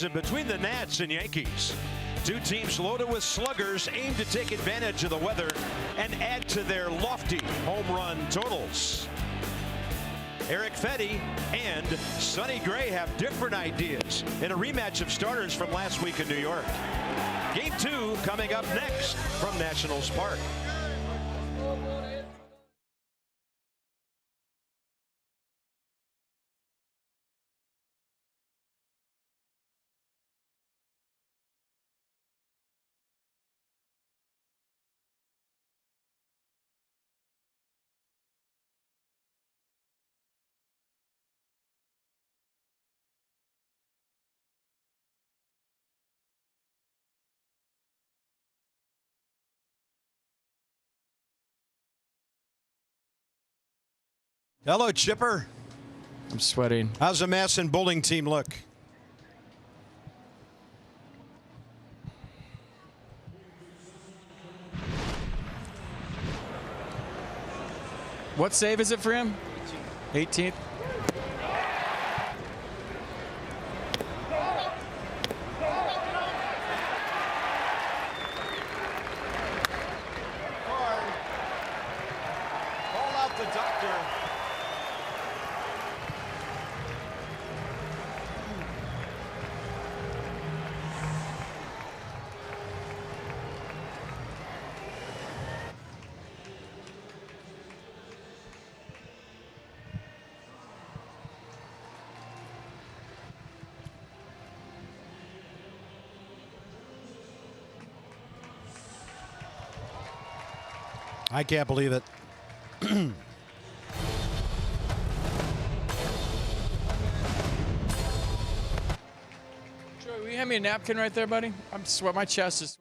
season between the Nats and Yankees. Two teams loaded with sluggers aim to take advantage of the weather and add to their lofty home run totals. Eric Fetty and Sonny Gray have different ideas in a rematch of starters from last week in New York. Game 2 coming up next from Nationals Park. Hello, Chipper. I'm sweating. How's the Masson bowling team look? What save is it for him? 18th. Call out the doctor. I can't believe it. Joey, will you hand me a napkin right there, buddy? I'm sweating. My chest is.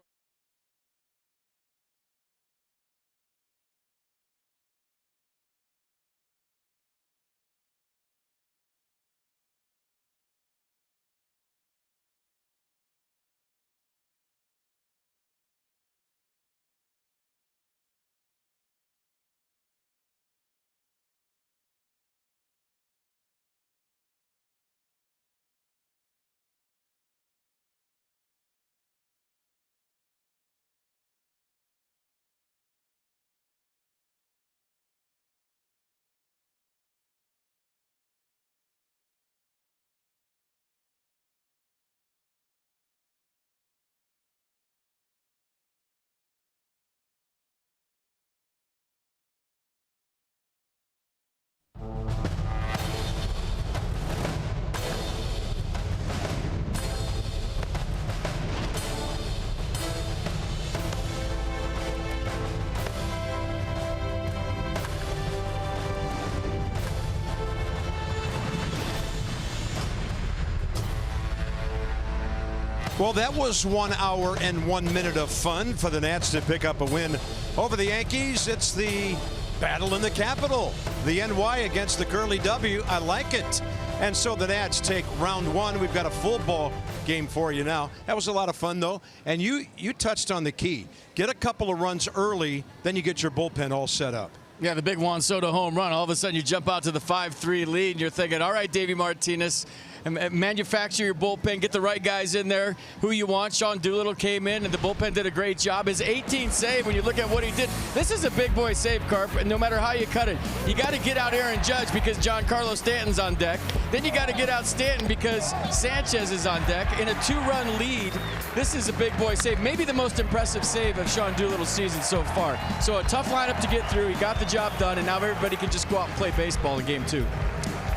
Well, that was 1 hour and 1 minute of fun for the Nats to pick up a win over the Yankees. It's the battle in the capital. The NY against the Curly W. I like it. And so the Nats take round 1. We've got a full ball game for you now. That was a lot of fun, though. And you touched on the key. Get a couple of runs early, then you get your bullpen all set up. Yeah, the big Juan Soto home run. All of a sudden, you jump out to the 5-3 lead, and you're thinking, all right, Davey Martinez, manufacture your bullpen, get the right guys in there who you want. Sean Doolittle came in, and the bullpen did a great job. His 18th save, when you look at what he did, this is a big boy save, Carp, and no matter how you cut it, you got to get out Aaron Judge because Giancarlo Stanton's on deck. Then you got to get out Stanton because Sanchez is on deck. In a 2-run lead, this is a big boy save. Maybe the most impressive save of Sean Doolittle's season so far. So a tough lineup to get through. He got the job done, and now everybody can just go out and play baseball in game 2.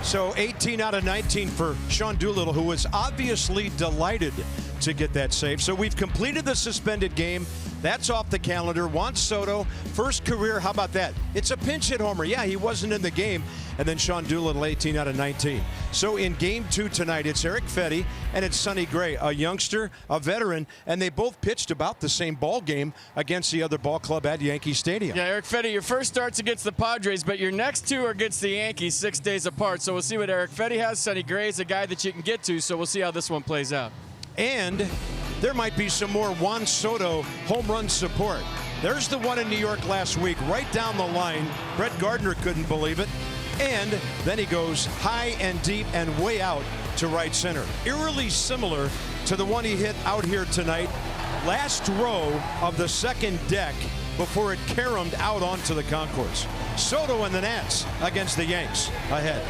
So 18 out of 19 for Sean Doolittle, who was obviously delighted to get that save. So we've completed the suspended game. That's off the calendar. Juan Soto, first career, how about that? It's a pinch hit homer. Yeah, he wasn't in the game. And then Sean Doolittle, 18 out of 19. So in game 2 tonight, it's Eric Fetty and it's Sonny Gray, a youngster, a veteran, and they both pitched about the same ball game against the other ball club at Yankee Stadium. Yeah, Eric Fetty, your first start's against the Padres, but your next 2 are against the Yankees 6 days apart. So we'll see what Eric Fetty has. Sonny Gray is a guy that you can get to, so we'll see how this one plays out. And there might be some more Juan Soto home run support. There's the one in New York last week, right down the line. Brett Gardner couldn't believe it. And then he goes high and deep and way out to right center. Eerily similar to the one he hit out here tonight. Last row of the second deck before it caromed out onto the concourse. Soto and the Nats against the Yanks ahead.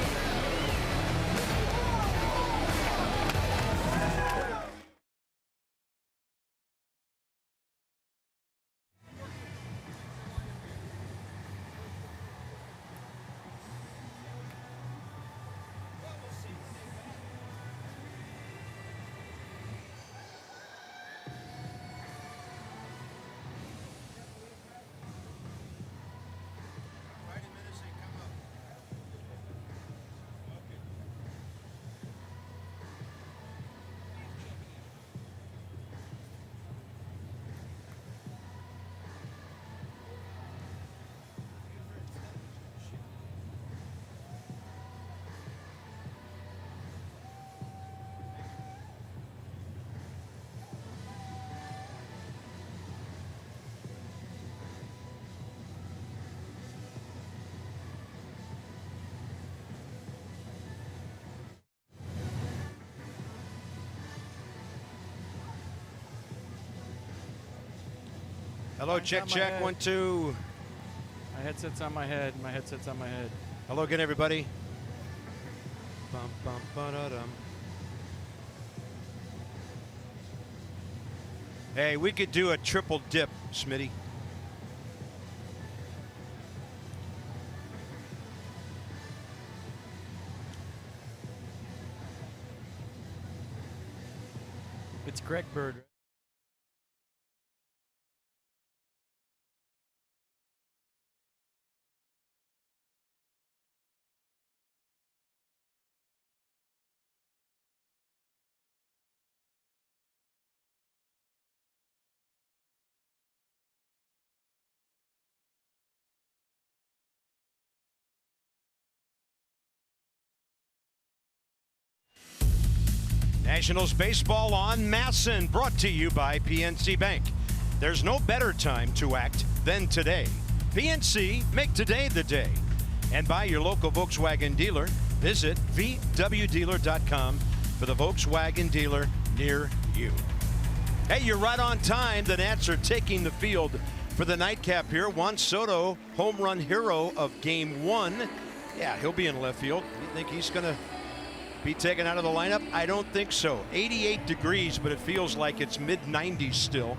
Hello, check, check, 1, 2. My headset's on my head. My headset's on my head. Hello again, everybody. Bum, bum, ba-da-dum. Hey, we could do a triple dip, Smitty. It's Greg Bird. Nationals baseball on Masson, brought to you by PNC Bank. There's no better time to act than today. PNC, make today the day. And by your local Volkswagen dealer. Visit VWDealer.com for the Volkswagen dealer near you. Hey, you're right on time. The Nats are taking the field for the nightcap here. Juan Soto, home run hero of Game 1. Yeah, he'll be in left field. You think he's going to be taken out of the lineup? I don't think so. 88 degrees, but it feels like it's mid-90s still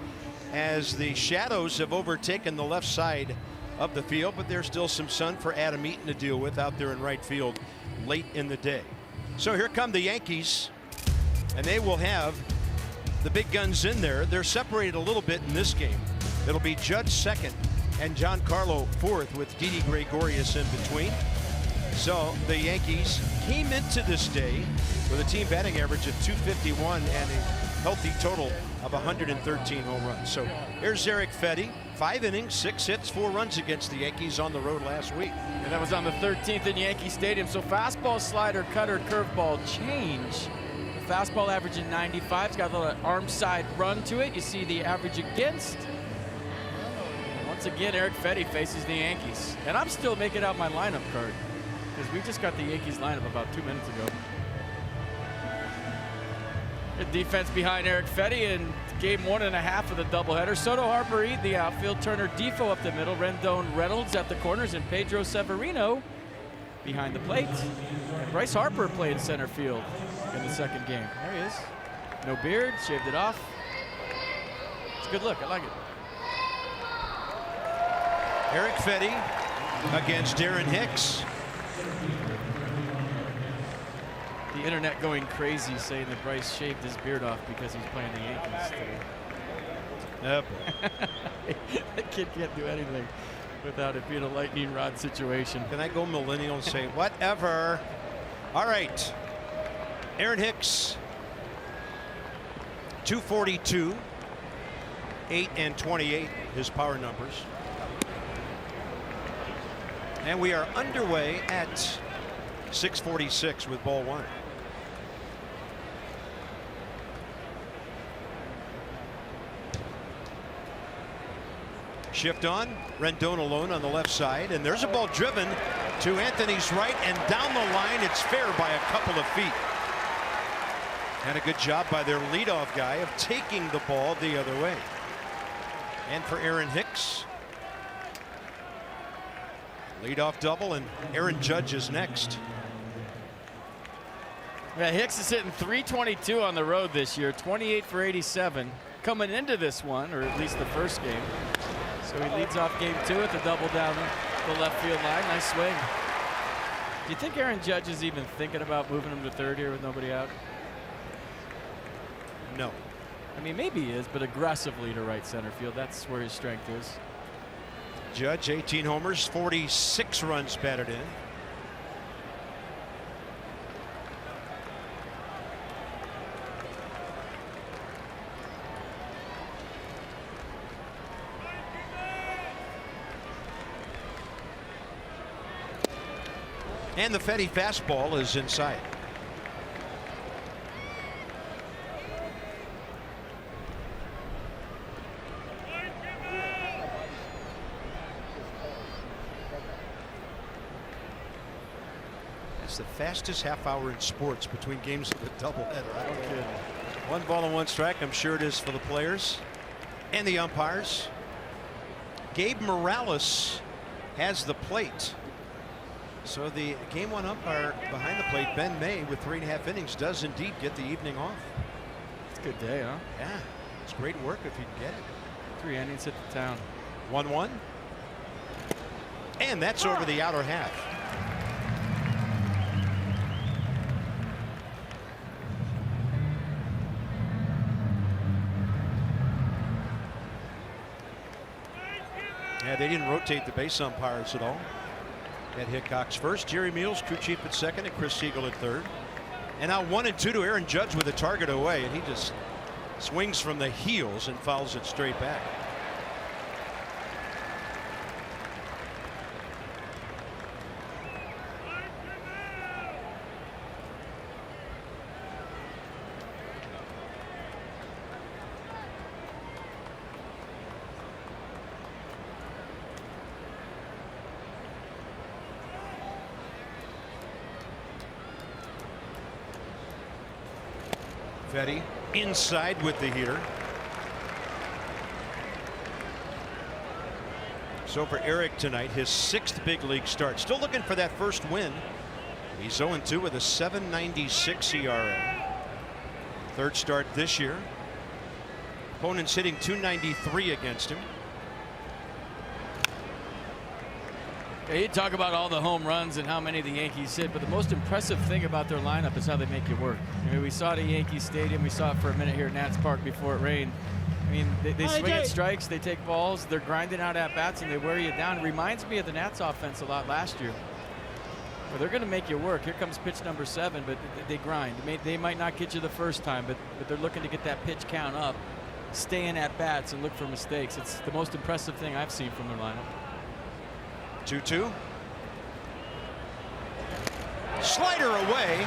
as the shadows have overtaken the left side of the field, but there's still some sun for Adam Eaton to deal with out there in right field late in the day. So here come the Yankees, and they will have the big guns in there. They're separated a little bit in this game. It'll be Judge second and Giancarlo fourth with Didi Gregorius in between. So the Yankees came into this day with a team batting average of .251 and a healthy total of 113 home runs. So here's Eric Fetty, 5 innings, 6 hits, 4 runs against the Yankees on the road last week. And that was on the 13th in Yankee Stadium. So fastball, slider, cutter, curveball change. The fastball averaging 95. It's got a little arm side run to it. You see the average against. Once again, Eric Fetty faces the Yankees. And I'm still making out my lineup card, because we just got the Yankees lineup about 2 minutes ago. Good defense behind Eric Fetty in game 1.5 of the doubleheader. Soto, Harper, Ead, the outfield. Turner, Defoe up the middle. Rendon, Reynolds at the corners, and Pedro Severino behind the plate. And Bryce Harper played center field in the second game. There he is. No beard, shaved it off. It's a good look. I like it. Eric Fetty against Darren Hicks. The internet going crazy saying that Bryce shaved his beard off because he's playing the Yankees today. Yep. That kid can't do anything without it being a lightning rod situation. Can I go millennial and say whatever? All right. Aaron Hicks, 242, 8 and 28, his power numbers. And we are underway at 6:46 with ball 1. Shift on, Rendon alone on the left side, and there's a ball driven to Anthony's right, and down the line it's fair by a couple of feet. And a good job by their leadoff guy of taking the ball the other way. And for Aaron Hicks, leadoff double, and Aaron Judge is next. Yeah, Hicks is hitting .322 on the road this year, 28 for 87. Coming into this one, or at least the first game. So he leads off game 2 at the double down the left field line. Nice swing. Do you think Aaron Judge is even thinking about moving him to third here with nobody out? No. I mean, maybe he is, but aggressively to right center field. That's where his strength is. Judge, 18 homers, 46 runs batted in. And the Fetty fastball is inside. It's the fastest half hour in sports between games of the doubleheader. Okay. 1 ball and 1 strike. I'm sure it is for the players and the umpires. Gabe Morales has the plate. So the game 1 umpire behind the plate, Ben May, with 3.5 innings, does indeed get the evening off. It's a good day, huh? Yeah, it's great work if you can get it. 3 innings hit the town. 1-1. And that's over the outer half. Yeah, they didn't rotate the base umpires at all. Ed Hickox first, Jerry Meals, crew chief at second, and Chris Siegel at third. And now 1-2 to Aaron Judge with a target away, and he just swings from the heels and fouls it straight back. Fetty inside with the heater. So for Eric tonight, his 6th big league start. Still looking for that first win. He's 0-2 with a 7.96 ERA. 3rd start this year. Opponents hitting .293 against him. Yeah, you talk about all the home runs and how many the Yankees hit, but the most impressive thing about their lineup is how they make it work. I mean, we saw it at Yankee Stadium. We saw it for a minute here at Nats Park before it rained. I mean, they swing at strikes, they take balls, they're grinding out at bats, and they wear you down. It reminds me of the Nats offense a lot last year. Well, they're going to make you work. Here comes pitch number 7, but they grind. They might not get you the first time, but they're looking to get that pitch count up, stay in at bats, and look for mistakes. It's the most impressive thing I've seen from their lineup. 2-2. Slider away.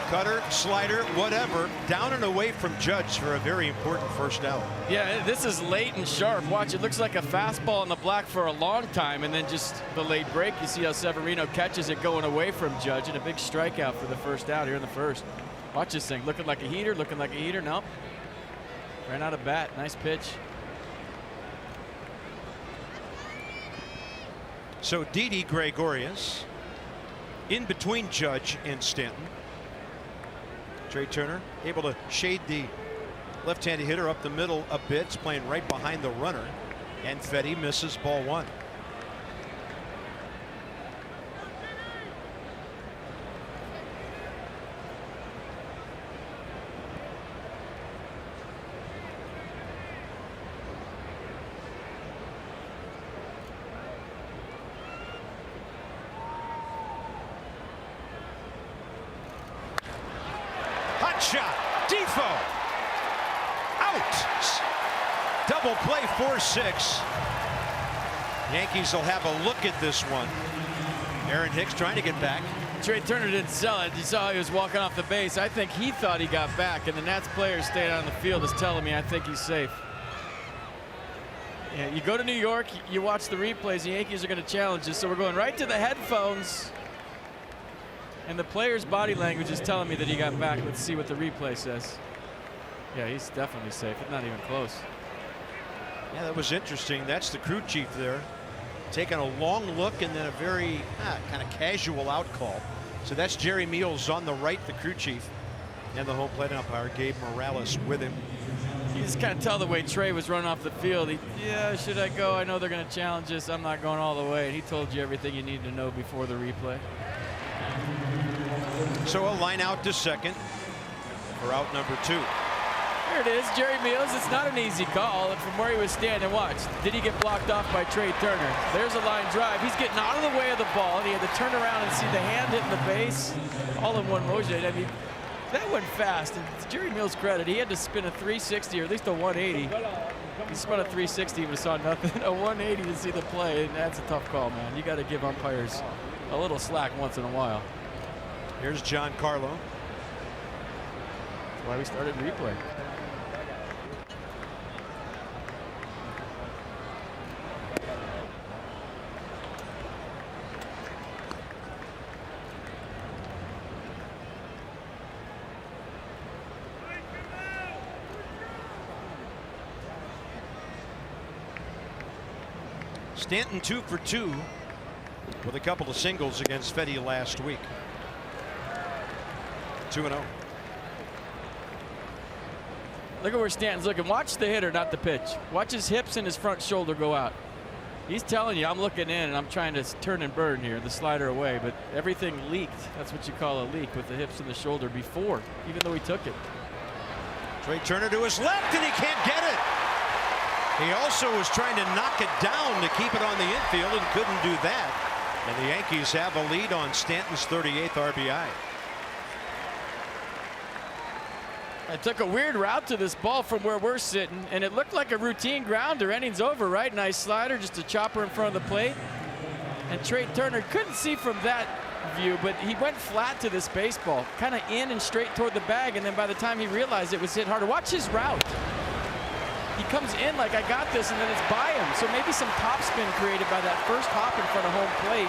Cutter, slider, whatever. Down and away from Judge for a very important first out. Yeah, this is late and sharp. Watch, it looks like a fastball on the black for a long time, and then just the late break. You see how Severino catches it going away from Judge, and a big strikeout for the first out here in the first. Watch this thing. Looking like a heater, looking like a heater. Nope. Ran out of bat. Nice pitch. So Didi Gregorius in between Judge and Stanton. Trey Turner able to shade the left-handed hitter up the middle a bit. It's playing right behind the runner, and Fetty misses ball 1. Shot. Defoe. Out. Double play 4-6. Yankees will have a look at this one. Aaron Hicks trying to get back. Trey Turner didn't sell it. You saw he was walking off the base. I think he thought he got back, and the Nats player staying on the field is telling me I think he's safe. Yeah, you go to New York, you watch the replays, the Yankees are going to challenge us, so we're going right to the headphones. And the player's body language is telling me that he got back. Let's see what the replay says. Yeah, he's definitely safe. It's not even close. Yeah, that was interesting. That's the crew chief there, taking a long look and then a very kind of casual out call. So that's Jerry Meals on the right, the crew chief, and the home plate umpire, Gabe Morales, with him. You just kind of tell the way Trey was running off the field. Yeah, should I go? I know they're going to challenge us. I'm not going all the way. And he told you everything you need to know before the replay. So a line out to second for out number 2. Here it is, Jerry Meals. It's not an easy call. And from where he was standing, watch. Did he get blocked off by Trey Turner? There's a line drive. He's getting out of the way of the ball, and he had to turn around and see the hand hitting the base all in one motion. I mean, that went fast. And to Jerry Meals' credit, he had to spin a 360 or at least a 180. He spun a 360 and saw nothing. A 180 to see the play, and that's a tough call, man. You got to give umpires a little slack once in a while. Here's John Carlo. That's why we started replay. Stanton 2 for 2 with a couple of singles against Fetty last week. 2-0. Look at where Stanton's looking. Watch the hitter, not the pitch. Watch his hips and his front shoulder go out. He's telling you, I'm looking in and I'm trying to turn and burn here, the slider away, but everything leaked. That's what you call a leak with the hips and the shoulder before, even though he took it. Trey Turner to his left, and he can't get it. He also was trying to knock it down to keep it on the infield and couldn't do that. And the Yankees have a lead on Stanton's 38th RBI. I took a weird route to this ball from where we're sitting, and it looked like a routine grounder. Inning's over, right? Nice slider, just a chopper in front of the plate. And Trey Turner couldn't see from that view, but he went flat to this baseball, kind of in and straight toward the bag, and then by the time he realized it was hit harder. Watch his route. He comes in like, I got this, and then it's by him. So maybe some topspin created by that first hop in front of home plate.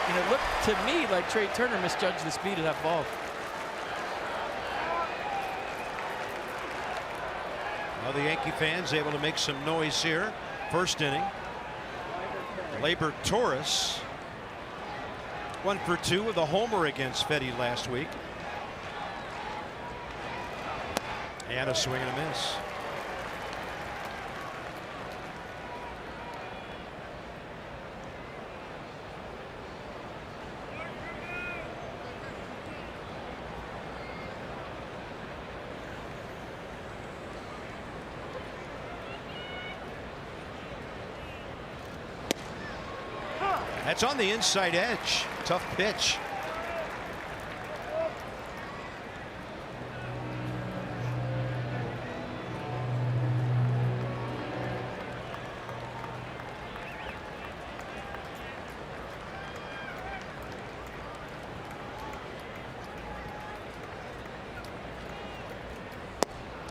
And it looked to me like Trey Turner misjudged the speed of that ball. Well, the Yankee fans able to make some noise here. First inning. Labor Torres 1 for 2 with a homer against Fetty last week. And a swing and a miss. That's on the inside edge. Tough pitch.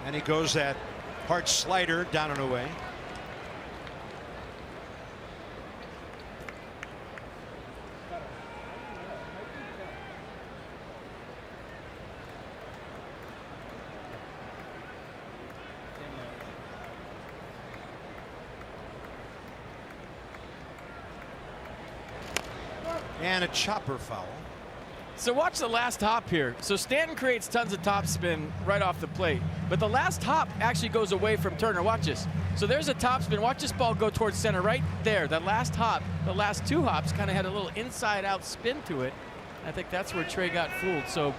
And he goes that hard slider down and away. And a chopper foul. So watch the last hop here. So Stanton creates tons of topspin right off the plate, but the last hop actually goes away from Turner. Watch this. So there's a topspin. Watch this ball go towards center right there. That last hop, the last two hops kind of had a little inside out spin to it. I think that's where Trey got fooled. So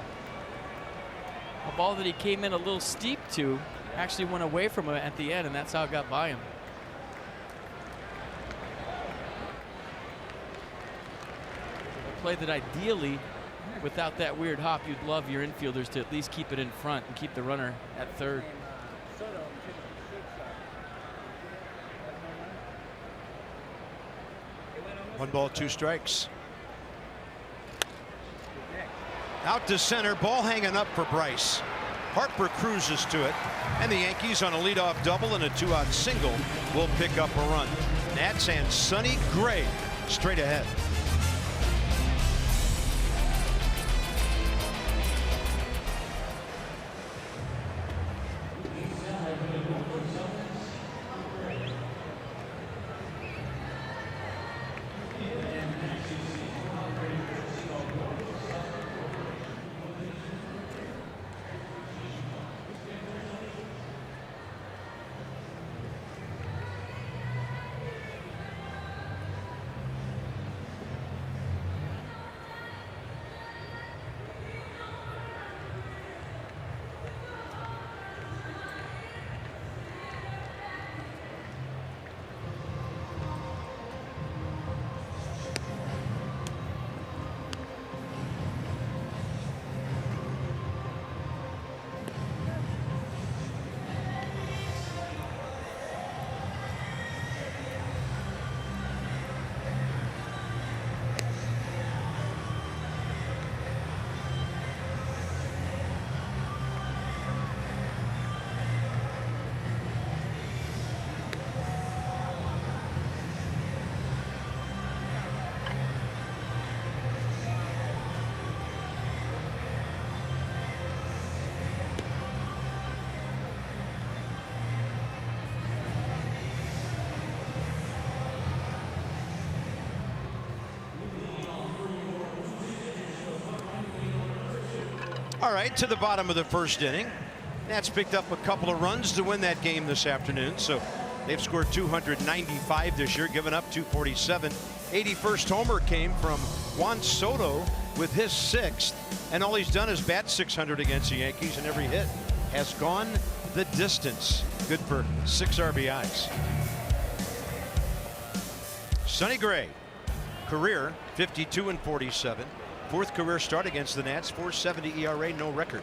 a ball that he came in a little steep to actually went away from him at the end, and that's how it got by him. Play that ideally, without that weird hop, you'd love your infielders to at least keep it in front and keep the runner at third. 1 ball, 2 strikes. Out to center, ball hanging up for Bryce. Harper cruises to it, and the Yankees on a leadoff double and a 2-out single will pick up a run. Nats and Sonny Gray straight ahead. All right, to the bottom of the first inning. Nats picked up a couple of runs to win that game this afternoon. So they've scored 295 this year, given up 247. 81st homer came from Juan Soto with his 6th. And all he's done is bat 600 against the Yankees, and every hit has gone the distance. Good for 6 RBIs. Sonny Gray, career 52 and 47. 4th career start against the Nats. 4.70 ERA, no record.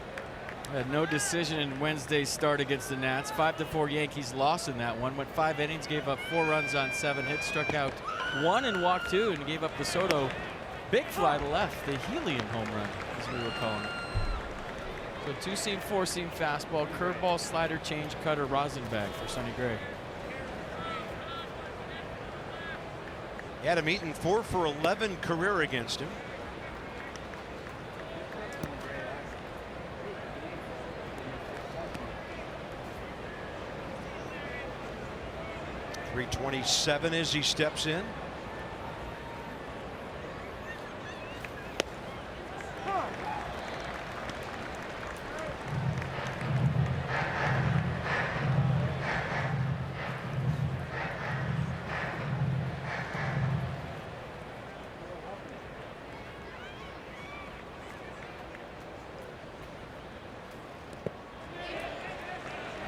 Had no decision in Wednesday's start against the Nats. 5-4 Yankees lost in that one. Went 5 innings, gave up 4 runs on 7 hits, struck out 1 and walked 2, and gave up the Soto big fly to left, the helium home run, as we were calling it. So 2-seam, 4-seam fastball, curveball, slider, change, cutter, rosin bag for Sonny Gray. Adam Eaton 4 for 11 career against him. .327 as he steps in.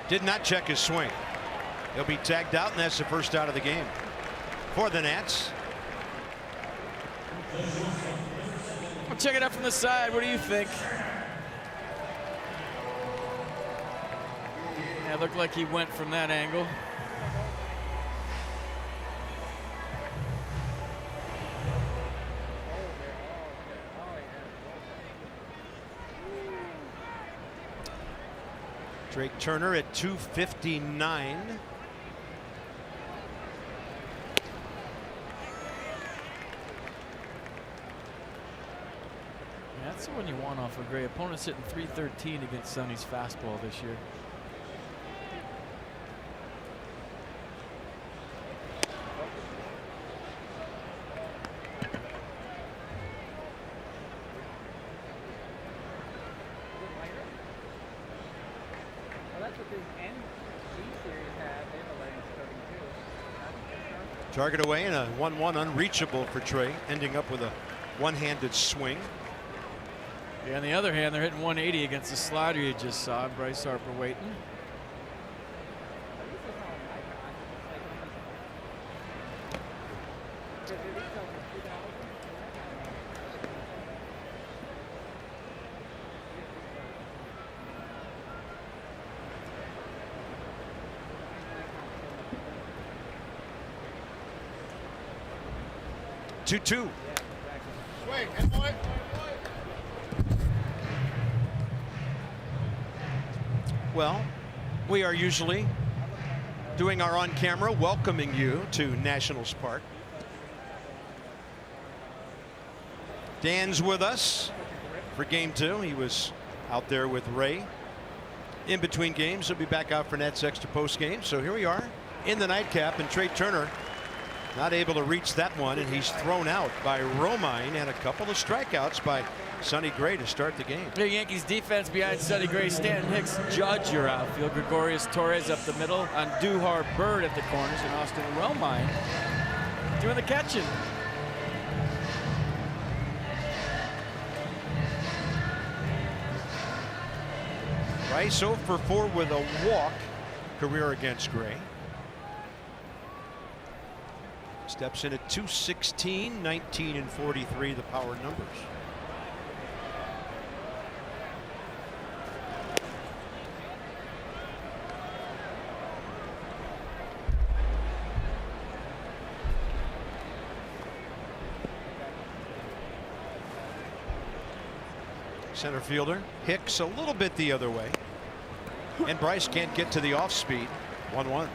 Did not check his swing. He'll be tagged out, and that's the first out of the game for the Nats. We'll check it out from the side. What do you think? Yeah, it looked like he went from that angle. Drake Turner at 259. That's the one you want off of Gray. Opponent's hitting .313 against Sonny's fastball this year. Target away and a 1-1 unreachable for Trey, ending up with a one-handed swing. Yeah, on the other hand, they're hitting 180 against the slider you just saw. Bryce Harper waiting. Two. Well, we are usually doing our on-camera welcoming you to Nationals Park. Dan's with us for game 2. He was out there with Ray in between games. He'll be back out for Nats Extra post game. So here we are in the nightcap, and Trey Turner not able to reach that one, and he's thrown out by Romine, and a couple of strikeouts by Sonny Gray to start the game. The Yankees defense behind Sonny Gray. Stanton Hicks, Judge your outfield. Gregorius Torres up the middle. Andujar Bird at the corners, and Austin Romine doing the catching. Rice 0 for 4 with a walk, career against Gray. Steps in at 216, 19 and 43, the power numbers. Center fielder Hicks a little bit the other way, and Bryce can't get to the off speed. 1-1.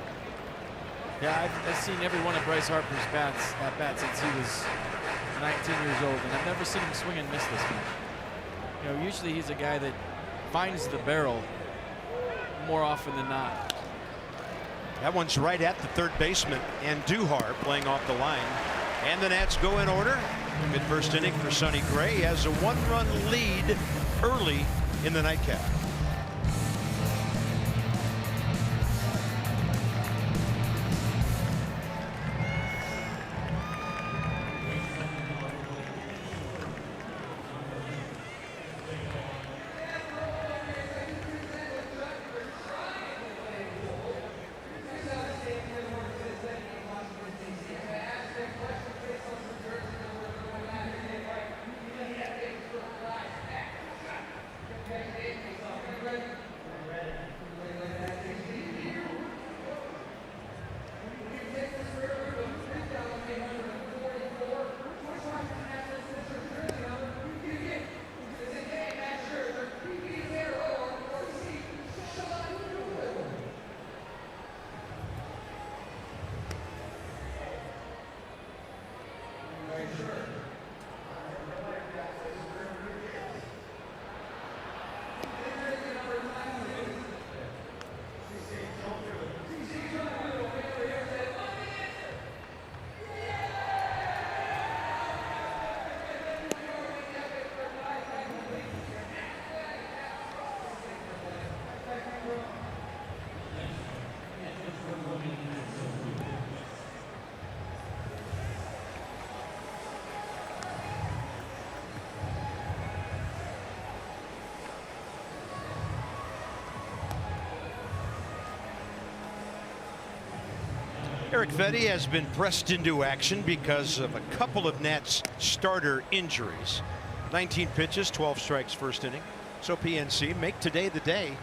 Yeah, I've seen every one of Bryce Harper's at-bats since he was 19 years old, and I've never seen him swing and miss this much. You know, usually he's a guy that finds the barrel more often than not. That one's right at the third baseman, and Andujar playing off the line. And the Nats go in order. Mid-first inning for Sonny Gray. He has a 1-run lead early in the nightcap. Eric Fetty has been pressed into action because of a couple of Nats starter injuries. 19 pitches, 12 strikes first inning. So PNC make today the day.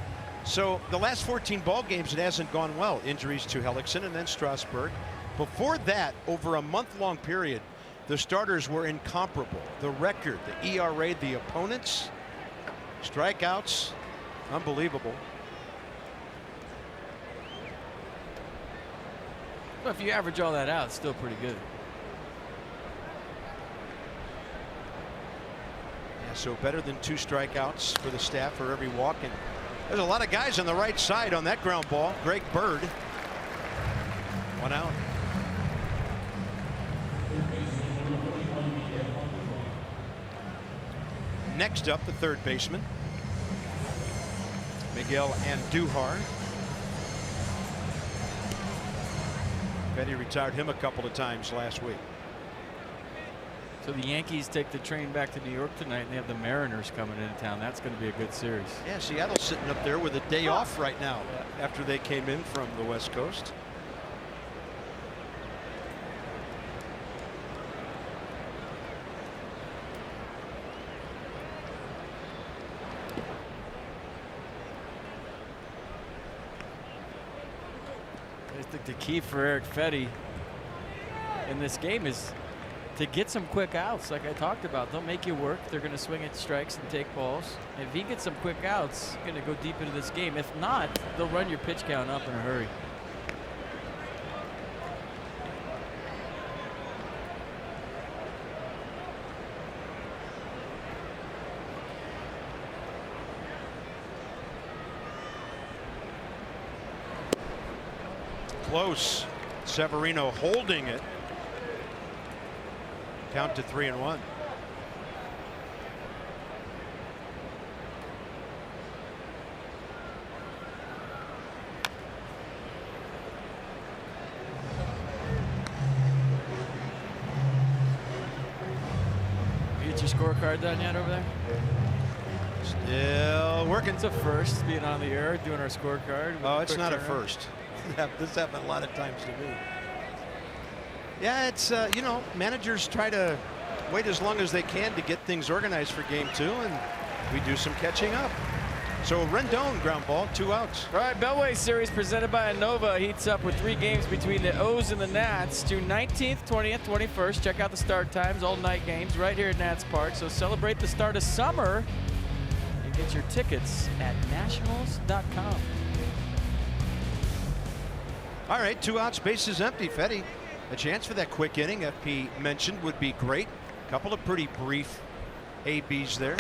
So the last 14 ball games, it hasn't gone well. Injuries to Hellickson and then Strasburg. Before that, over a month-long period, the starters were incomparable. The record, the ERA, the opponents, strikeouts, unbelievable. Well, if you average all that out, it's still pretty good. Yeah, so better than 2 strikeouts for the staff for every walk. And there's a lot of guys on the right side on that ground ball. Greg Bird. 1 out. Next up, the third baseman, Miguel Andujar. Fetty retired him a couple of times last week. So the Yankees take the train back to New York tonight, and they have the Mariners coming into town. That's going to be a good series. Yeah, Seattle's sitting up there with a day off right now after they came in from the West Coast. I think the key for Eric Fetty in this game is to get some quick outs. Like I talked about, they'll make you work. They're going to swing at strikes and take balls. If he gets some quick outs, he's going to go deep into this game. If not, they'll run your pitch count up in a hurry. Close. Severino holding it. Count to 3-1. You get your scorecard done yet over there? Still working. It's a first being on the air, doing our scorecard. Oh, it's not a first. This happened a lot of times to me. Yeah, it's, you know, managers try to wait as long as they can to get things organized for game 2, and we do some catching up. So Rendon ground ball, 2 outs. All right, Beltway Series presented by Innova heats up with 3 games between the O's and the Nats, June 19th, 20th, 21st. Check out the start times, all night games right here at Nats Park. So celebrate the start of summer and get your tickets at nationals.com. All right, 2 outs, bases empty. Fetty, a chance for that quick inning, FP mentioned, would be great. A couple of pretty brief ABs there.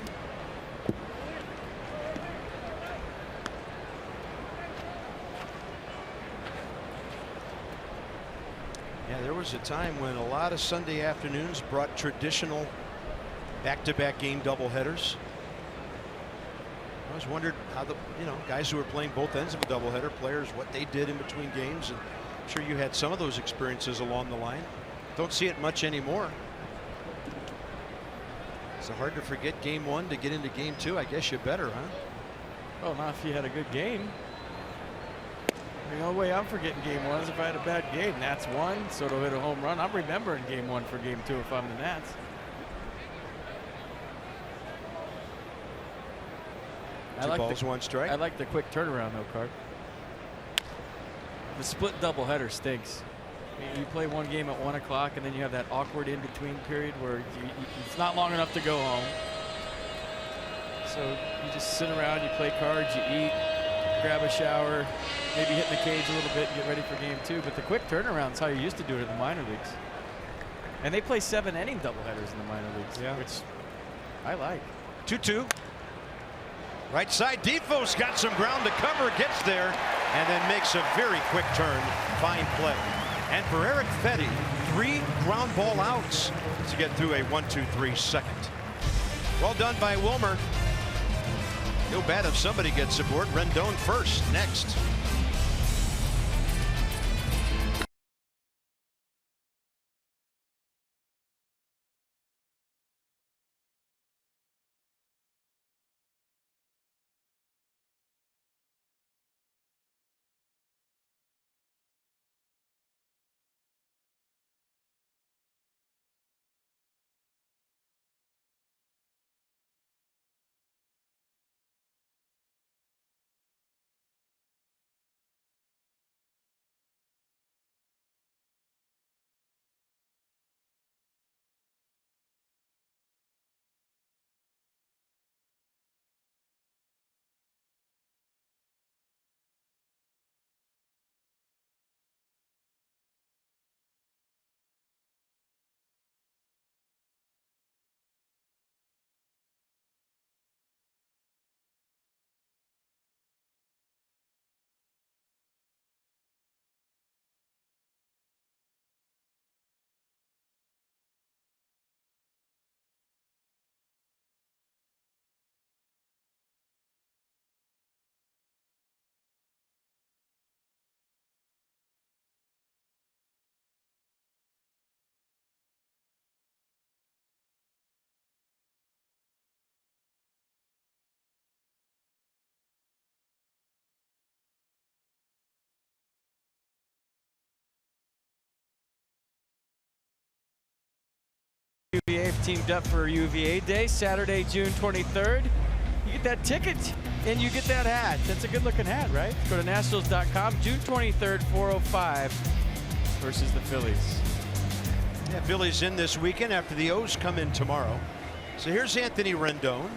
Yeah, there was a time when a lot of Sunday afternoons brought traditional back-to-back game doubleheaders. I always wondered how the guys who were playing both ends of a doubleheader, players, what they did in between games, and I'm sure you had some of those experiences along the line. Don't see it much anymore. It's hard to forget game one to get into game two. I guess you better, huh? Well, not if you had a good game. The only way I'm forgetting game one is if I had a bad game. Nats won, Soto hit a home run. I'm remembering game one for game two if I'm the Nats. Two balls, one strike. I like the quick turnaround though, Cart. The split doubleheader stinks. I mean, you play one game at 1 o'clock and then you have that awkward in-between period where it's not long enough to go home. So you just sit around, you play cards, you eat, grab a shower, maybe hit in the cage a little bit and get ready for game two. But the quick turnaround is how you used to do it in the minor leagues. And they play 7-inning doubleheaders in the minor leagues, which I like. 2-2. Right side, Defoe's got some ground to cover, gets there, and then makes a very quick turn. Fine play. And for Eric Fetty, 3 ground ball outs to get through a 1-2-3 second. Well done by Wilmer. Feel bad if somebody gets aboard. Rendon first, next. UVA have teamed up for UVA Day, Saturday, June 23rd. You get that ticket and you get that hat. That's a good looking hat, right? Go to Nationals.com, June 23rd, 4:05 versus the Phillies. Yeah, Phillies in this weekend after the O's come in tomorrow. So here's Anthony Rendon.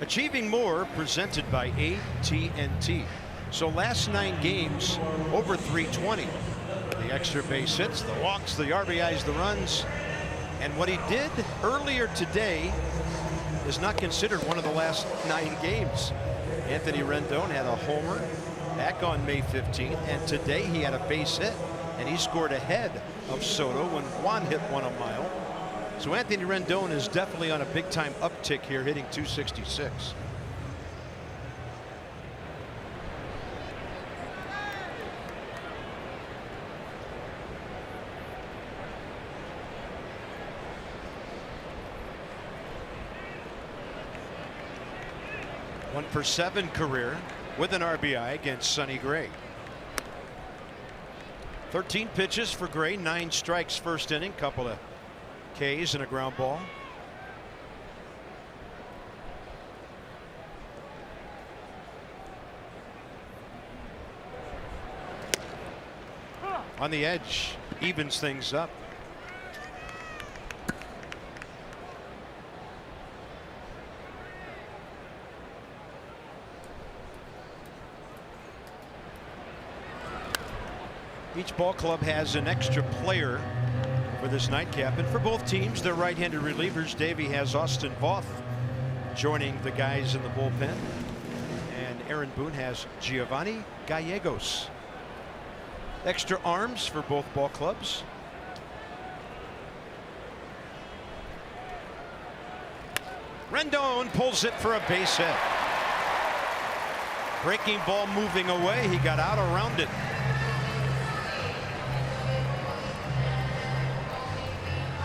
Achieving More, presented by AT&T. So last 9 games, over 320. The extra base hits, the walks, the RBIs, the runs. And what he did earlier today is not considered one of the last 9 games. Anthony Rendon had a homer back on May 15th, and today he had a base hit, and he scored ahead of Soto when Juan hit one a mile. So Anthony Rendon is definitely on a big-time uptick here, hitting 266. One for 7 career with an RBI against Sonny Gray. 13 pitches for Gray, 9 strikes first inning, couple of Ks and a ground ball. On the edge, evens things up. Each ball club has an extra player for this nightcap, and for both teams, their right-handed relievers. Davey has Austin Voth joining the guys in the bullpen, and Aaron Boone has Giovanni Gallegos. Extra arms for both ball clubs. Rendon pulls it for a base hit. Breaking ball moving away. He got out around it.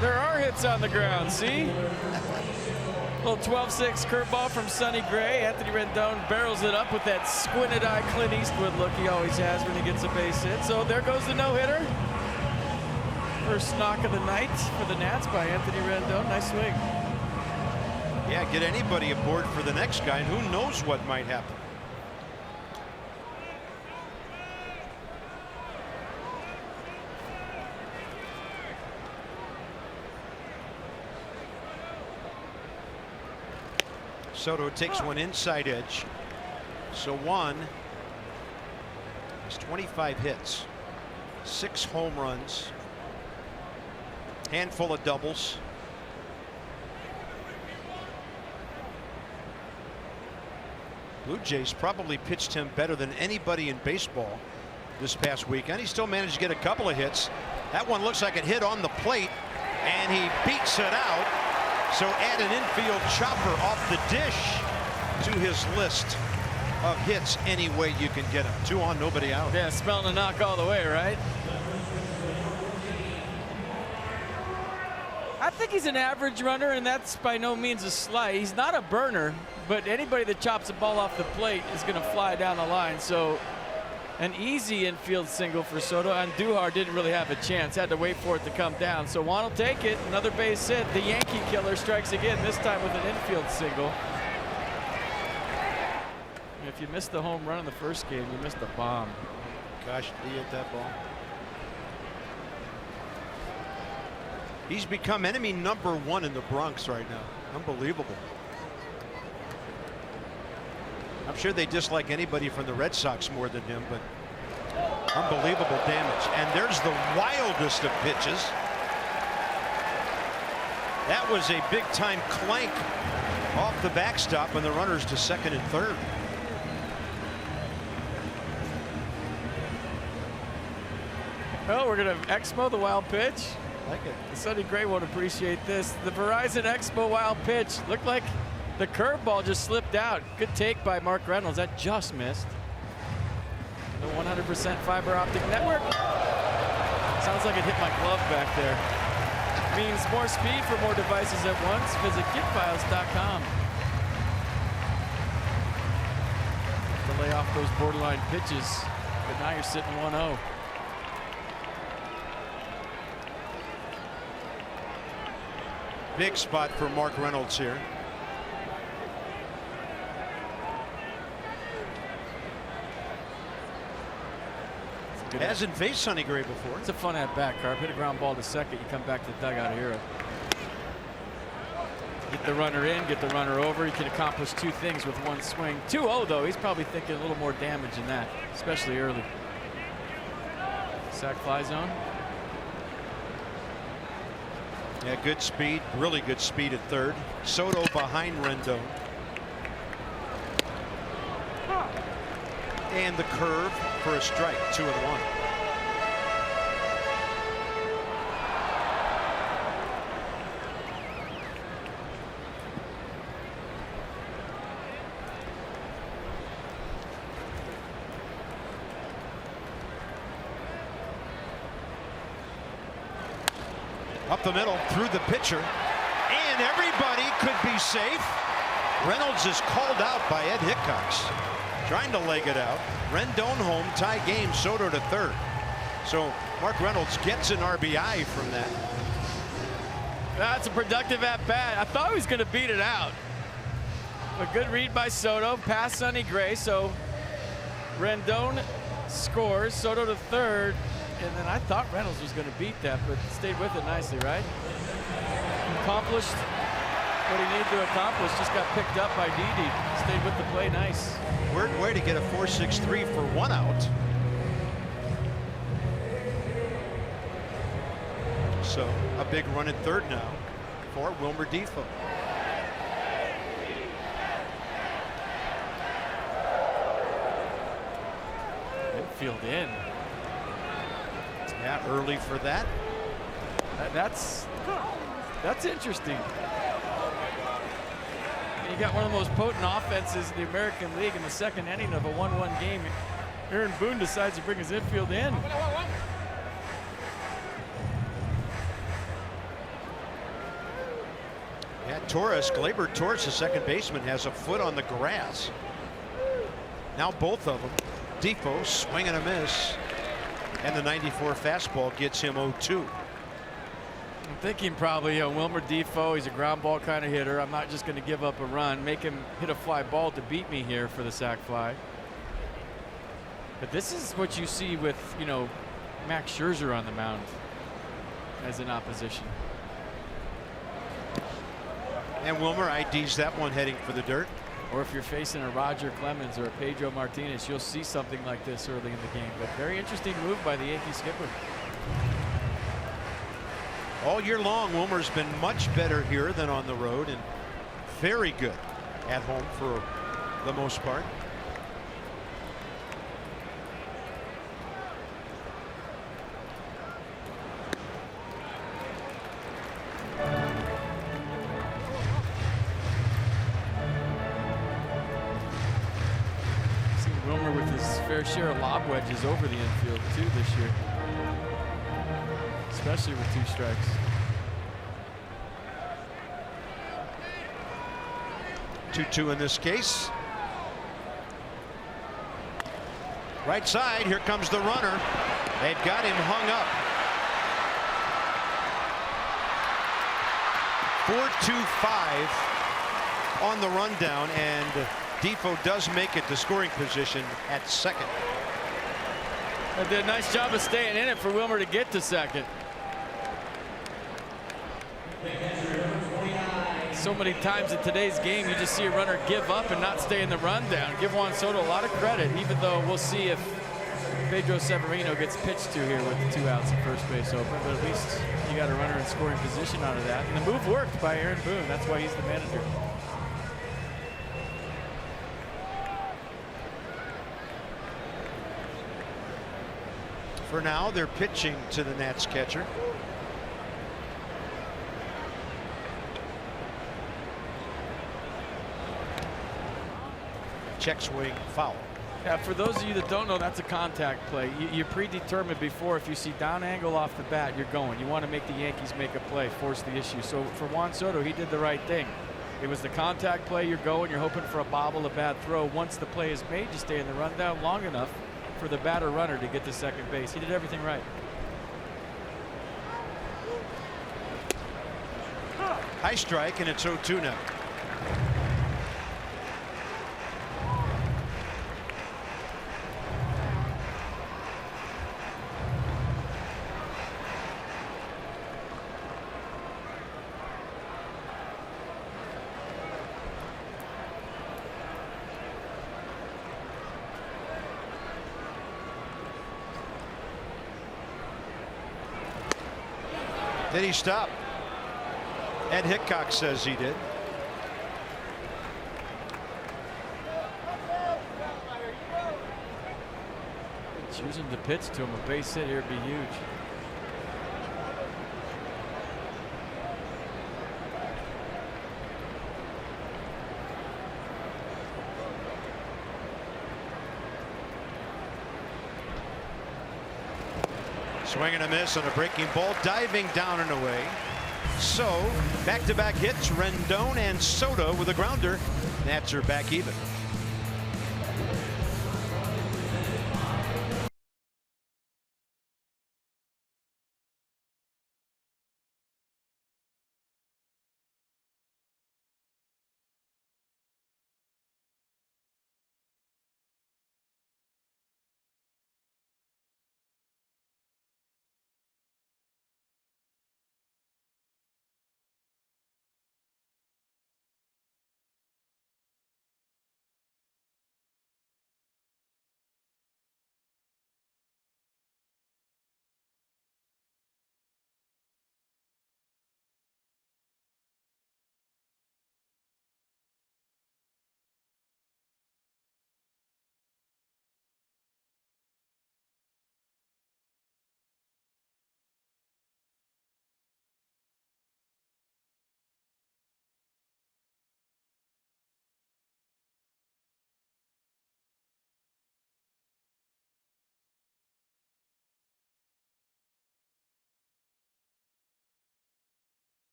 There are hits on the ground, see? Little 12-6 curveball from Sonny Gray. Anthony Rendon barrels it up with that squinted eye Clint Eastwood look he always has when he gets a base hit. So there goes the no-hitter. First knock of the night for the Nats by Anthony Rendon. Nice swing. Yeah, get anybody aboard for the next guy, and who knows what might happen. Soto takes one inside edge. So Juan has 25 hits, 6 home runs, handful of doubles. Blue Jays probably pitched him better than anybody in baseball this past weekend. He still managed to get a couple of hits. That one looks like it hit on the plate, and he beats it out. So add an infield chopper off the dish to his list of hits any way you can get him. 2 on, nobody out. Yeah, smelling a knock all the way, right? I think he's an average runner, and that's by no means a slight. He's not a burner, but anybody that chops a ball off the plate is going to fly down the line. So an easy infield single for Soto, and Duhar didn't really have a chance. Had to wait for it to come down. So Juan will take it. Another base hit. The Yankee killer strikes again, this time with an infield single. And if you missed the home run in the first game, you missed the bomb. Gosh, he hit that ball. He's become enemy number 1 in the Bronx right now. Unbelievable. I'm sure they dislike anybody from the Red Sox more than him, but unbelievable damage. And there's the wildest of pitches. That was a big time clank off the backstop, and the runners to second and third. Oh, we're going to Expo the wild pitch. Like it. Sonny Gray won't appreciate this. The Verizon Expo wild pitch looked like the curveball just slipped out. Good take by Mark Reynolds. That just missed. The 100% fiber optic network. Sounds like it hit my glove back there. Means more speed for more devices at once. Visit getfiles.com. To lay off those borderline pitches. But now you're sitting 1-0. Big spot for Mark Reynolds here. Hasn't faced Sonny Gray before. It's a fun at bat, Carp. Hit a ground ball to second. You come back to the dugout here. Get the runner in, get the runner over. You can accomplish 2 things with 1 swing. 2-0 though. He's probably thinking a little more damage than that, especially early. Sac fly zone. Yeah, good speed, really good speed at third. Soto behind Rendon. And the curve for a strike, 2-1. Up the middle, through the pitcher, and everybody could be safe. Reynolds is called out by Ed Hickox, trying to leg it out. Rendon home, tie game, Soto to third. So Mark Reynolds gets an RBI from that. That's a productive at bat. I thought he was going to beat it out. A good read by Soto, past Sonny Gray. So Rendon scores, Soto to third. And then I thought Reynolds was going to beat that, but stayed with it nicely, right? Accomplished what he needed to accomplish. Just got picked up by Didi. Stayed with the play, nice. Weird way to get a 4-6-3 for 1 out. So a big run at third now for Wilmer Difo. Infield in. Yeah, early for that. That's interesting. You got one of the most potent offenses in the American League in the second inning of a 1-1 game. Aaron Boone decides to bring his infield in. Yeah, Torres, Gleyber Torres, the second baseman, has a foot on the grass. Now both of them. Defoe, swing and a miss. And the 94 fastball gets him 0-2. I'm thinking probably Wilmer Defoe, he's a ground ball kind of hitter. I'm not just going to give up a run, make him hit a fly ball to beat me here for the sac fly. But this is what you see with, Max Scherzer on the mound as an opposition. And Wilmer IDs that one heading for the dirt. Or if you're facing a Roger Clemens or a Pedro Martinez, you'll see something like this early in the game. But very interesting move by the Yankee skipper. All year long, Wilmer's been much better here than on the road, and very good at home for the most part. Wilmer with his fair share of lob wedges over the infield too this year, especially with 2 strikes. Two in this case. Right side, here comes the runner. They've got him hung up. 4-2-5 on the rundown, and Defoe does make it to scoring position at second. They did a nice job of staying in it for Wilmer to get to second. So many times in today's game, you just see a runner give up and not stay in the rundown. Give Juan Soto a lot of credit, even though we'll see if Pedro Severino gets pitched to here with the 2 outs and first base open. But at least you got a runner in scoring position out of that. And the move worked by Aaron Boone. That's why he's the manager. For now, they're pitching to the Nats catcher. Check swing, foul. Yeah, for those of you that don't know, that's a contact play. You predetermined before, if you see down angle off the bat, you're going. You want to make the Yankees make a play, force the issue. So for Juan Soto, he did the right thing. It was the contact play, you're going, you're hoping for a bobble, a bad throw. Once the play is made, you stay in the rundown long enough for the batter runner to get to second base. He did everything right. High strike, and it's 0-2 now. Did he stop? Ed Hickok says he did. Choosing to pitch to him, a base hit here would be huge. Swing and a miss on a breaking ball, diving down and away. So back-to-back hits, Rendon and Soto with a grounder. Nats are back even.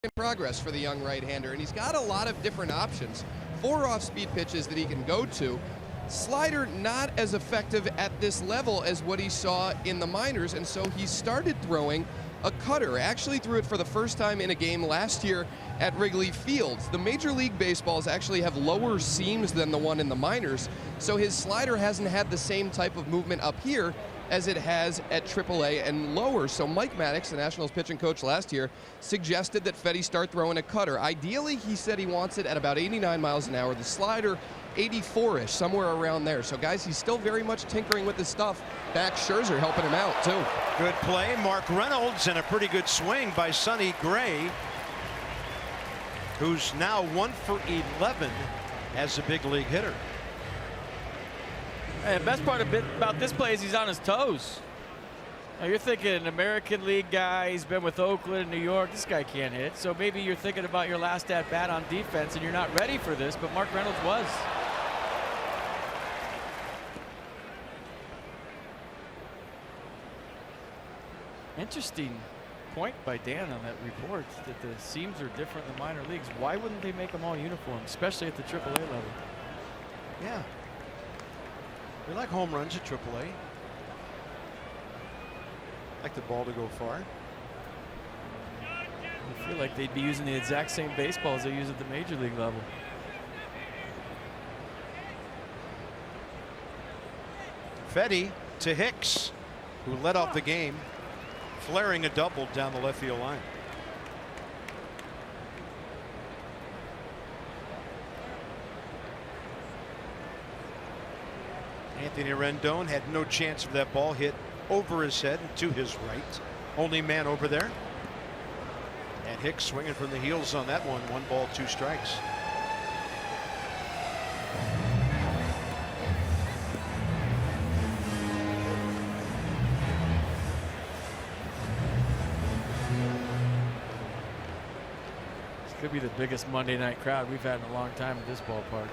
in progress for the young right-hander, and he's got a lot of different options. 4 off-speed pitches that he can go to. Slider not as effective at this level as what he saw in the minors, and so he started throwing a cutter. Actually threw it for the first time in a game last year at Wrigley Field. The Major League Baseballs actually have lower seams than the one in the minors, so his slider hasn't had the same type of movement up here as it has at AAA and lower. So Mike Maddox, the Nationals pitching coach last year, suggested that Fedde start throwing a cutter. Ideally, he said he wants it at about 89 miles an hour. The slider, 84-ish, somewhere around there. So guys, he's still very much tinkering with his stuff. Max Scherzer helping him out too. Good play, Mark Reynolds, and a pretty good swing by Sonny Gray, who's now 1 for 11 as a big league hitter. And the best part about this play is he's on his toes. Now you're thinking an American League guy, he's been with Oakland and New York, this guy can't hit. So maybe you're thinking about your last at bat on defense and you're not ready for this, but Mark Reynolds was. Interesting point by Dan on that report that the seams are different in the minor leagues. Why wouldn't they make them all uniform, especially at the AAA level? Yeah. We like home runs at AAA. Like the ball to go far. I feel like they'd be using the exact same baseballs they use at the major league level. Fedde to Hicks, who led off the game, flaring a double down the left field line. Anthony Rendon had no chance of that ball hit over his head and to his right. Only man over there. And Hicks swinging from the heels on that one. 1 ball, 2 strikes. This could be the biggest Monday night crowd we've had in a long time at this ballpark.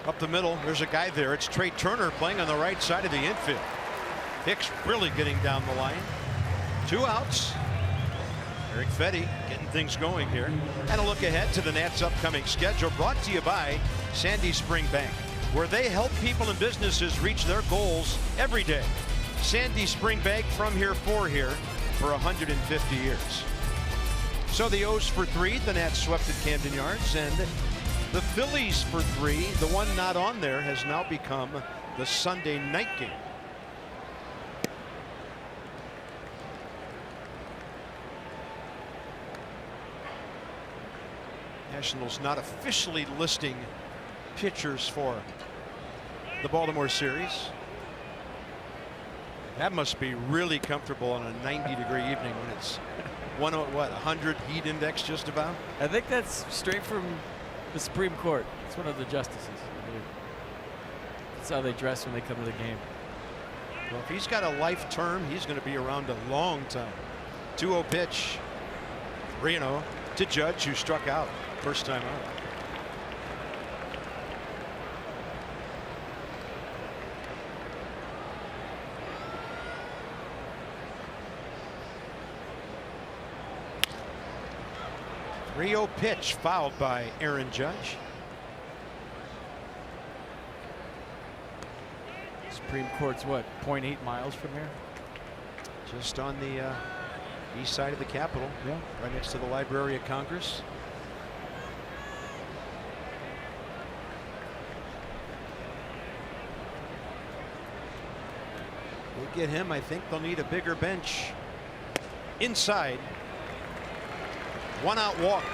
Up the middle, there's a guy there. It's Trey Turner playing on the right side of the infield. Hicks really getting down the line. 2 outs. Eric Fedde getting things going here. And a look ahead to the Nats' upcoming schedule, brought to you by Sandy Spring Bank, where they help people and businesses reach their goals every day. Sandy Spring Bank, from here for here, for 150 years. So the O's for 3, the Nats swept at Camden Yards, and the Phillies for 3. The one not on there has now become the Sunday night game. Nationals not officially listing pitchers for the Baltimore series. That must be really comfortable on a 90-degree evening when it's 100 heat index just about. I think that's straight from the Supreme Court. It's one of the justices. That's how they dress when they come to the game. Well, if he's got a life term, he's going to be around a long time. 2-0 pitch. 3-0 to Judge, who struck out first time out. Rio pitch fouled by Aaron Judge. Supreme Court's what, 0.8 miles from here? Just on the east side of the Capitol. Yeah. Right next to the Library of Congress. They get him. I think they'll need a bigger bench inside. 1 out walk.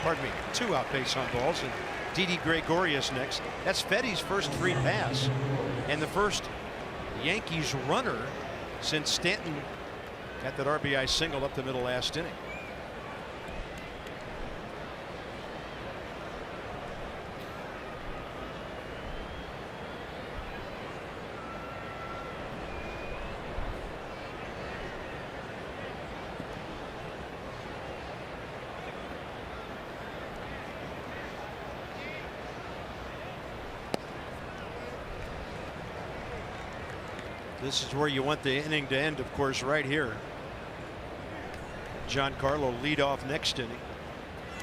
Pardon me, 2 out base on balls, and Didi Gregorius next. That's Fedde's first free pass and the first Yankees runner since Stanton got that RBI single up the middle last inning. This is where you want the inning to end, of course, right here. Giancarlo lead off next inning.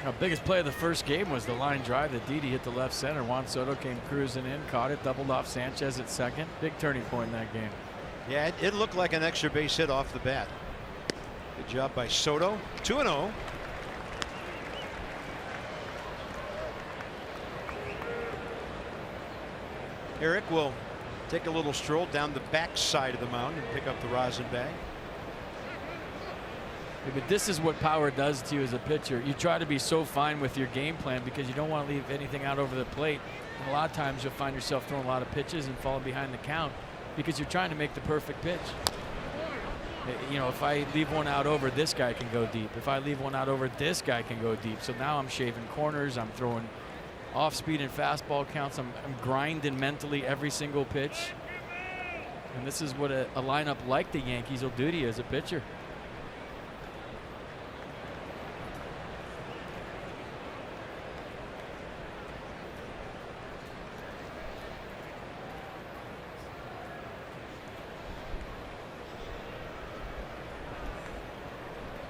Our biggest play of the first game was the line drive that Didi hit the left center. Juan Soto came cruising in, caught it, doubled off Sanchez at second. Big turning point in that game. Yeah, it looked like an extra base hit off the bat. Good job by Soto. 2-0. Eric will take a little stroll down the back side of the mound and pick up the rosin bag. Yeah, but this is what power does to you as a pitcher. You try to be so fine with your game plan because you don't want to leave anything out over the plate. And a lot of times you'll find yourself throwing a lot of pitches and falling behind the count because you're trying to make the perfect pitch. You know, if I leave one out over, this guy can go deep. If I leave one out over, this guy can go deep. So now I'm shaving corners. I'm throwing off speed and fastball counts. I'm grinding mentally every single pitch. And this is what a lineup like the Yankees will do to you as a pitcher.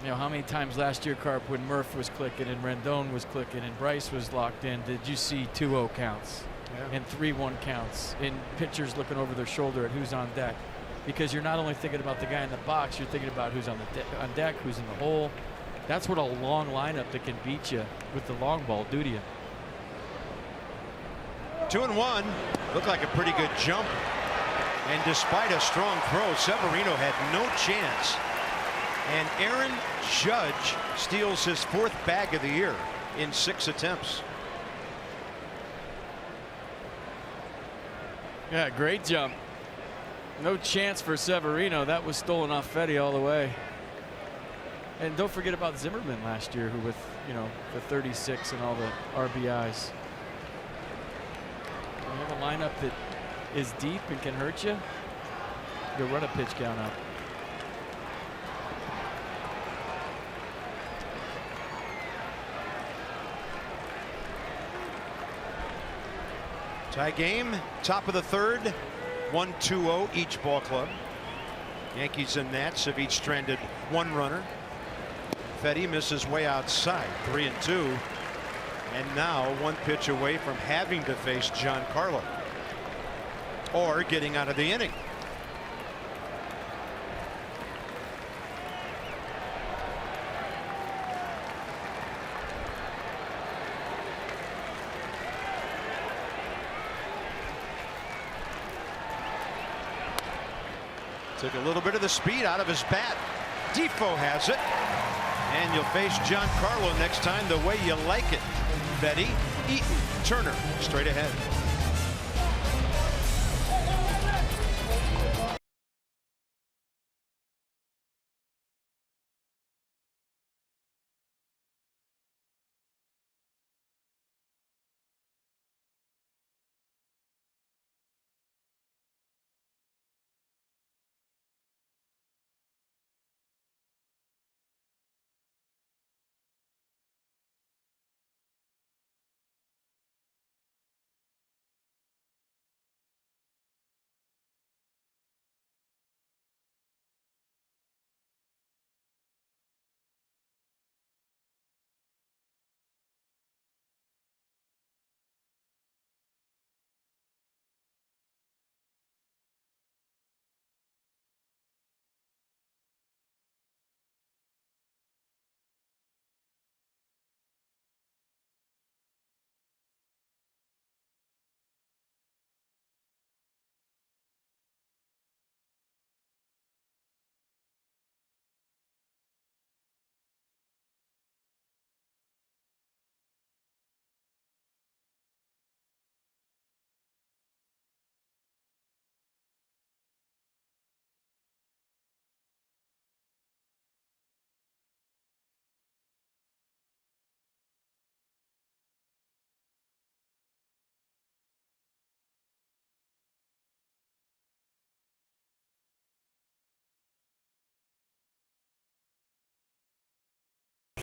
You know, how many times last year, Carp, when Murph was clicking and Rendon was clicking and Bryce was locked in, did you see 2-0 counts and 3-1 counts and pitchers looking over their shoulder at who's on deck? Because you're not only thinking about the guy in the box, you're thinking about who's on deck, who's in the hole. That's what a long lineup that can beat you with the long ball do to you. 2-1. Looked like a pretty good jump. And despite a strong throw, Severino had no chance. And Aaron Judge steals his 4th bag of the year in 6 attempts. Yeah, great jump. No chance for Severino. That was stolen off Fetty all the way. And don't forget about Zimmerman last year, who with, you know, the 36 and all the RBIs. When you have a lineup that is deep and can hurt you, you'll run a pitch count up. Tie game, top of the 3rd, 1-2-0 each ball club. Yankees and Nats have each stranded 1 runner. Fetty misses way outside, 3-2, and now 1 pitch away from having to face Giancarlo or getting out of the inning. Took a little bit of the speed out of his bat. Defoe has it. And you'll face Giancarlo next time the way you like it. Fetty, Eaton, Turner, straight ahead.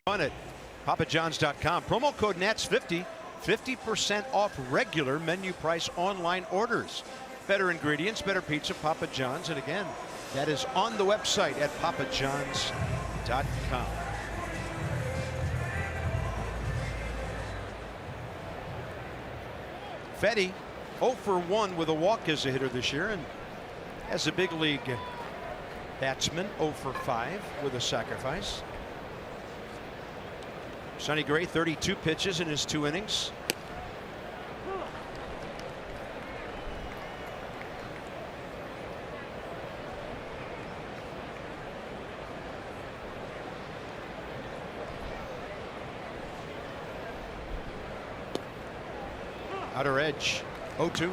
On at papajohns.com. Promo code NATS50, 50% off regular menu price online orders. better ingredients, better pizza, Papa John's. And again, that is on the website at papajohns.com. Fetty 0 for 1 with a walk as a hitter this year, and as a big league batsman 0 for 5 with a sacrifice. Sonny Gray 32 pitches in his 2 innings. Outer edge 0-2.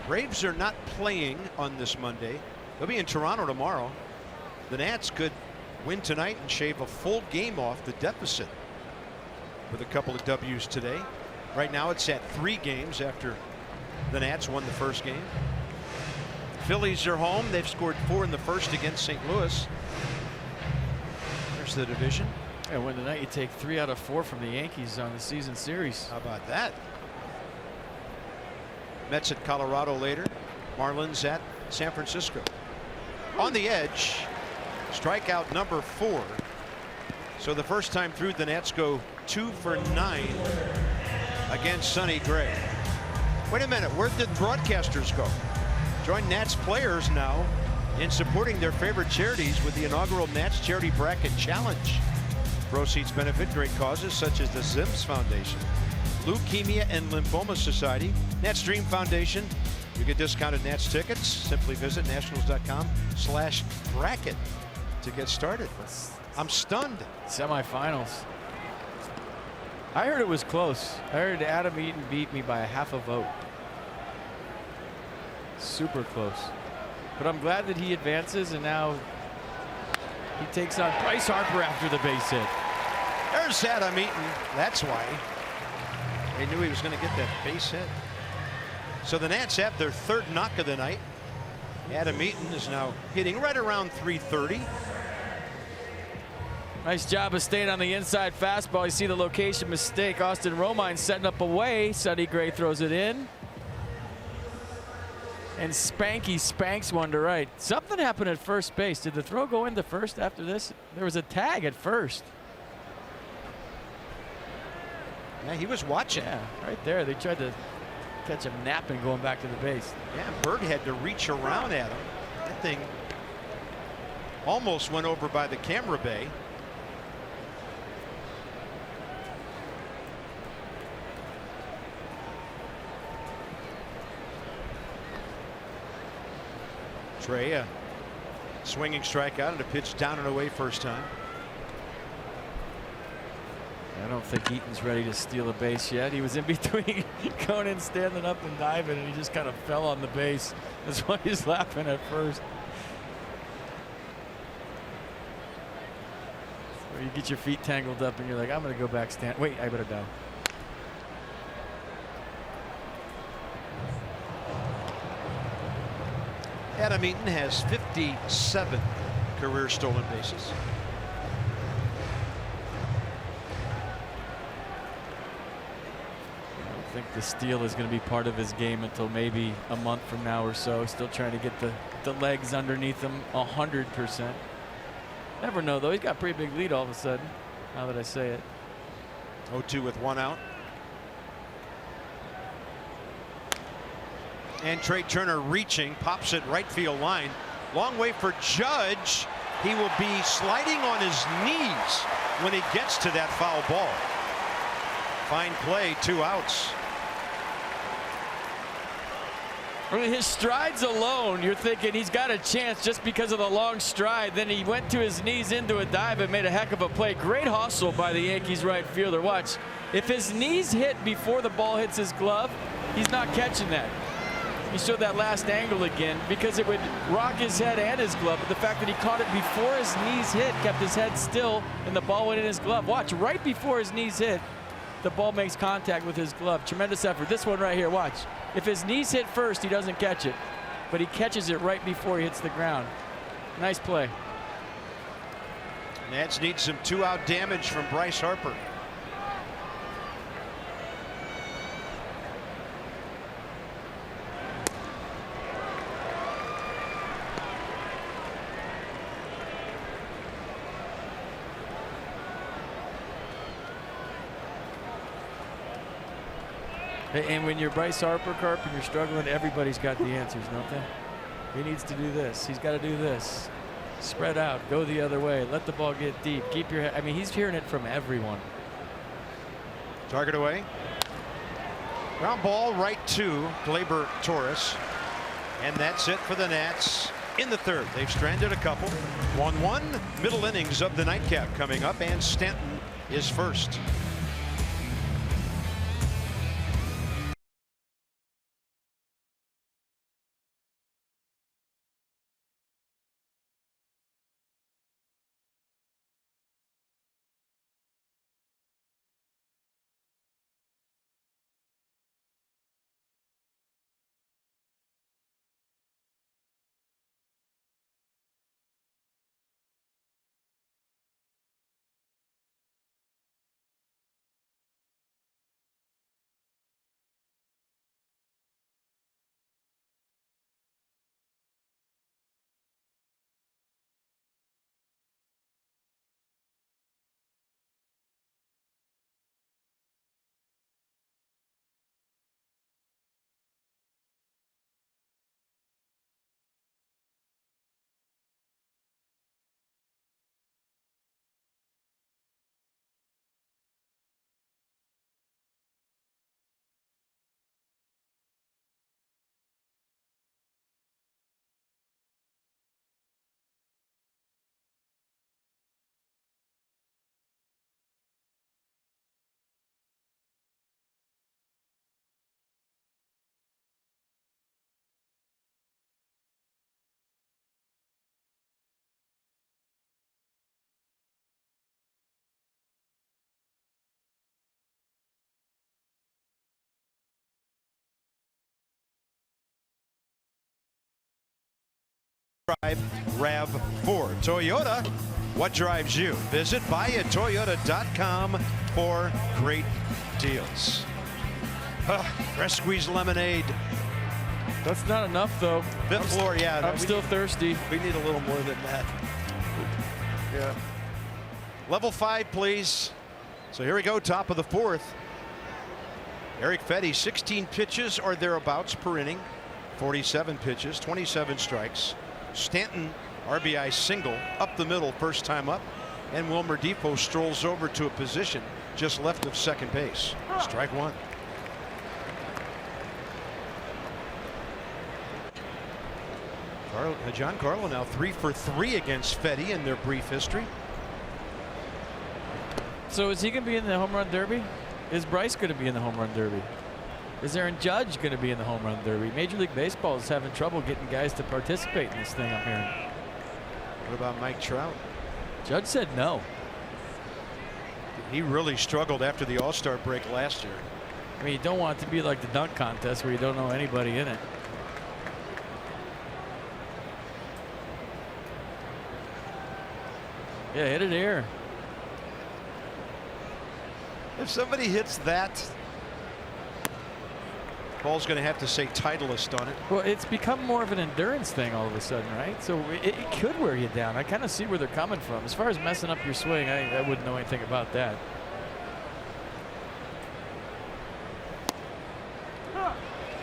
Braves are not playing on this Monday. They'll be in Toronto tomorrow. The Nats could win tonight and shave a full game off the deficit with a couple of W's today. Right now it's at 3 games after the Nats won the first game. Phillies are home. They've scored 4 in the first against St. Louis. There's the division. And when tonight you take 3 out of 4 from the Yankees on the season series. How about that? Mets at Colorado later. Marlins at San Francisco. On the edge, strikeout number 4. So the first time through, the Nats go 2 for 9 against Sonny Gray. Wait a minute, where'd the broadcasters go? Join Nats players now in supporting their favorite charities with the inaugural Nats Charity Bracket Challenge. Proceeds benefit great causes such as the Zims Foundation, Leukemia and Lymphoma Society, Nats Dream Foundation. You get discounted Nats tickets. Simply visit nationals.com/bracket to get started. I'm stunned. Semifinals. I heard it was close. I heard Adam Eaton beat me by a half a vote. Super close. But I'm glad that he advances, and now he takes on Bryce Harper after the base hit. There's Adam Eaton. That's why they knew he was going to get that base hit. So the Nats have their 3rd knock of the night. Adam Eaton is now hitting right around .330. Nice job of staying on the inside fastball. You see the location mistake. Austin Romine setting up away. Sonny Gray throws it in. And Spanky spanks one to right. Something happened at first base. Did the throw go into first after this? There was a tag at first. Yeah, he was watching. Yeah, right there. They tried to catch him napping going back to the base. Yeah, Berg had to reach around at him. That thing almost went over by the camera bay. Trey, a swinging strikeout and a pitch down and away first time. I don't think Eaton's ready to steal a base yet. He was in between Conan standing up and diving, and he just kind of fell on the base. That's why he's laughing at first. So you get your feet tangled up and you're like, I'm going to go back stand. Wait, I better dive. Adam Eaton has 57 career stolen bases. I think the steal is going to be part of his game until maybe a month from now or so. Still trying to get the legs underneath him 100%. Never know, though. He's got a pretty big lead all of a sudden, now that I say it. 0-2 with 1 out. And Trey Turner reaching, pops it right field line. Long way for Judge. He will be sliding on his knees when he gets to that foul ball. Fine play, 2 outs. I mean, his strides alone, you're thinking he's got a chance just because of the long stride. Then he went to his knees into a dive and made a heck of a play. Great hustle by the Yankees right fielder. Watch, if his knees hit before the ball hits his glove, he's not catching that. He showed that last angle again because it would rock his head and his glove. But the fact that he caught it before his knees hit kept his head still and the ball went in his glove. Watch, right before his knees hit, the ball makes contact with his glove. Tremendous effort. This one right here, watch. If his knees hit first, he doesn't catch it. But he catches it right before he hits the ground. Nice play. Nats need some 2-out damage from Bryce Harper. And when you're Bryce Harper, Carp, and you're struggling, everybody's got the answers, don't they? He needs to do this. He's got to do this. Spread out. Go the other way. Let the ball get deep. Keep your head. I mean, he's hearing it from everyone. Target away. Ground ball right to Gleyber Torres. And that's it for the Nats in the third. They've stranded a couple. 1-1. Middle innings of the nightcap coming up, and Stanton is first. Drive RAV4. Toyota, what drives you? Visit buyatoyota.com for great deals. Fresh squeezed lemonade. That's not enough, though. Fifth floor, yeah. I'm still thirsty. We need a little more than that. Yeah. Level 5, please. So here we go, top of the fourth. Eric Fedde, 16 pitches or thereabouts per inning. 47 pitches, 27 strikes. Stanton, RBI single, up the middle, first time up. And Wilmer Depot strolls over to a position just left of second base. Strike one. Giancarlo now 3 for 3 against Fedde in their brief history. So is he going to be in the home run derby? Is Bryce going to be in the home run derby? Is Aaron Judge going to be in the home run derby? Major League Baseball is having trouble getting guys to participate in this thing, I'm hearing. What about Mike Trout? Judge said no. He really struggled after the All-Star break last year. I mean, you don't want it to be like the dunk contest where you don't know anybody in it. Yeah, hit it here. If somebody hits that, ball's going to have to say Titleist on it. Well, it's become more of an endurance thing all of a sudden, right? So it could wear you down. I kind of see where they're coming from. As far as messing up your swing, I wouldn't know anything about that.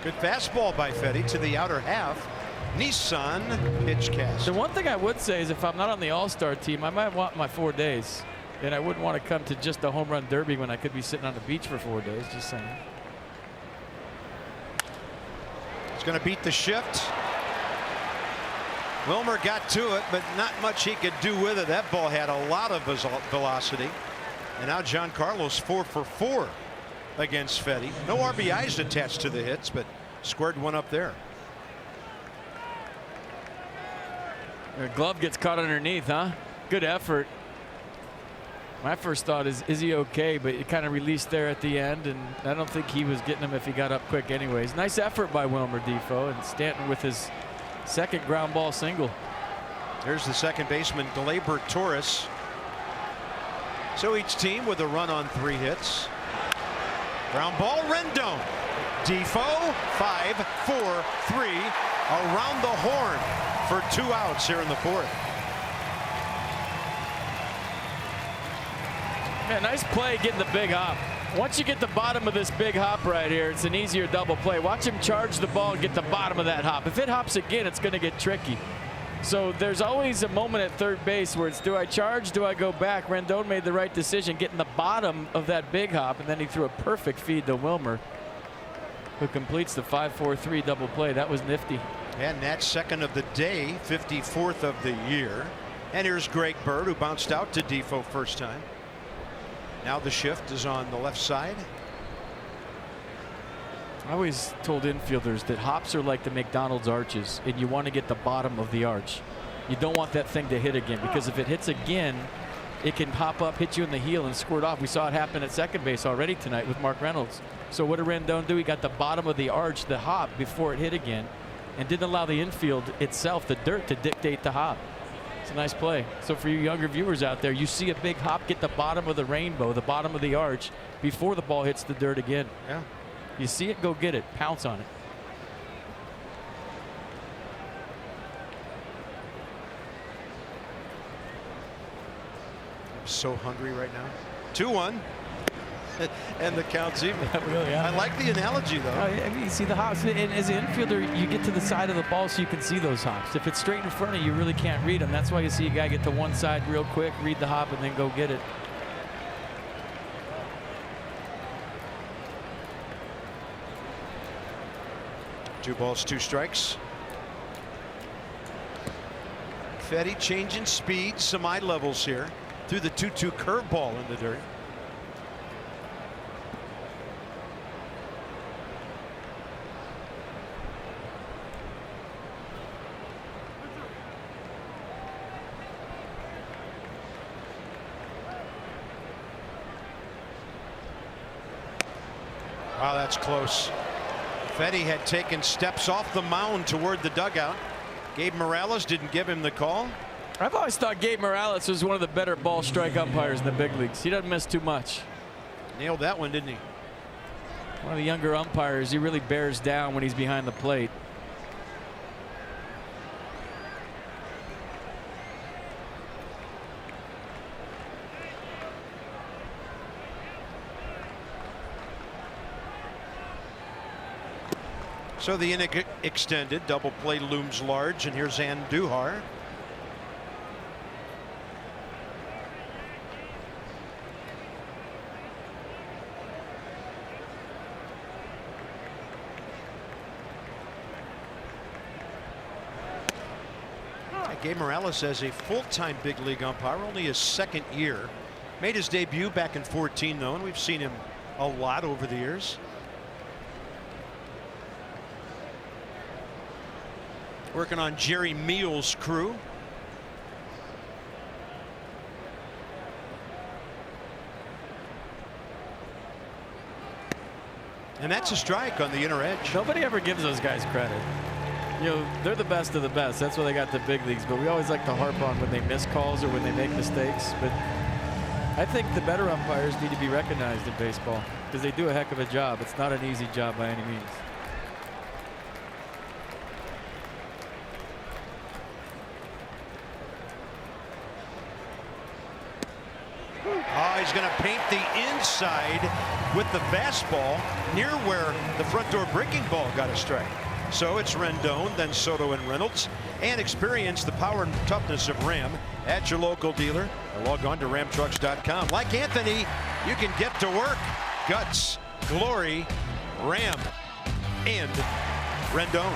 Good fastball by Fedde to the outer half. Nissan pitch cast. The one thing I would say is if I'm not on the All-Star team, I might want my 4 days. And I wouldn't want to come to just a home run derby when I could be sitting on the beach for 4 days, just saying. He's going to beat the shift. Wilmer got to it, but not much he could do with it. That ball had a lot of velocity. And now Giancarlo's 4 for 4 against Fedde. No RBIs attached to the hits, but squared one up there. The glove gets caught underneath, huh? Good effort. My first thought is he okay? But it kind of released there at the end, and I don't think he was getting him if he got up quick anyways. Nice effort by Wilmer Depot, and Stanton with his second ground ball single. There's the second baseman, Gleyber Torres. So each team with a run on 3 hits. Ground ball, Rendon. Defoe, 5-4-3, around the horn for 2 outs here in the fourth. Man, nice play getting the big hop. Once you get the bottom of this big hop right here, it's an easier double play. Watch him charge the ball and get the bottom of that hop. If it hops again, it's going to get tricky. So there's always a moment at third base where it's, do I charge, do I go back? Rendon made the right decision, getting the bottom of that big hop, and then he threw a perfect feed to Wilmer, who completes the 5-4-3 double play. That was nifty. And Nat's second of the day, 54th of the year. And here's Greg Bird, who bounced out to Defoe first time. Now the shift is on the left side. I always told infielders that hops are like the McDonald's arches, and you want to get the bottom of the arch. You don't want that thing to hit again, because if it hits again, it can hop up, hit you in the heel, and squirt off. We saw it happen at second base already tonight with Mark Reynolds. So what did Rendon do? He got the bottom of the arch, the hop, before it hit again, and didn't allow the infield itself, the dirt, to dictate the hop. It's a nice play. So for you younger viewers out there, you see a big hop get the bottom of the rainbow, the bottom of the arch, before the ball hits the dirt again. Yeah. You see it, go get it, pounce on it. I'm so hungry right now. 2-1. And the count's even. Really, I like the analogy, though. I mean, you see the hops, and as an infielder, you get to the side of the ball so you can see those hops. If it's straight in front of you, you really can't read them. That's why you see a guy get to one side real quick, read the hop, and then go get it. Two balls, two strikes. Fetty changing speed, some eye levels here. Threw the 2-2 curveball in the dirt. Wow, that's close. Fetty had taken steps off the mound toward the dugout. Gabe Morales didn't give him the call. I've always thought Gabe Morales was one of the better ball strike umpires in the big leagues. He doesn't miss too much. Nailed that one, didn't he? One of the younger umpires. He really bears down when he's behind the plate. So the inning extended. Double play looms large, and here's Andujar. Gabe Morales as a full-time big league umpire, only his second year. Made his debut back in 14, though, and we've seen him a lot over the years. Working on Jerry Meals' crew. And that's a strike on the inner edge. Nobody ever gives those guys credit. You know, they're the best of the best. That's why they got the big leagues. But we always like to harp on when they miss calls or when they make mistakes. But I think the better umpires need to be recognized in baseball because they do a heck of a job. It's not an easy job by any means. Oh, he's going to paint the inside with the fastball near where the front door breaking ball got a strike. So it's Rendon, then Soto and Reynolds. And experience the power and toughness of Ram at your local dealer. Or log on to ramtrucks.com. Like Anthony, you can get to work. Guts, glory, Ram, and Rendon.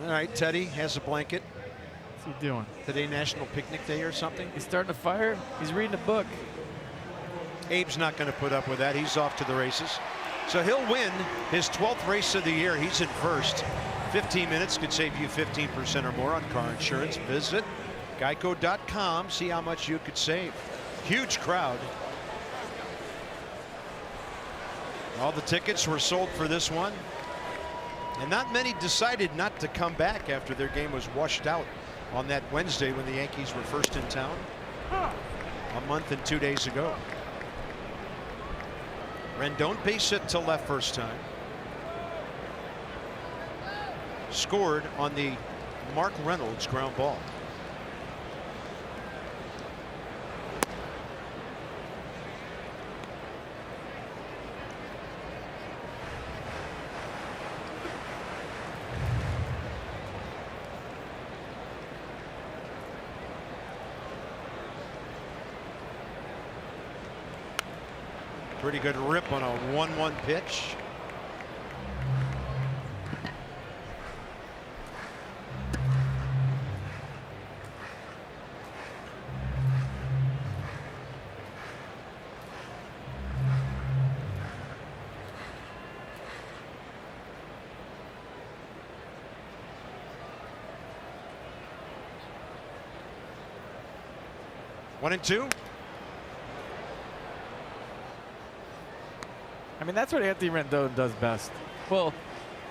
All right, Teddy has a blanket. What's he doing? Today National Picnic Day or something? He's starting to fire. He's reading a book. Abe's not going to put up with that. He's off to the races. So he'll win his 12th race of the year. He's in first. 15 minutes could save you 15% or more on car insurance. Visit geico.com. See how much you could save. Huge crowd. All the tickets were sold for this one. And not many decided not to come back after their game was washed out on that Wednesday when the Yankees were first in town a month and 2 days ago. Rendon base hit to left first time. Scored on the Mark Reynolds ground ball. Pretty good rip on a 1-1 pitch. One and two. I mean, that's what Anthony Rendon does best. Well,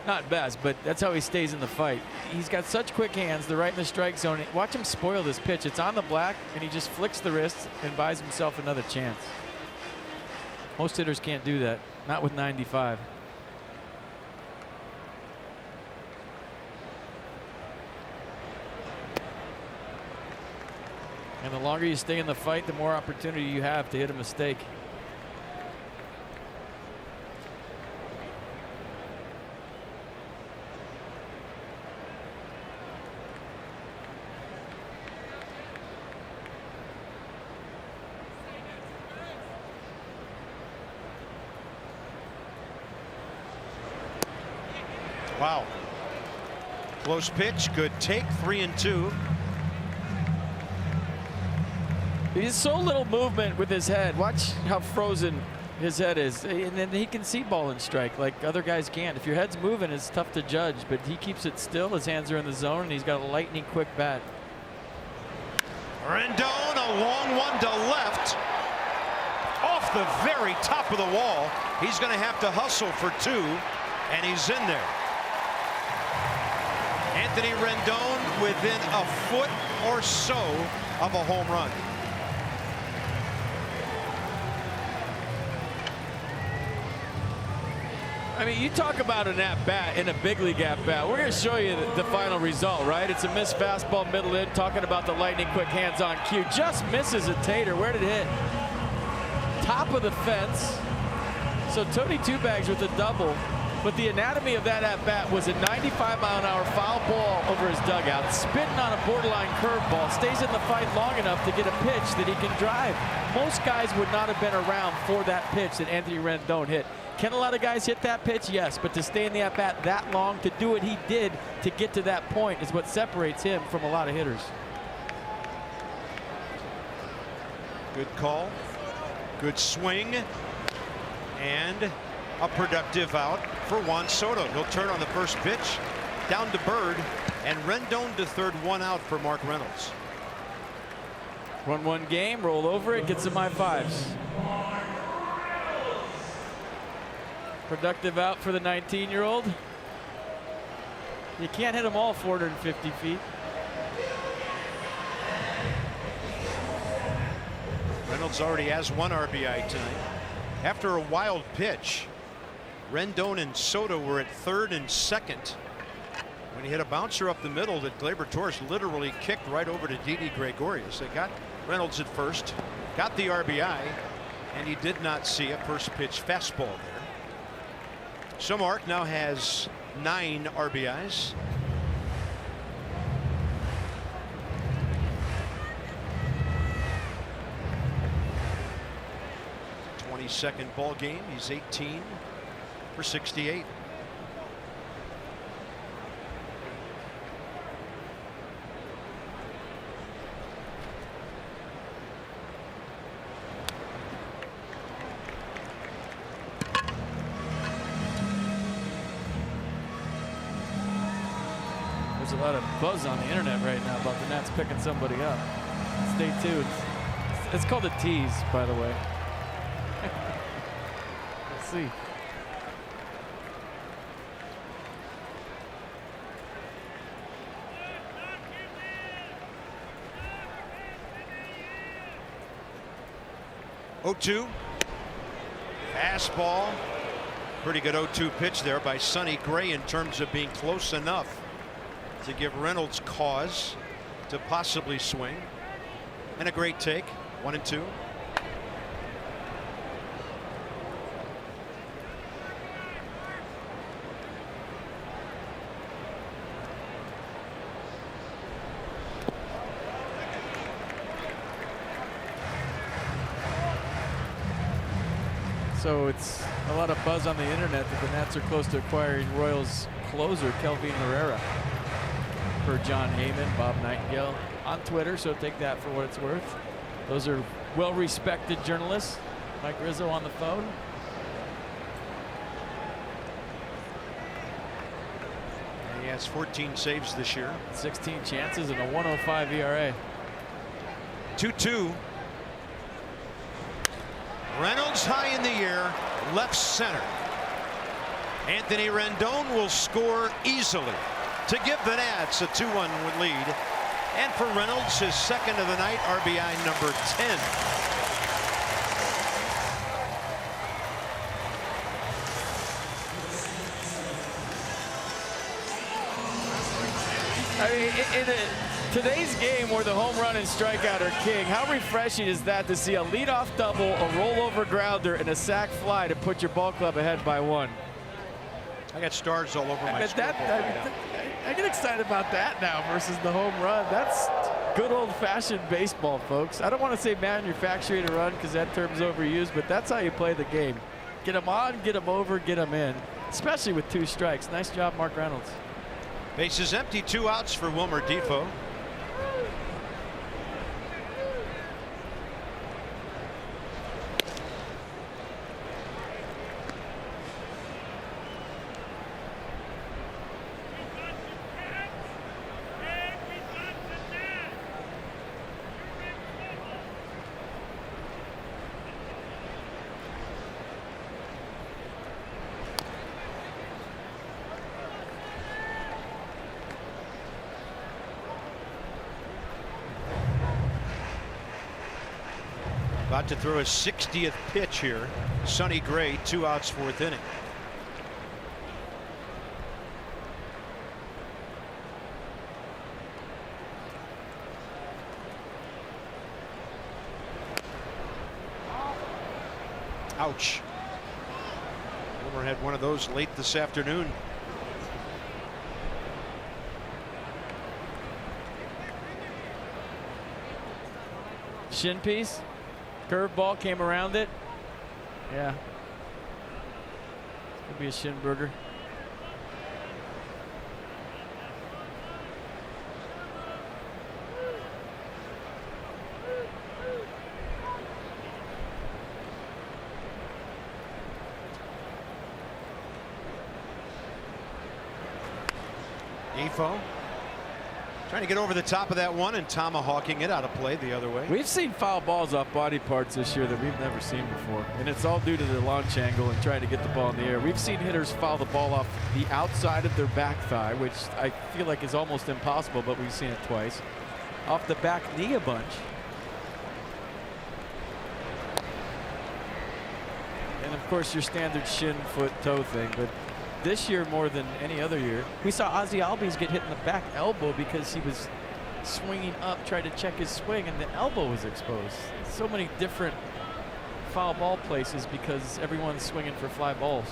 not best, but that's how he stays in the fight. He's got such quick hands. They're right in the strike zone. Watch him spoil this pitch. It's on the black, and he just flicks the wrist and buys himself another chance. Most hitters can't do that. Not with 95. And the longer you stay in the fight, the more opportunity you have to hit a mistake. Wow. Close pitch. Good take. 3-2. He's so little movement with his head. Watch how frozen his head is. And then he can see ball and strike like other guys can't. If your head's moving, it's tough to judge, but he keeps it still. His hands are in the zone, and he's got a lightning quick bat. Rendon, a long one to left. Off the very top of the wall. He's going to have to hustle for two, and he's in there. Anthony Rendon within a foot or so of a home run. I mean, you talk about an at-bat in a big league at-bat. We're going to show you the final result, right? It's a missed fastball middle in, talking about the lightning quick hands on cue. Just misses a tater. Where did it hit? Top of the fence. So Tony Two-Bags with a double. But the anatomy of that at-bat was a 95-mile-an-hour foul ball over his dugout, spitting on a borderline curveball, stays in the fight long enough to get a pitch that he can drive. Most guys would not have been around for that pitch that Anthony Rendon hit. Can a lot of guys hit that pitch? Yes, but to stay in the at-bat that long, to do what he did to get to that point is what separates him from a lot of hitters. Good call. Good swing. And a productive out for Juan Soto. He'll turn on the first pitch. Down to Bird. And Rendon to third, one out for Mark Reynolds. 1-1 game, roll over it, get some high fives. Productive out for the 19-year-old. You can't hit them all 450 feet. Reynolds already has one RBI tonight. After a wild pitch, Rendon and Soto were at third and second when he hit a bouncer up the middle that Gleyber Torres literally kicked right over to Didi Gregorius. They got Reynolds at first, got the RBI, and he did not see a first pitch fastball there. So Mark now has 9 RBIs. Second ball game. He's 18 for 68. There's a lot of buzz on the internet right now about the Nats picking somebody up. Stay tuned. It's called a tease, by the way. Let's see. Oh-2. Fastball. Pretty good 0-2 pitch there by Sonny Gray in terms of being close enough to give Reynolds cause to possibly swing. And a great take. 1-2. So it's a lot of buzz on the internet that the Nats are close to acquiring Royals closer Kelvin Herrera, per John Heyman, Bob Nightingale on Twitter, so take that for what it's worth. Those are well-respected journalists. Mike Rizzo on the phone. And he has 14 saves this year. 16 chances and a 105 ERA. 2-2. Reynolds high in the air, left center. Anthony Rendon will score easily to give the Nats a 2-1 lead. And for Reynolds, his second of the night, RBI number 10. I mean, in today's game where the home run and strikeout are king, how refreshing is that to see a leadoff double, a rollover grounder, and a sac fly to put your ball club ahead by 1? I got stars all over my scoreboard. I get excited about that now versus the home run. That's good old-fashioned baseball, folks. I don't want to say manufacturing a run because that term's overused, but that's how you play the game. Get them on, get them over, get them in, especially with 2 strikes. Nice job, Mark Reynolds. Bases empty, 2 outs for Wilmer Defoe. About to throw his 60th pitch here. Sonny Gray, 2 outs, 4th inning. Ouch. Wilmer had one of those late this afternoon. Shin piece. Curveball came around it. Yeah. Could be a shin burger. Defoe trying to get over the top of that one and tomahawking it out of play the other way. We've seen foul balls off body parts this year that we've never seen before, and it's all due to the launch angle and trying to get the ball in the air. We've seen hitters foul the ball off the outside of their back thigh, which I feel like is almost impossible, but we've seen it twice. Off the back knee a bunch. And of course your standard shin, foot, toe thing, but this year more than any other year, we saw Ozzie Albies get hit in the back elbow because he was swinging up, trying to check his swing, and the elbow was exposed. So many different foul ball places because everyone's swinging for fly balls.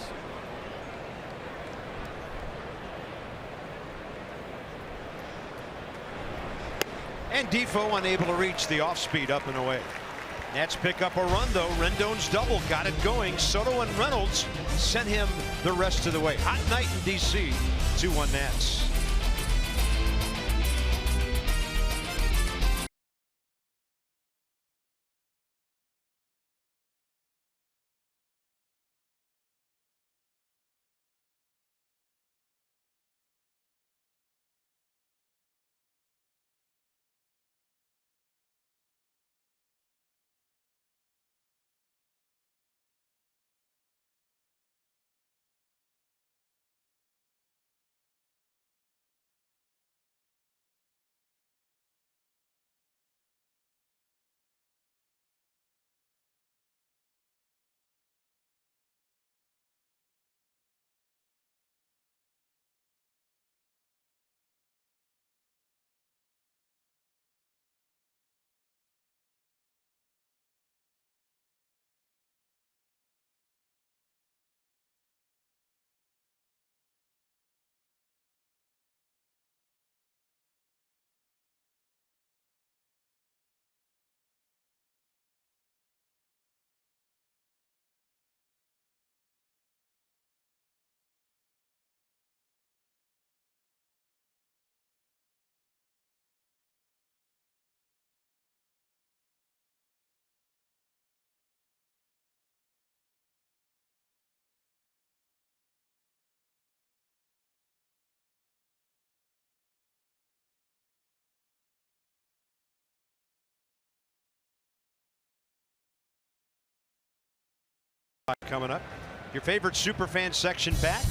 And Defoe unable to reach the off speed up and away. Nats pick up a run though. Rendon's double got it going. Soto and Reynolds sent him the rest of the way. Hot night in DC. 2-1 Nats. coming up. Your favorite Superfan section back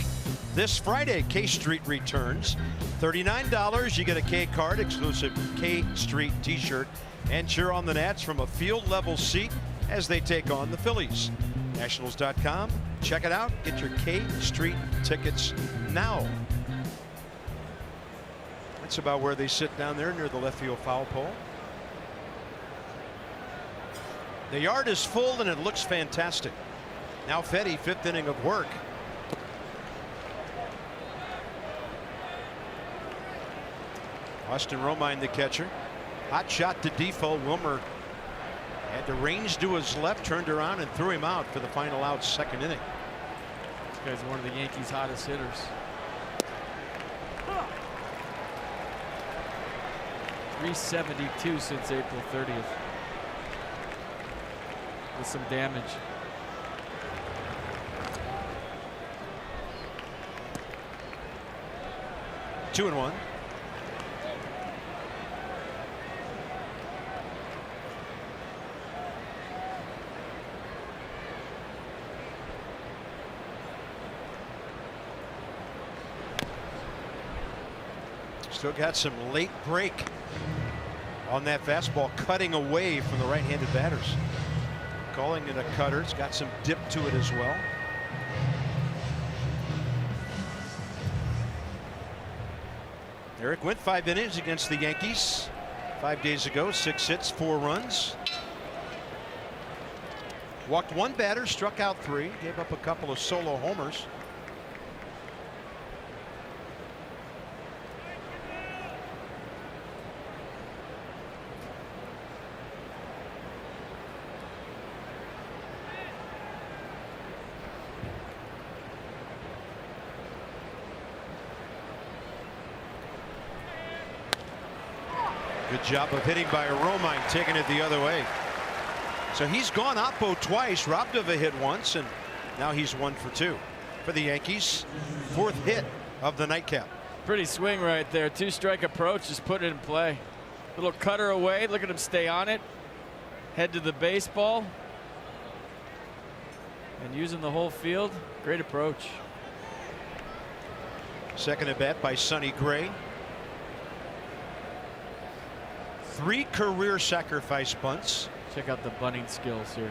this Friday. K Street returns. $39. You get a K card, exclusive K Street t-shirt, and cheer on the Nats from a field level seat as they take on the Phillies. Nationals.com. Check it out. Get your K Street tickets now. That's about where they sit down there near the left field foul pole. The yard is full and it looks fantastic. Now Fetty, 5th inning of work. Austin Romine, the catcher. Hot shot to Defoe. Wilmer had the range to his left, turned around and threw him out for the final out, 2nd inning. This guy's one of the Yankees' hottest hitters. .372 since April 30th. With some damage. Two and one. Still got some late break on that fastball, cutting away from the right-handed batters. Calling it a cutter. It's got some dip to it as well. Eric went 5 innings against the Yankees 5 days ago. 6 hits, 4 runs. Walked 1 batter, struck out 3, gave up a couple of solo homers. Good job of hitting by Romine, taking it the other way. So he's gone oppo twice, robbed of a hit once, and now he's 1 for 2 for the Yankees. 4th hit of the nightcap. Pretty swing right there. 2-strike approach, just put it in play. Little cutter away. Look at him stay on it. Head to the baseball. And using the whole field. Great approach. Second at bat by Sonny Gray. 3 career sacrifice bunts. Check out the bunting skills here.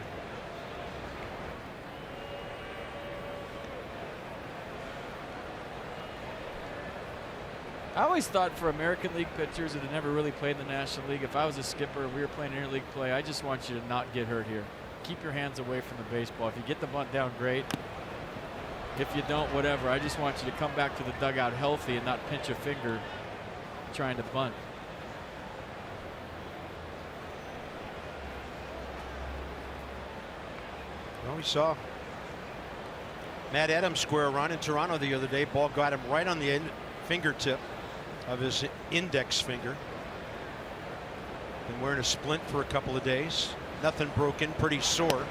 I always thought for American League pitchers that had never really played in the National League, if I was a skipper and we were playing interleague play, I just want you to not get hurt here. Keep your hands away from the baseball. If you get the bunt down, great. If you don't, whatever. I just want you to come back to the dugout healthy and not pinch a finger trying to bunt. Well, we saw Matt Adams square around in Toronto the other day. Ball got him right on the fingertip of his index finger. Been wearing a splint for a couple of days. Nothing broken, pretty sore.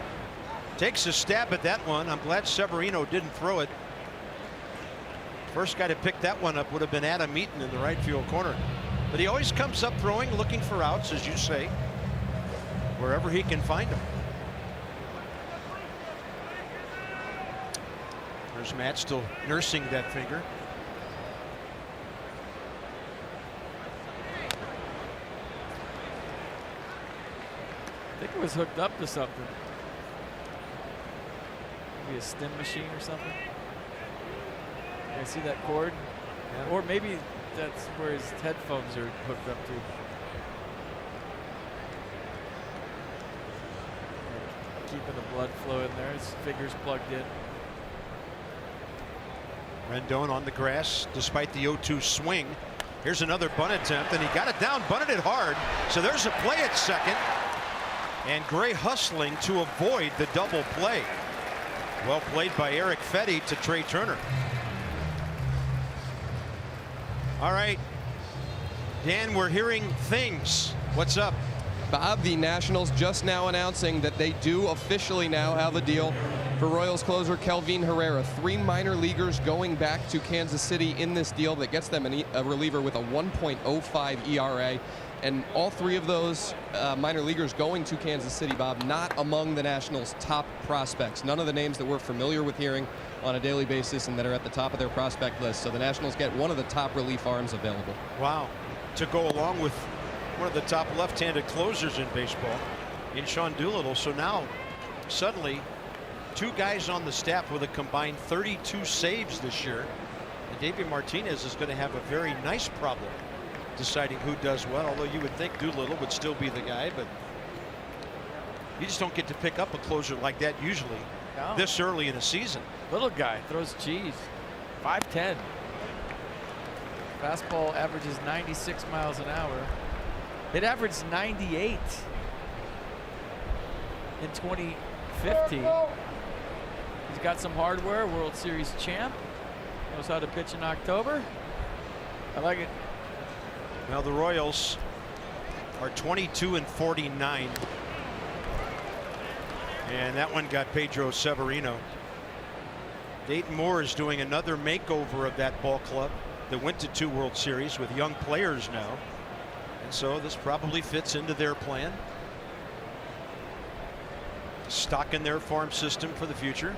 Takes a stab at that one. I'm glad Severino didn't throw it. First guy to pick that one up would have been Adam Eaton in the right field corner. But he always comes up throwing, looking for outs, as you say, wherever he can find them. There's Matt still nursing that finger. I think it was hooked up to something. Maybe a stim machine or something. You see that cord? Yeah. Or maybe that's where his headphones are hooked up to. Keeping the blood flow in there. His finger's plugged in. Rendon on the grass despite the 0-2 swing. Here's another bunt attempt, and he got it down, bunted it hard. So there's a play at second. And Gray hustling to avoid the double play. Well played by Eric Fetty to Trey Turner. All right, Dan, we're hearing things. What's up? Bob, the Nationals just now announcing that they do officially now have a deal for Royals closer Kelvin Herrera. 3 minor leaguers going back to Kansas City in this deal that gets them a reliever with a 1.05 ERA. And all three of those minor leaguers going to Kansas City, Bob, not among the Nationals' top prospects. None of the names that we're familiar with hearing on a daily basis and that are at the top of their prospect list. So the Nationals get one of the top relief arms available. Wow. To go along with one of the top left-handed closers in baseball in Sean Doolittle. So now suddenly 2 guys on the staff with a combined 32 saves this year. And David Martinez is going to have a very nice problem deciding who does what, although you would think Doolittle would still be the guy, but you just don't get to pick up a closer like that usually this early in a season. Little guy throws cheese. 5'10". Fastball averages 96 miles an hour. It averaged 98 in 2015. He's got some hardware, World Series champ. Knows how to pitch in October. I like it. Now the Royals are 22-49. And that one got Pedro Severino. Dayton Moore is doing another makeover of that ball club that went to 2 World Series with young players now. And so this probably fits into their plan. Stocking their farm system for the future.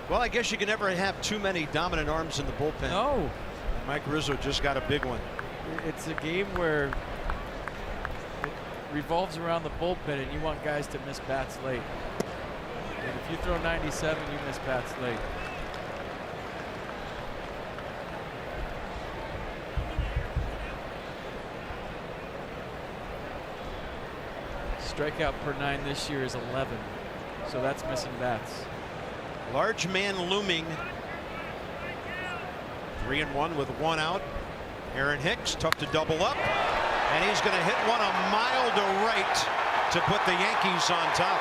Well, I guess you can never have too many dominant arms in the bullpen. No. Mike Rizzo just got a big one. It's a game where it revolves around the bullpen and you want guys to miss bats late. And if you throw 97, you miss bats late. Strikeout per 9 this year is 11. So that's missing bats. Large man looming. 3-1 with 1 out. Aaron Hicks, tough to double up. And he's going to hit one a mile to right to put the Yankees on top.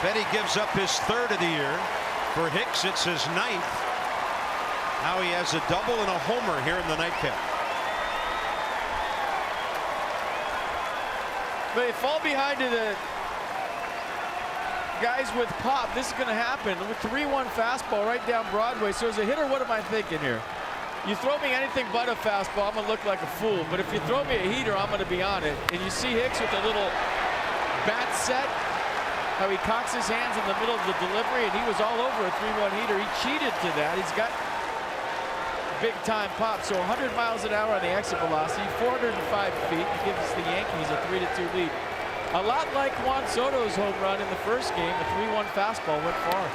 Fetty gives up his 3rd of the year. For Hicks, it's his 9th. Now he has a double and a homer here in the nightcap. They fall behind to the guys with pop. This is going to happen with 3-1 fastball right down Broadway. So as a hitter, what am I thinking here? You throw me anything but a fastball, I'm going to look like a fool. But if you throw me a heater, I'm going to be on it. And you see Hicks with a little bat set, how he cocks his hands in the middle of the delivery, and he was all over a 3-1 heater. He cheated to that. He's got big time pop. So 100 miles an hour on the exit velocity, 405 feet. He gives the Yankees a 3-2 lead. A lot like Juan Soto's home run in the first game. A 3-1 fastball went far.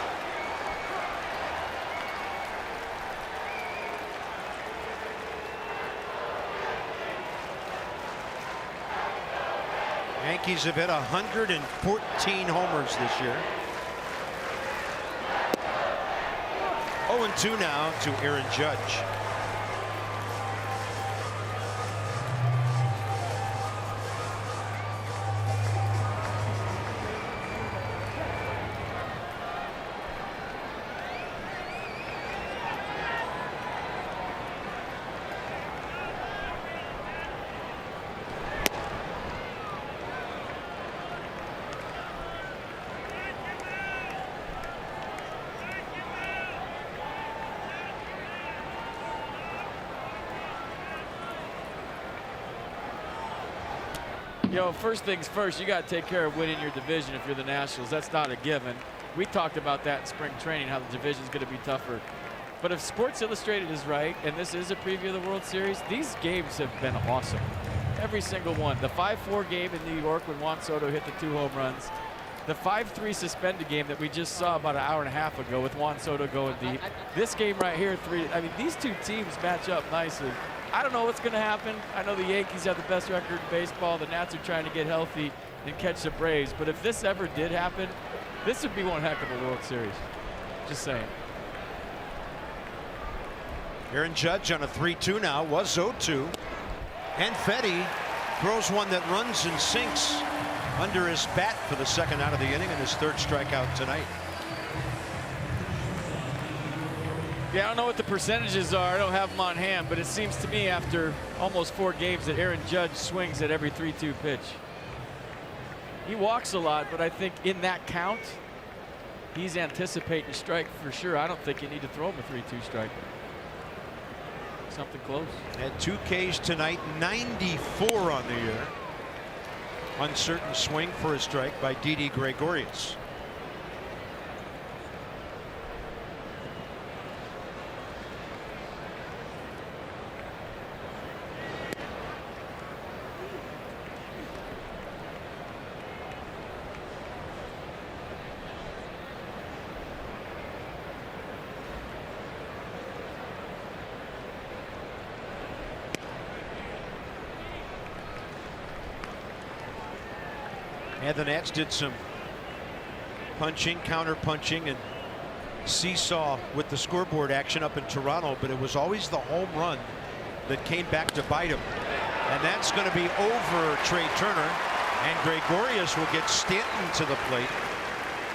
Yankees have hit 114 homers this year. 0-2 now to Aaron Judge. You know, first things first, you got to take care of winning your division if you're the Nationals. That's not a given. We talked about that in spring training, how the division's going to be tougher. But if Sports Illustrated is right, and this is a preview of the World Series, these games have been awesome. Every single one. The 5-4 game in New York when Juan Soto hit the 2 home runs. The 5-3 suspended game that we just saw about an hour and a half ago with Juan Soto going deep. This game right here, 3. I mean, these 2 teams match up nicely. I don't know what's going to happen. I know the Yankees have the best record in baseball. The Nats are trying to get healthy and catch the Braves. But if this ever did happen, this would be one heck of a World Series. Just saying. Aaron Judge on a 3-2 now, was 0-2. And Fetty throws one that runs and sinks under his bat for the 2nd out of the inning and his 3rd strikeout tonight. Yeah, I don't know what the percentages are. I don't have them on hand, but it seems to me after almost 4 games that Aaron Judge swings at every 3-2 pitch. He walks a lot, but I think in that count, he's anticipating strike for sure. I don't think you need to throw him a 3-2 strike. Something close. Had 2 Ks tonight, 94 on the year. Uncertain swing for a strike by Didi Gregorius. And the Nats did some punching, counter punching, and seesaw with the scoreboard action up in Toronto, but it was always the home run that came back to bite him. And that's going to be over Trey Turner, and Gregorius will get Stanton to the plate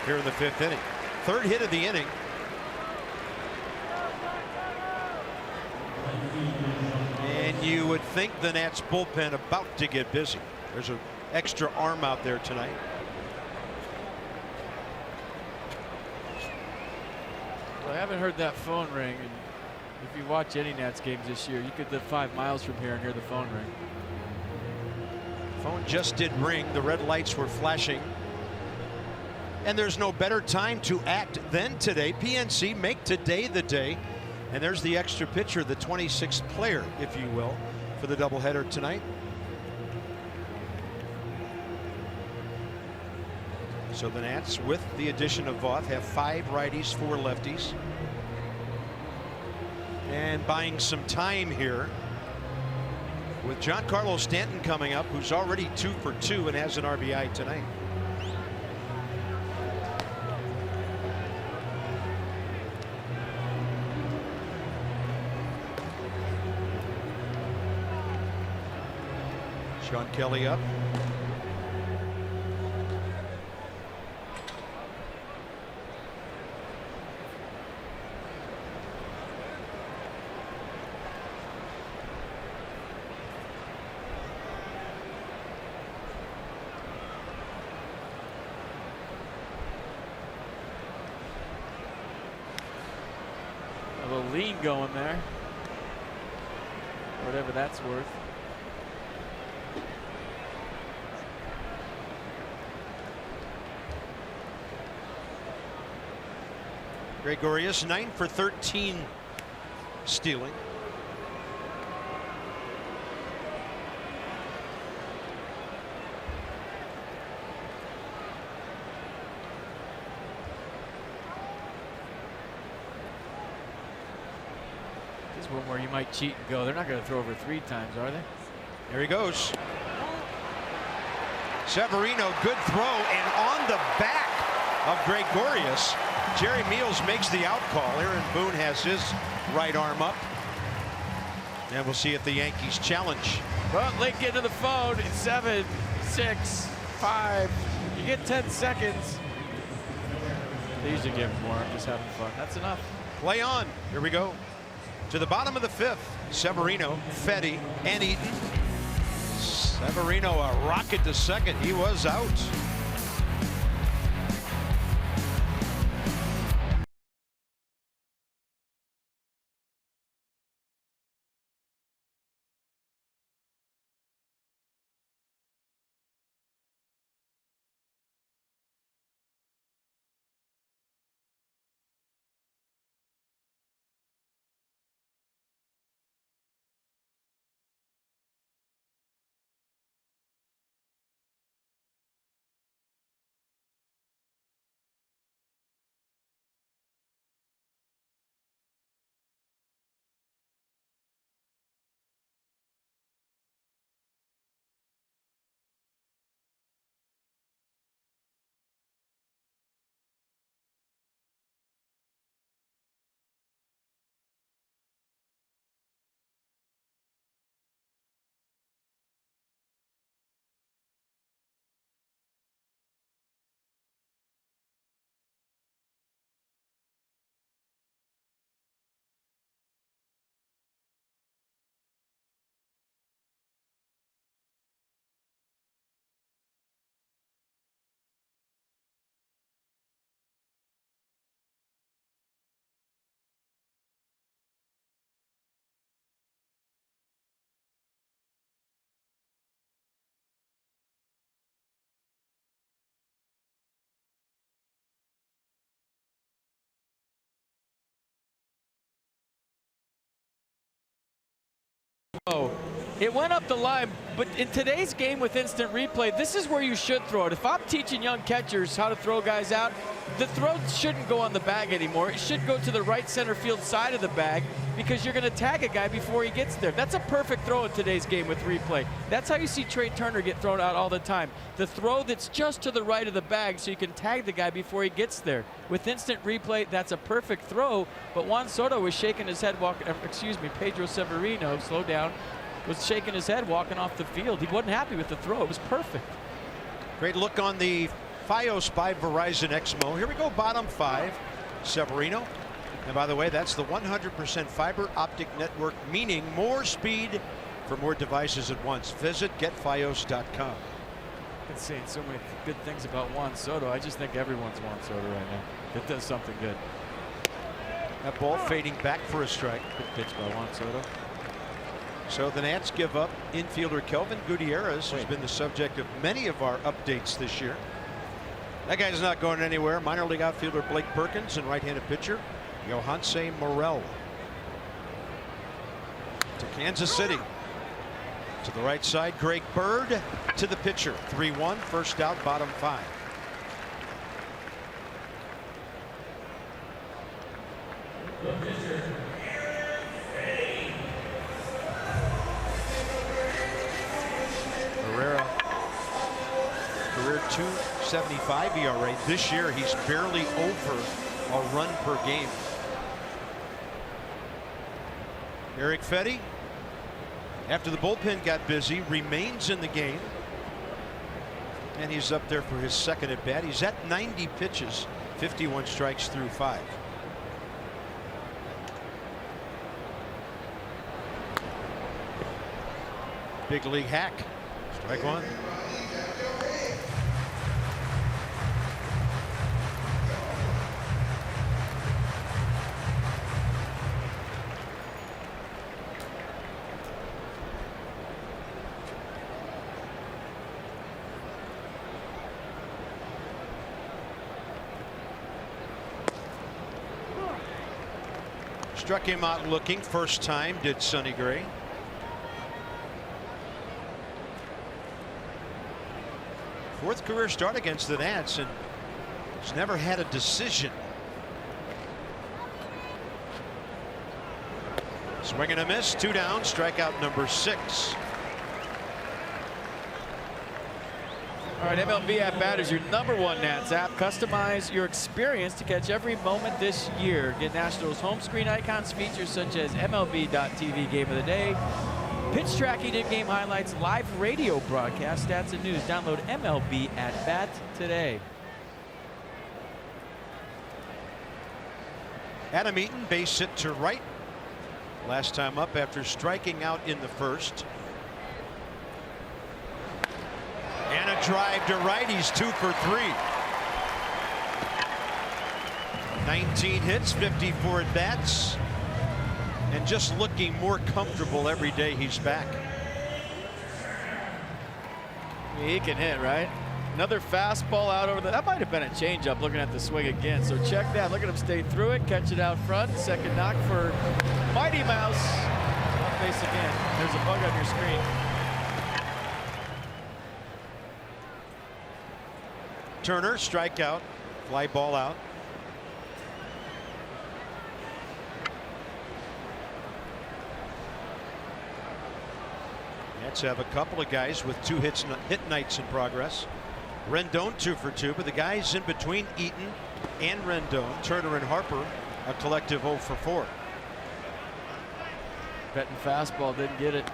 here in the 5th inning. 3rd hit of the inning. And you would think the Nats bullpen about to get busy. There's an extra arm out there tonight. Well, I haven't heard that phone ring. And if you watch any Nats games this year, you could live 5 miles from here and hear the phone ring. Phone just did ring. The red lights were flashing. And there's no better time to act than today. PNC, make today the day. And there's the extra pitcher, the 26th player, if you will, for the doubleheader tonight. So the Nats, with the addition of Voth, have 5 righties, 4 lefties. And buying some time here with Giancarlo Stanton coming up, who's already 2 for 2 and has an RBI tonight. Sean Kelly up. A little lean going there. Whatever that's worth. Gregorius 9 for 13 stealing. This is one where you might cheat and go. They're not going to throw over 3 times, are they? There he goes. Severino, good throw, and on the back of Gregorius, Jerry Meals makes the out call. Aaron Boone has his right arm up. And we'll see if the Yankees challenge. Well, Link into the phone. It's 7, 6, 5. You get 10 seconds. They usually give more. I'm just having fun. That's enough. Play on. Here we go. To the bottom of the 5th. Severino, Fetty, and Eaton. Severino a rocket to second. He was out. It went up the line, but in today's game with instant replay, this is where you should throw it. If I'm teaching young catchers how to throw guys out, the throw shouldn't go on the bag anymore. It should go to the right center field side of the bag because you're going to tag a guy before he gets there. That's a perfect throw in today's game with replay. That's how you see Trey Turner get thrown out all the time. The throw that's just to the right of the bag so you can tag the guy before he gets there. With instant replay, that's a perfect throw, but Juan Soto was shaking his head Pedro Severino, slow down, was shaking his head walking off the field. He wasn't happy with the throw. It was perfect. Great look on the Fios by Verizon Exmo. Here we go, bottom 5, Severino. And by the way, that's the 100% fiber optic network, meaning more speed for more devices at once. Visit getfios.com. I've been saying so many good things about Juan Soto. I just think everyone's Juan Soto right now. That does something good. That ball fading back for a strike. Good pitch by Juan Soto. So the Nats give up infielder Kelvin Gutierrez, who's been the subject of many of our updates this year. That guy's not going anywhere. Minor league outfielder Blake Perkins and right-handed pitcher Yohansé Morel. To Kansas City. To the right side, Greg Bird to the pitcher. 3-1, first out, bottom 5. Herrera, career .275 ERA. This year he's barely over a run per game. Eric Fetty, after the bullpen got busy, remains in the game. And he's up there for his second at bat. He's at 90 pitches, 51 strikes through 5. Big league hack. Strike 1. Struck him out looking. First time did Sonny Gray. Fourth career start against the Nats, and he's never had a decision. Swing and a miss, 2 down, strikeout number 6. All right, MLB At Bat is your #1 Nats app. Customize your experience to catch every moment this year. Get Nationals home screen icons, features such as MLB.TV Game of the Day, pitch tracking, in-game highlights, live radio broadcast, stats, and news. Download MLB At Bat today. Adam Eaton, base hit to right. Last time up after striking out in the first. And a drive to right. He's 2 for 3. 19 hits, 54 at bats. And just looking more comfortable every day he's back. He can hit, right? Another fastball out over that might have been a changeup, looking at the swing again. So check that. Look at him stay through it, catch it out front. Second knock for Mighty Mouse. Off base again. There's a bug on your screen. Turner, strikeout, fly ball out. Nats have a couple of guys with 2 hit nights in progress. Rendon 2 for 2, but the guys in between Eaton and Rendon, Turner and Harper, a collective 0 for 4. Betting fastball, didn't get it.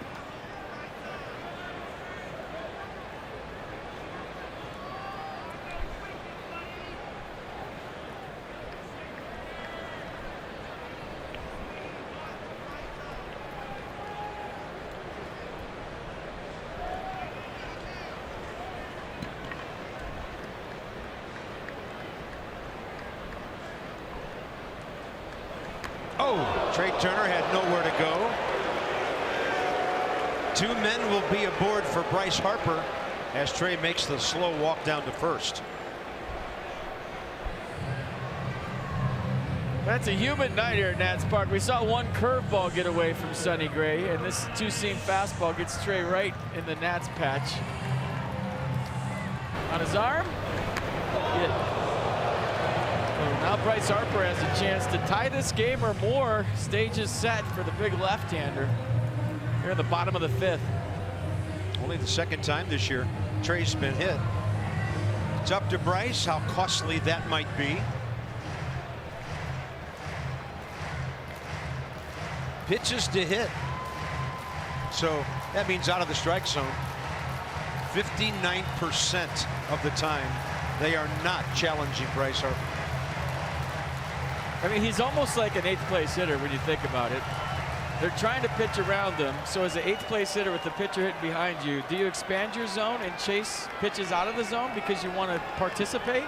Trey Turner had nowhere to go. 2 men will be aboard for Bryce Harper as Trey makes the slow walk down to first. That's a humid night here at Nats Park. We saw one curveball get away from Sonny Gray, and this two-seam fastball gets straight right in the Nats patch. On his arm, hit. So now Bryce Harper has a chance to tie this game or more. Stage is set for the big left-hander here at the bottom of the 5th. Only the second time this year Trey's been hit. It's up to Bryce how costly that might be. Pitches to hit. So that means out of the strike zone. 59% of the time they are not challenging Bryce Harper. I mean, he's almost like an 8th place hitter when you think about it. They're trying to pitch around him. So as an 8th place hitter with the pitcher hitting behind you, do you expand your zone and chase pitches out of the zone because you want to participate?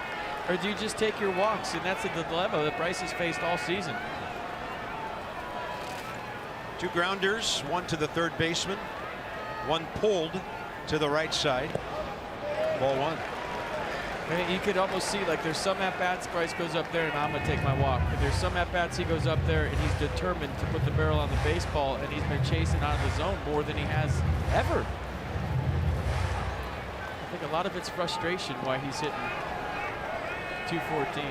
Or do you just take your walks? And that's the dilemma that Bryce has faced all season. 2 grounders, 1 to the third baseman, 1 pulled to the right side. Ball 1. I mean, you could almost see, like, there's some at-bats, Bryce goes up there and I'm going to take my walk. And there's some at-bats he goes up there and he's determined to put the barrel on the baseball, and he's been chasing out of the zone more than he has ever. I think a lot of it's frustration why he's hitting .214.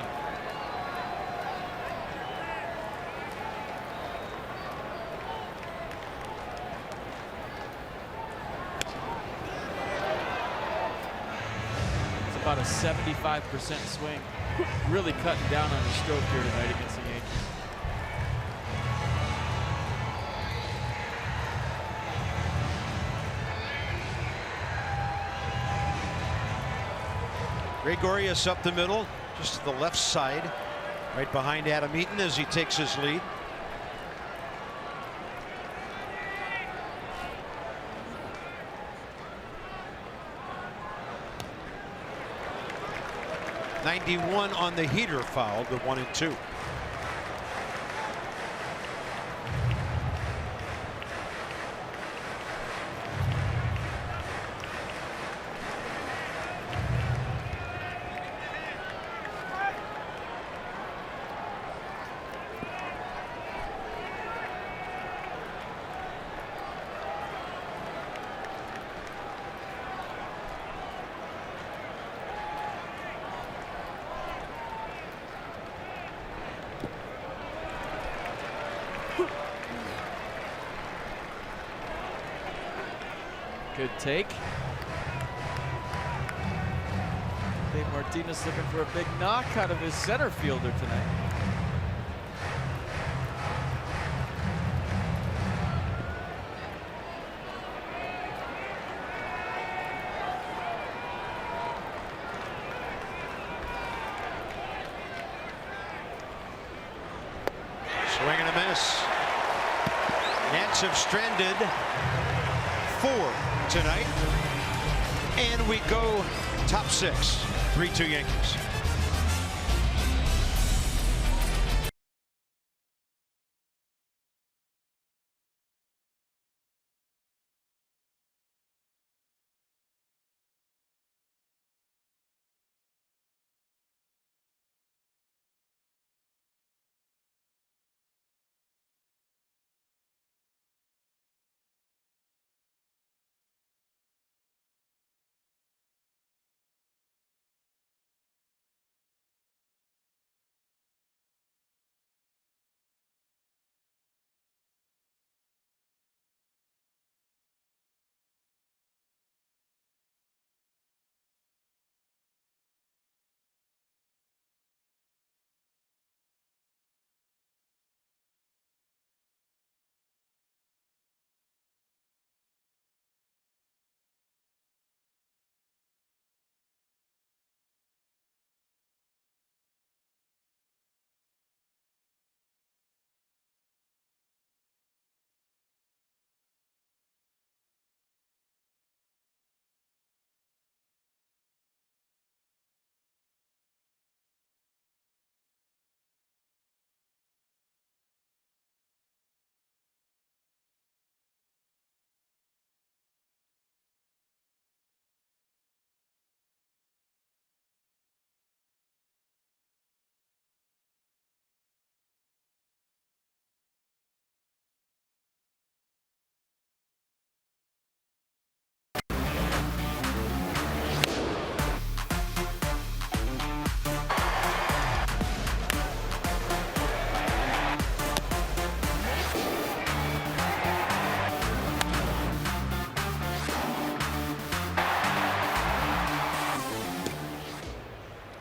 About a 75% swing. Really cutting down on his stroke here tonight against the Yankees. Gregorius up the middle, just to the left side, right behind Adam Eaton as he takes his lead. '91 on the heater foul, the 1 and 2. Good take. Dave Martinez looking for a big knock out of his center fielder tonight. Swing and a miss. Nats have stranded 4 tonight, and we go top 6, 3-2 Yankees.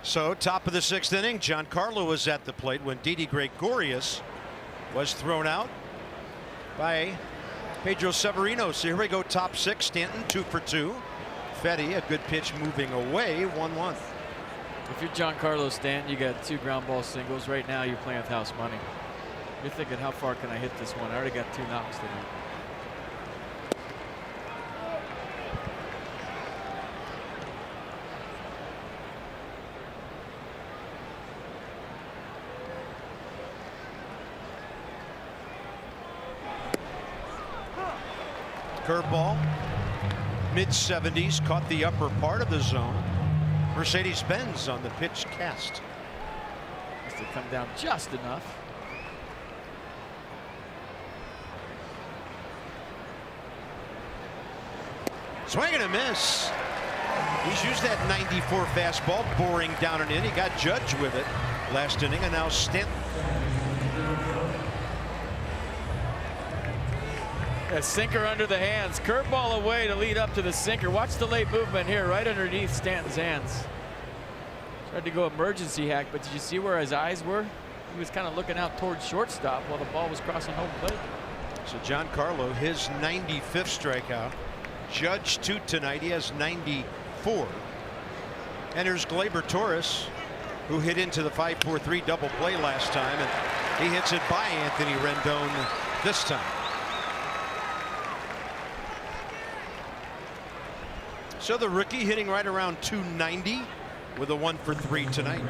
So top of the 6th inning, Giancarlo was at the plate when Didi Gregorius was thrown out by Pedro Severino. So here we go, top 6. Stanton 2 for 2. Fetty, a good pitch moving away, 1-1. If you're Giancarlo Stanton, you got 2 ground ball singles. Right now, you're playing with house money. You're thinking, how far can I hit this one? I already got 2 knocks tonight. Curveball, mid-70s, caught the upper part of the zone. Mercedes-Benz on the pitch cast. Has to come down just enough. Swing and a miss. He's used that 94 fastball, boring down and in. He got Judge with it last inning, and now Stanton. A sinker under the hands. Curveball away to lead up to the sinker. Watch the late movement here, right underneath Stanton's hands. Tried to go emergency hack, but did you see where his eyes were? He was kind of looking out towards shortstop while the ball was crossing home plate. So Giancarlo, his 95th strikeout. Judge 2 tonight. He has 94. And there's Gleyber Torres, who hit into the 5-4-3 double play last time, and he hits it by Anthony Rendon this time. So the rookie hitting right around 290 with a 1 for 3 tonight.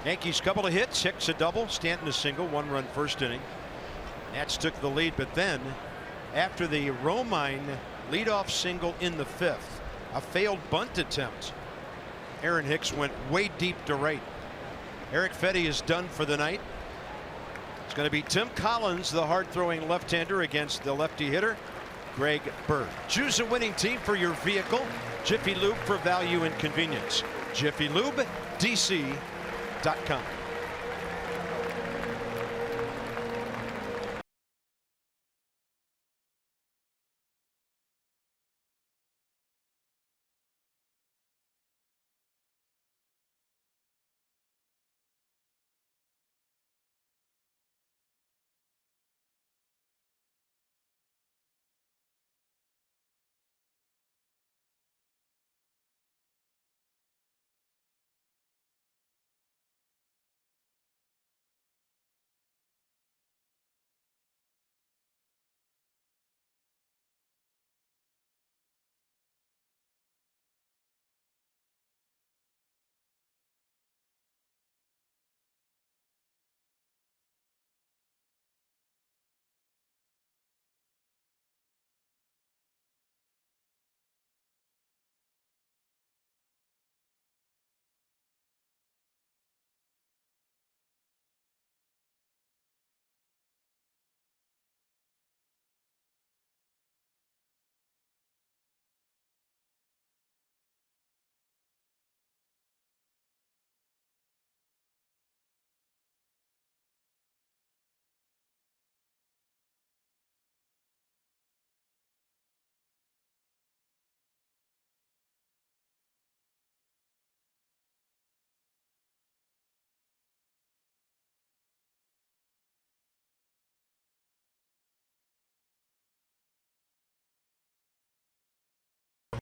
Yankees couple of hits, Hicks a double, Stanton a single, 1-run first inning. Nats took the lead, but then after the Romine leadoff single in the 5th, a failed bunt attempt, Aaron Hicks went way deep to right. Eric Fetty is done for the night. It's going to be Tim Collins, the hard-throwing left-hander, against the lefty hitter Greg Bird. Choose a winning team for your vehicle. Jiffy Lube for value and convenience. JiffyLubeDC.com.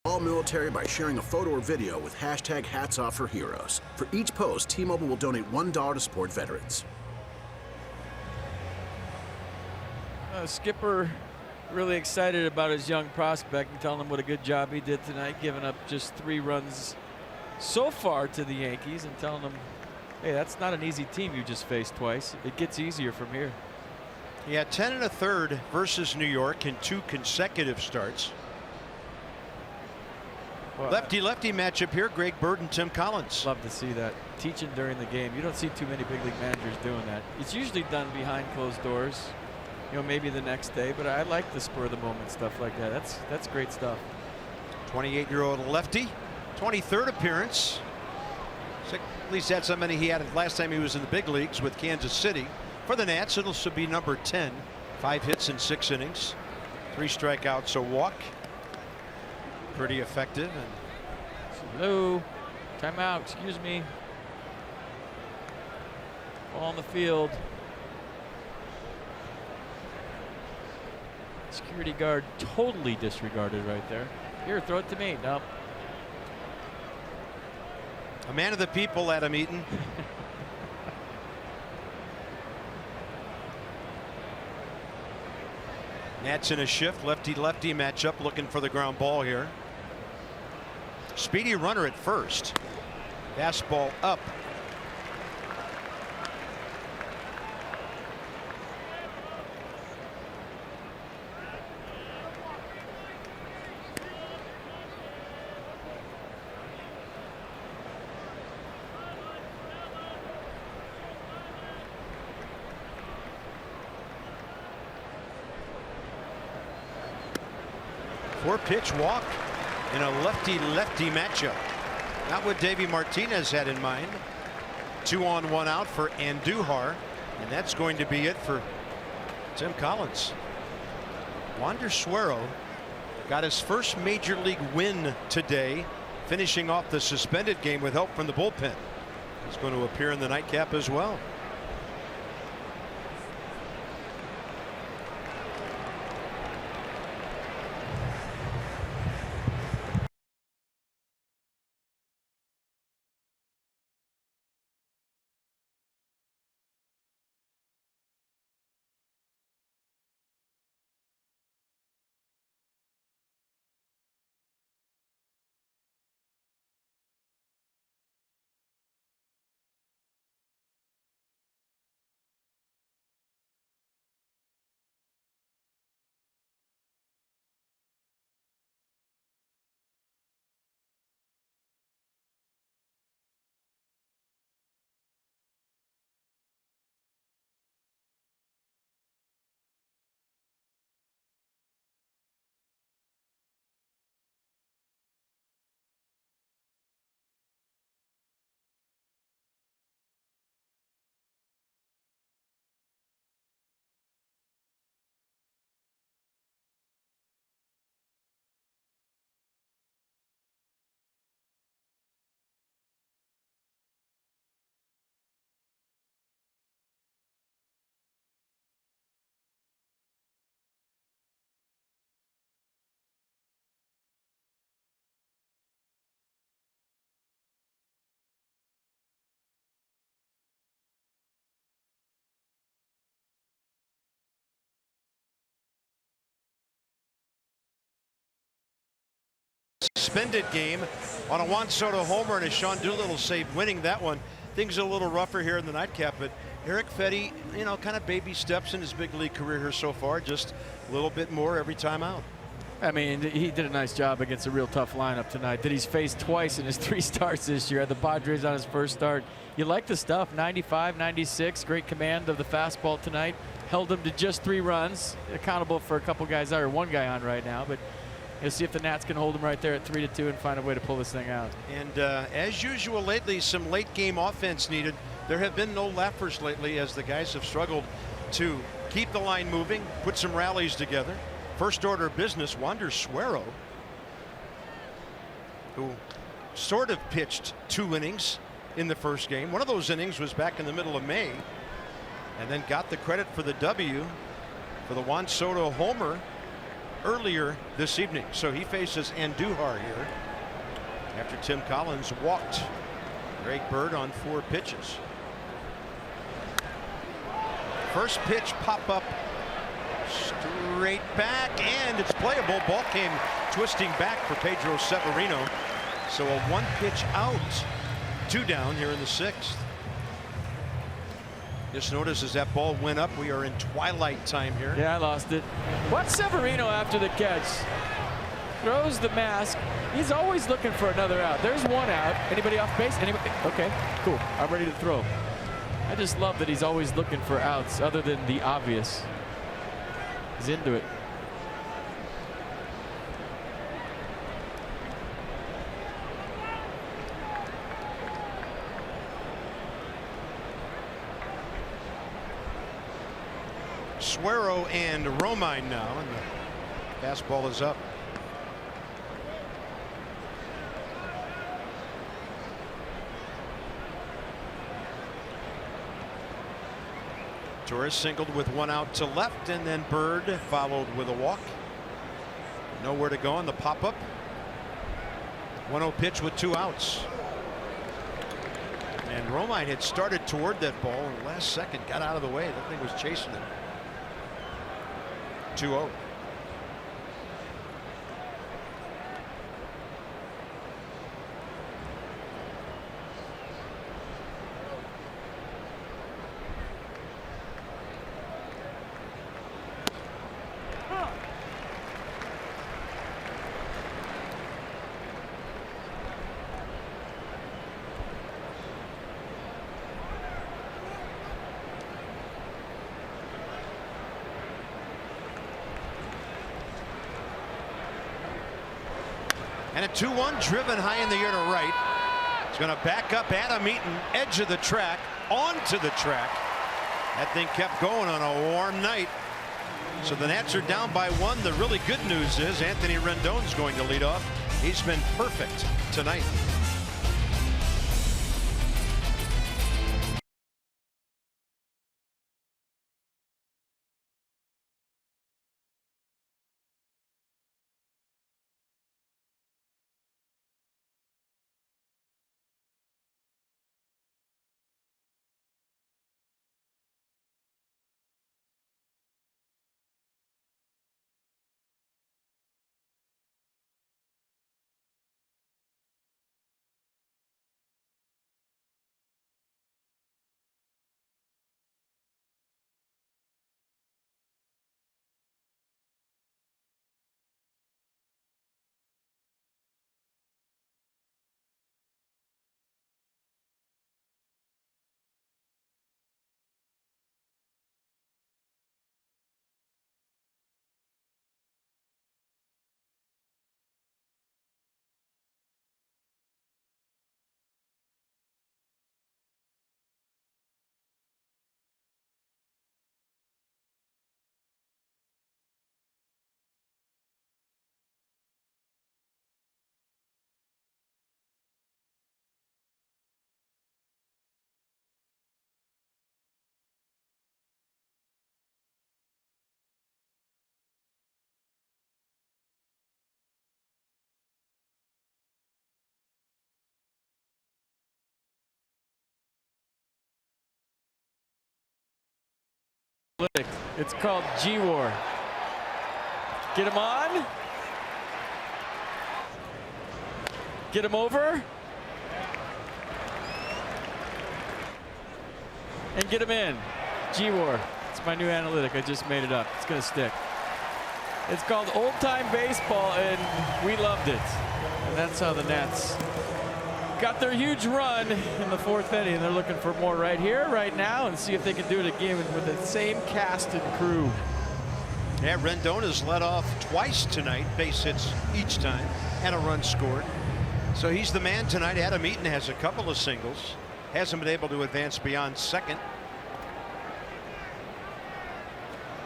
All military by sharing a photo or video with hashtag #HatsOffForHeroes. For each post, T-Mobile will donate $1 to support veterans. Skipper really excited about his young prospect and telling him what a good job he did tonight, giving up just 3 runs so far to the Yankees, and telling him, hey, that's not an easy team you just faced twice. It gets easier from here. He had 10 1/3 versus New York in 2 consecutive starts. Well, Lefty-lefty matchup here, Greg Bird and Tim Collins. Love to see that. Teaching during the game. You don't see too many big league managers doing that. It's usually done behind closed doors, you know, maybe the next day, but I like the spur of the moment stuff like that. That's great stuff. 28-year-old lefty, 23rd appearance. At least that's how many he had last time he was in the big leagues with Kansas City. For the Nats, it'll be number 10. 5 hits in 6 innings, 3 strikeouts, a walk. Pretty effective, and Hello. Timeout. Excuse me. Ball on the field. Security guard totally disregarded right there. Here, throw it to me. Nope. A man of the people, Adam Eaton. Nats in a shift, lefty-lefty matchup, looking for the ground ball here. Speedy runner at first. Fastball up. Four-pitch walk in a lefty-lefty matchup. Not what Davey Martinez had in mind. 2 on 1 out for Andujar, and that's going to be it for Tim Collins. Wander Suero got his first major league win today, finishing off the suspended game with help from the bullpen. He's going to appear in the nightcap as well. Suspended game on a Juan Soto homer and a Sean Doolittle save winning that one. Things are a little rougher here in the nightcap, but Eric Fetty, you know, kind of baby steps in his big league career here so far, just a little bit more every time out. I mean, he did a nice job against a real tough lineup tonight that he's faced twice in his 3 starts this year. Had the Padres on his first start. You like the stuff, 95, 96, great command of the fastball tonight. Held him to just 3 runs, accountable for a couple guys out, or 1 guy on right now, but you'll see if the Nats can hold him right there at 3-2 and find a way to pull this thing out. And as usual lately, some late game offense needed. There have been no laughers lately as the guys have struggled to keep the line moving, put some rallies together. First order of business, Wander Suero, who sort of pitched 2 innings in the first game. One of those innings was back in the middle of May, and then got the credit for the W for the Juan Soto homer earlier this evening. So he faces Andujar here after Tim Collins walked Greg Bird on 4 pitches. First pitch pop up straight back, and it's playable. Ball came twisting back for Pedro Severino. So a 1 pitch out, 2 down here in the 6th. Just notice as that ball went up, we are in twilight time here. Yeah, I lost it. Watch Severino after the catch. Throws the mask. He's always looking for another out. There's 1 out. Anybody off base? Anybody? Okay, cool. I'm ready to throw. I just love that he's always looking for outs other than the obvious. He's into it. Suero and Romine now, and the fastball is up. Torres singled with 1 out to left, and then Bird followed with a walk. Nowhere to go on the pop-up. 1-0 pitch with 2 outs. And Romine had started toward that ball, and last second got out of the way. That thing was chasing him. 2-0. And a 2-1 driven high in the air to right. It's going to back up Adam Eaton, edge of the track, onto the track. That thing kept going on a warm night. So the Nats are down by 1. The really good news is Anthony Rendon is going to lead off. He's been perfect tonight. It's called G-War. Get him on. Get him over. And get him in. G-War. It's my new analytic. I just made it up. It's going to stick. It's called Old Time Baseball, and we loved it. And that's how the Nats got their huge run in the 4th inning, and they're looking for more right here, right now, and see if they can do it again with the same cast and crew. Yeah, Rendon has led off twice tonight, base hits each time, and a run scored. So he's the man tonight. Adam Eaton has a couple of singles, hasn't been able to advance beyond second.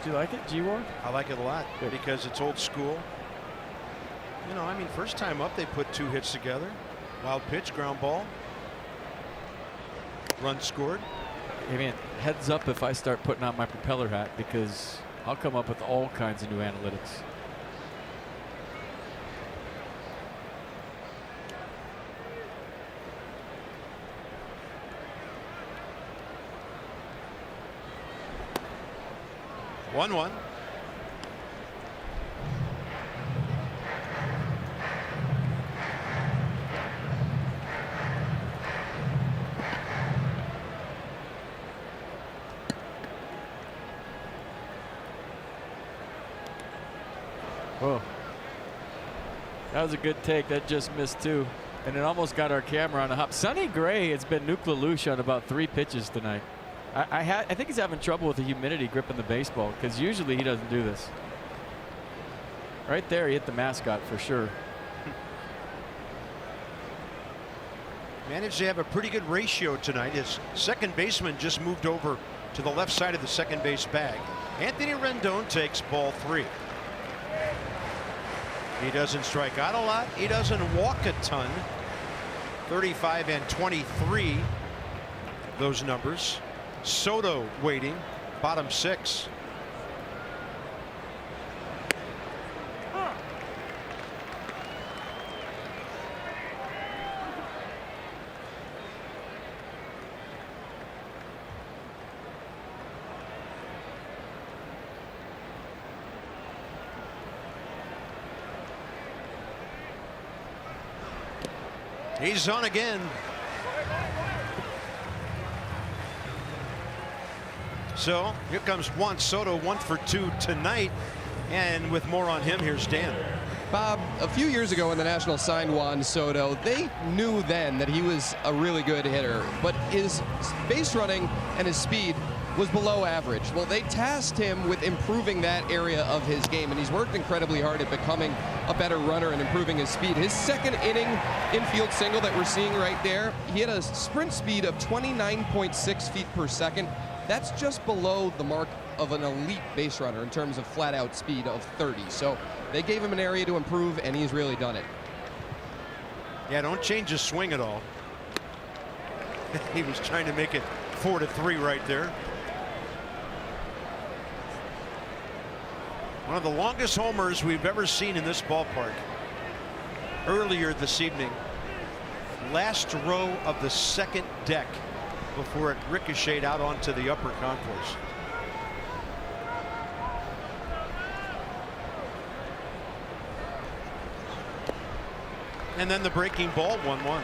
Do you like it, G-War? I like it a lot. Good. Because it's old school. You know, I mean, first time up, they put 2 hits together. Wild pitch, ground ball. Run scored. I mean, heads up if I start putting on my propeller hat, because I'll come up with all kinds of new analytics. One. Whoa. That was a good take. That just missed too. And it almost got our camera on a hop. Sonny Gray has been nuclear louche on about 3 pitches tonight. I think he's having trouble with the humidity gripping the baseball, because usually he doesn't do this. Right there, he hit the mascot for sure. Managed to have a pretty good ratio tonight. His second baseman just moved over to the left side of the second base bag. Anthony Rendon takes ball 3. He doesn't strike out a lot. He doesn't walk a ton. 35 and 23, those numbers. Soto waiting. bottom 6. He's on again. So here comes Juan Soto, 1 for 2 tonight. And with more on him, here's Dan. Bob, a few years ago when the Nationals signed Juan Soto, they knew then that he was a really good hitter, but his base running and his speed was below average. Well, they tasked him with improving that area of his game, and he's worked incredibly hard at becoming a better runner and improving his speed. His second inning infield single that we're seeing right there, he had a sprint speed of 29.6 feet per second. That's just below the mark of an elite base runner in terms of flat out speed of 30. So they gave him an area to improve, and he's really done it. Yeah, don't change his swing at all. He was trying to make it 4-3 right there. One of the longest homers we've ever seen in this ballpark. Earlier this evening, last row of the second deck before it ricocheted out onto the upper concourse. And then the breaking ball, 1-1.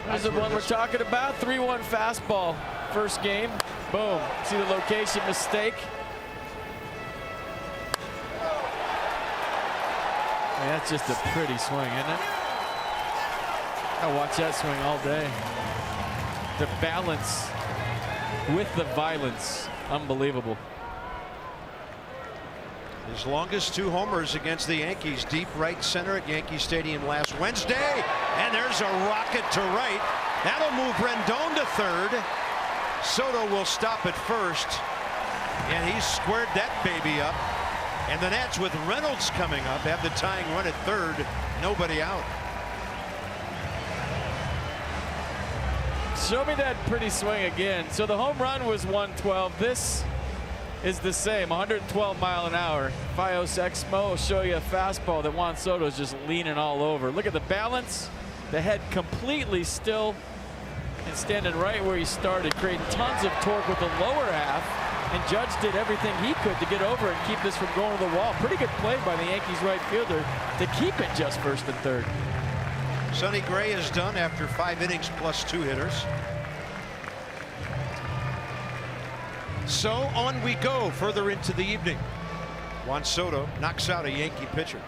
That's the one we're talking about. 3-1 fastball. First game. Boom. See the location mistake. Man, that's just a pretty swing, isn't it? I watch that swing all day. The balance with the violence, unbelievable. His longest 2 homers against the Yankees, deep right center at Yankee Stadium last Wednesday. And there's a rocket to right. That'll move Rendon to third. Soto will stop at first. And he squared that baby up. And the Nats, with Reynolds coming up, have the tying run at third. Nobody out. Show me that pretty swing again. So the home run was 112. This is the same, 112 mile an hour. Fios Exmo will show you a fastball that Juan Soto is just leaning all over. Look at the balance, the head completely still and standing right where he started, creating tons of torque with the lower half. And Judge did everything he could to get over and keep this from going to the wall. Pretty good play by the Yankees right fielder to keep it just first and third. Sonny Gray is done after 5 innings plus 2 hitters. So on we go further into the evening. Juan Soto knocks out a Yankee pitcher.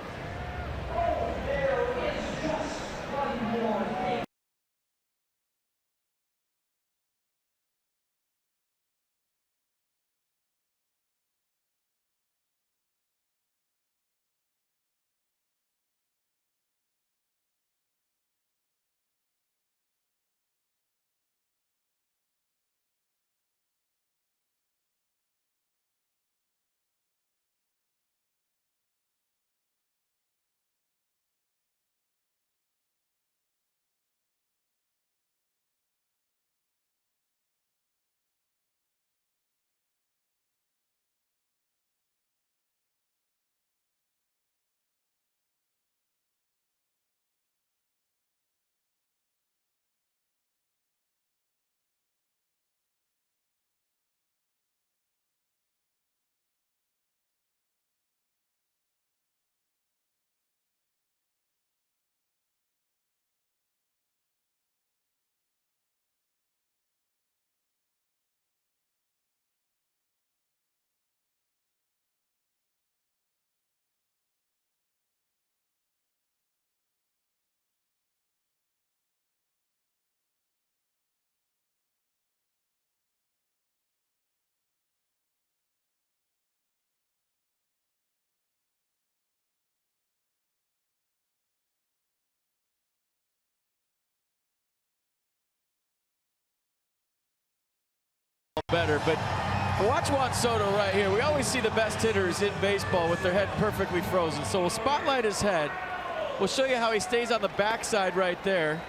Better, but watch Juan Soto right here. We always see the best hitters in baseball with their head perfectly frozen. So we'll spotlight his head. We'll show you how he stays on the backside right there.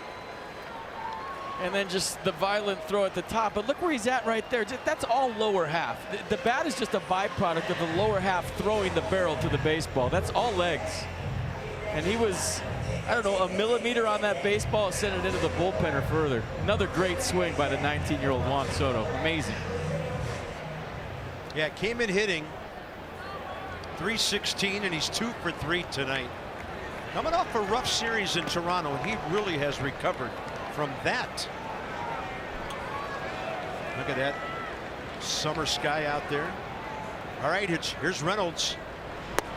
And then just the violent throw at the top. But look where he's at right there. That's all lower half. The bat is just a byproduct of the lower half throwing the barrel to the baseball. That's all legs. And he was, I don't know, a millimeter on that baseball, sent it into the bullpen or further. Another great swing by the 19-year-old Juan Soto. Amazing. Yeah, came in hitting .316, and he's 2 for 3 tonight. Coming off a rough series in Toronto, and he really has recovered from that. Look at that summer sky out there. All right, here's Reynolds.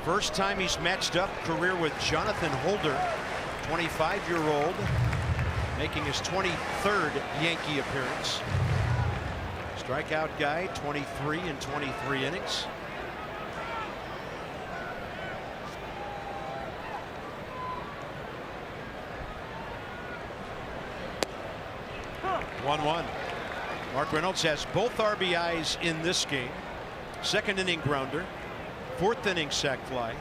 First time he's matched up, career with Jonathan Holder, 25-year-old, making his 23rd Yankee appearance. Strikeout guy, 23 in 23 innings. Huh. 1-1. Mark Reynolds has both RBIs in this game. Second inning grounder, fourth inning sac fly,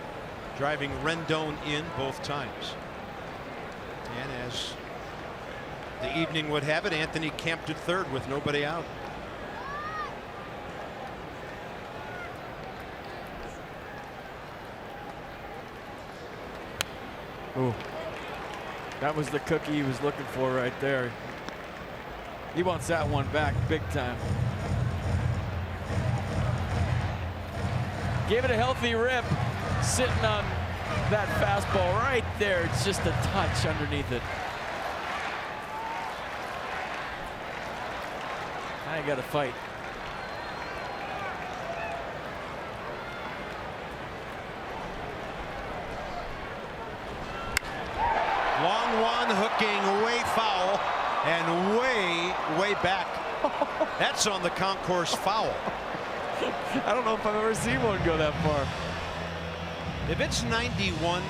driving Rendon in both times. And as the evening would have it, Anthony camped at third with nobody out. Ooh, that was the cookie he was looking for right there. He wants that one back big time. Gave it a healthy rip, sitting on that fastball right there. It's just a touch underneath it. Now you got to fight. Long one, hooking way foul and way back. That's on the concourse foul. I don't know if I've ever seen one go that far. If it's 91,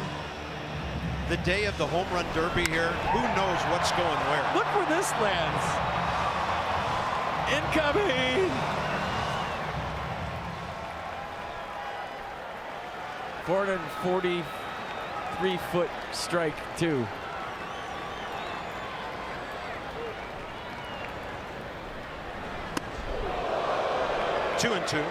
the day of the home run derby here, who knows what's going where? Look where this lands. Incoming. 443-foot strike, too. Two and two.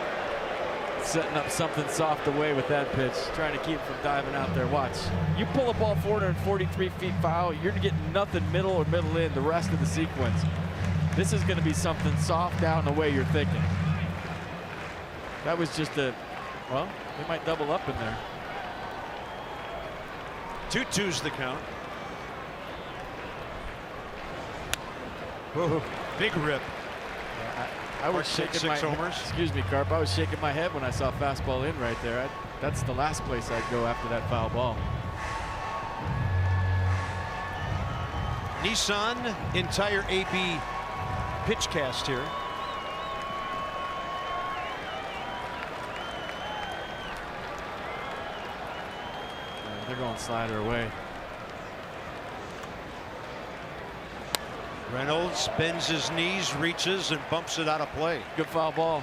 Setting up something soft away with that pitch, trying to keep him from diving out there. Watch. You pull a ball 443 feet foul, you're getting nothing middle or middle in the rest of the sequence. This is going to be something soft down the way you're thinking. That was just a, well, they might double up in there. 2-2's the count. Whoa. Big rip. I was shaking my homers. Excuse me, Carp. I was shaking my head when I saw fastball in right there. That's the last place I'd go after that foul ball. Nissan entire AB pitch cast here. They're going slider away. Reynolds bends his knees, reaches, and bumps it out of play. Good foul ball.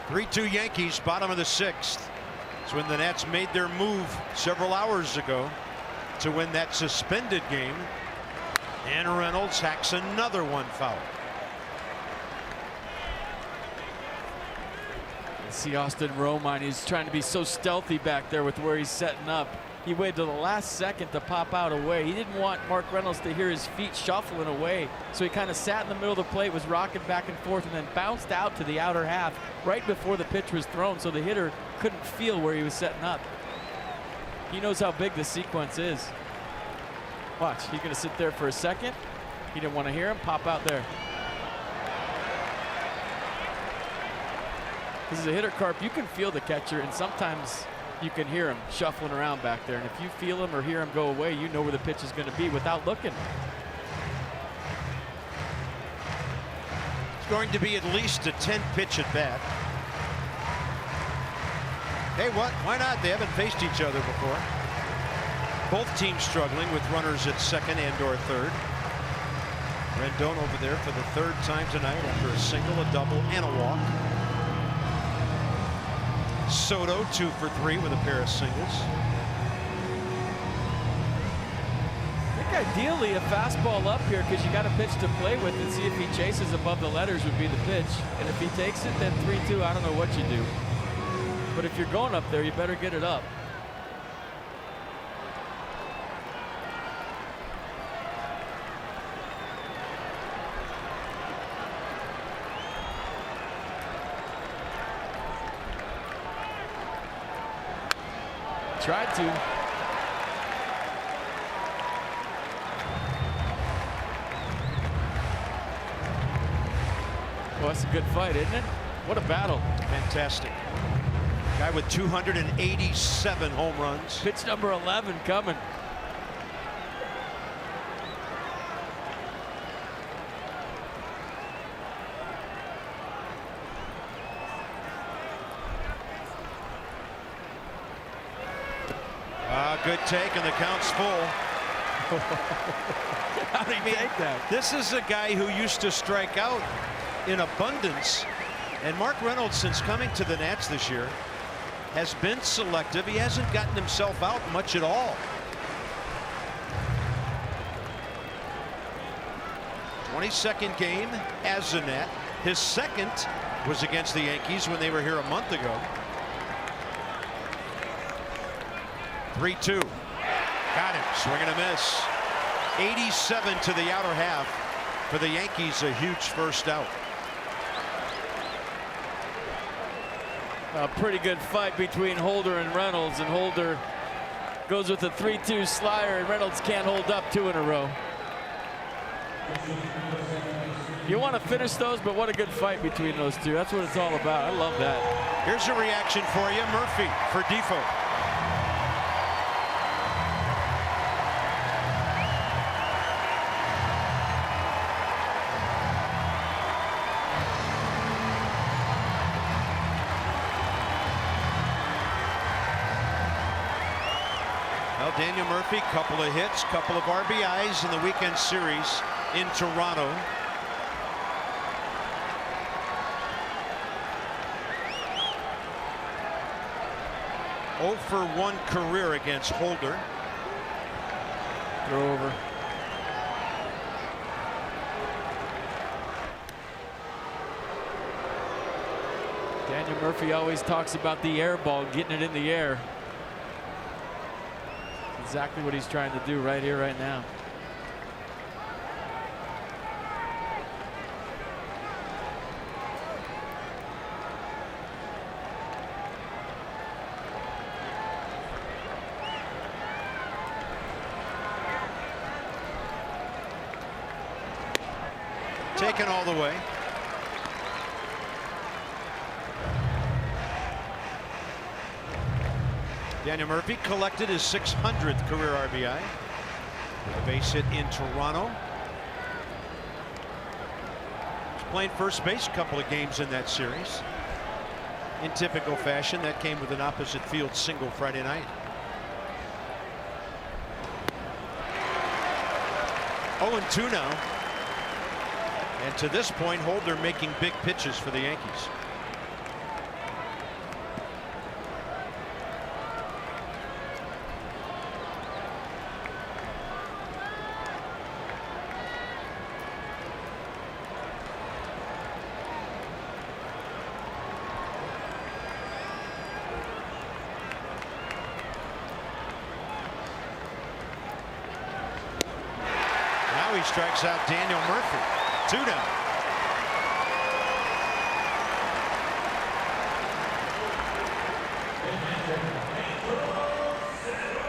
Three-two Yankees, bottom of the sixth. It's when the Nats made their move several hours ago to win that suspended game. And Reynolds hacks another one foul. See Austin Romine, he's trying to be so stealthy back there with where he's setting up. He waited till the last second to pop out away. He didn't want Mark Reynolds to hear his feet shuffling away, so he kind of sat in the middle of the plate, was rocking back and forth, and then bounced out to the outer half right before the pitch was thrown, so the hitter couldn't feel where he was setting up. He knows how big the sequence is. Watch, he's going to sit there for a second. He didn't want to hear him pop out there. This is a hitter, Carp. You can feel the catcher, and sometimes you can hear him shuffling around back there. And if you feel him or hear him go away, you know where the pitch is going to be without looking. It's going to be at least a 10-pitch at bat. Hey, what? Why not? They haven't faced each other before. Both teams struggling with runners at second and or third. Rendon over there for the third time tonight after a single, a double, and a walk. Soto 2 for 3 with a pair of singles. I think ideally a fastball up here because you got a pitch to play with and see if he chases above the letters would be the pitch. And if he takes it, then 3-2, I don't know what you do. But if you're going up there, you better get it up. Tried to. Well, that's a good fight, isn't it? What a battle. Fantastic. Guy with 287 home runs. Pitch number 11 coming. Good take, and the count's full. How do you take that? This is a guy who used to strike out in abundance. And Mark Reynolds, since coming to the Nats this year, has been selective. He hasn't gotten himself out much at all. 22nd game as a Nat. His second was against the Yankees when they were here a month ago. 3-2. Got him. Swing and a miss. 87 to the outer half. For the Yankees, a huge first out. A pretty good fight between Holder and Reynolds, and Holder goes with a 3-2 slider, and Reynolds can't hold up 2 in a row. You want to finish those, but what a good fight between those two. That's what it's all about. I love that. Here's a reaction for you. Murphy for Defoe. Well, Daniel Murphy, couple of hits, couple of RBIs in the weekend series in Toronto. Oh for 1 career against Holder. Throw over. Daniel Murphy always talks about the air ball, getting it in the air. Exactly what he's trying to do right here, right now. Taken all the way. Daniel Murphy collected his 600th career RBI with a base hit in Toronto. He's playing first base a couple of games in that series. In typical fashion, that came with an opposite field single Friday night. 0-2 now. And to this point, Holder making big pitches for the Yankees. Now he strikes out Daniel Murphy. 2 down.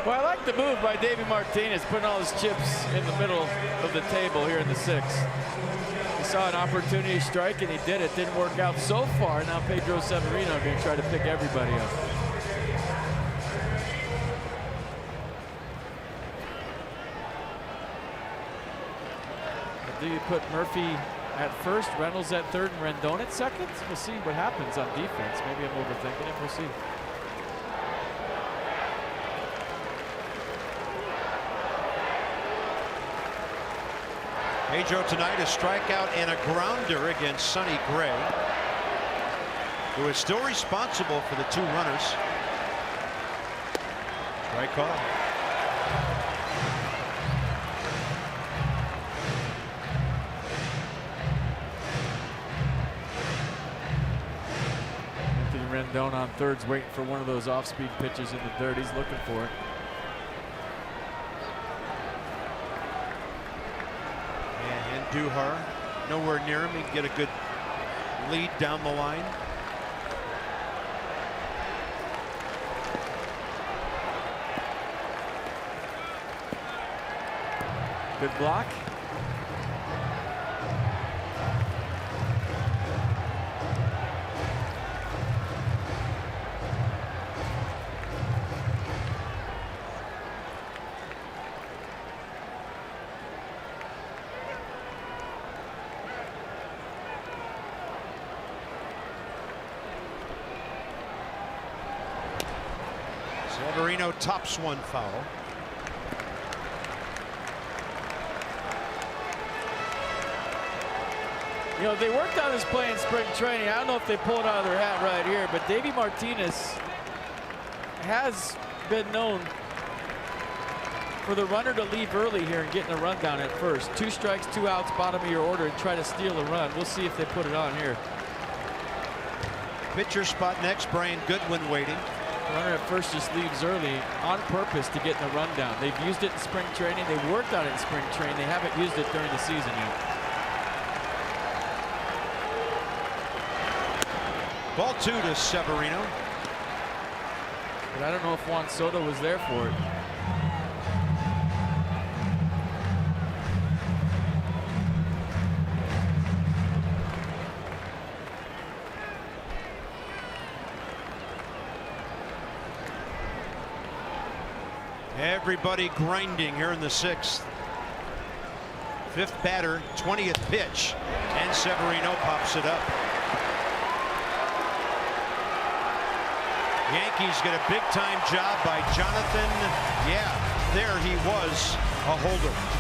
Well, I like the move by Davey Martinez, putting all his chips in the middle of the table here in the 6th. He saw an opportunity to strike, and he did it. Didn't work out so far. Now Pedro Severino going to try to pick everybody up. Do you put Murphy at first, Reynolds at third, and Rendon at second? We'll see what happens on defense. Maybe I'm overthinking it. We'll see. Pedro tonight a strikeout and a grounder against Sonny Gray, who is still responsible for the 2 runners. Strike call. Rendon on thirds, waiting for one of those off-speed pitches in the dirt. He's looking for it. And Duhar nowhere near him. He can get a good lead down the line. Good block. Severino tops one foul. You know, they worked on this play in spring training. I don't know if they pulled it out of their hat right here, but Davey Martinez has been known for the runner to leave early here and getting a run down at first. 2 strikes, 2 outs, bottom of your order, and try to steal a run. We'll see if they put it on here. Pitcher spot next, Brian Goodwin waiting. Runner at first just leaves early on purpose to get in a run down. They've used it in spring training. They worked on it in spring training. They haven't used it during the season yet. Ball 2 to Severino. But I don't know if Juan Soto was there for it. Everybody grinding here in the 6th. 5th batter, 20th pitch, and Severino pops it up. Yankees get a big-time job by Jonathan. Yeah, there he was, a holder.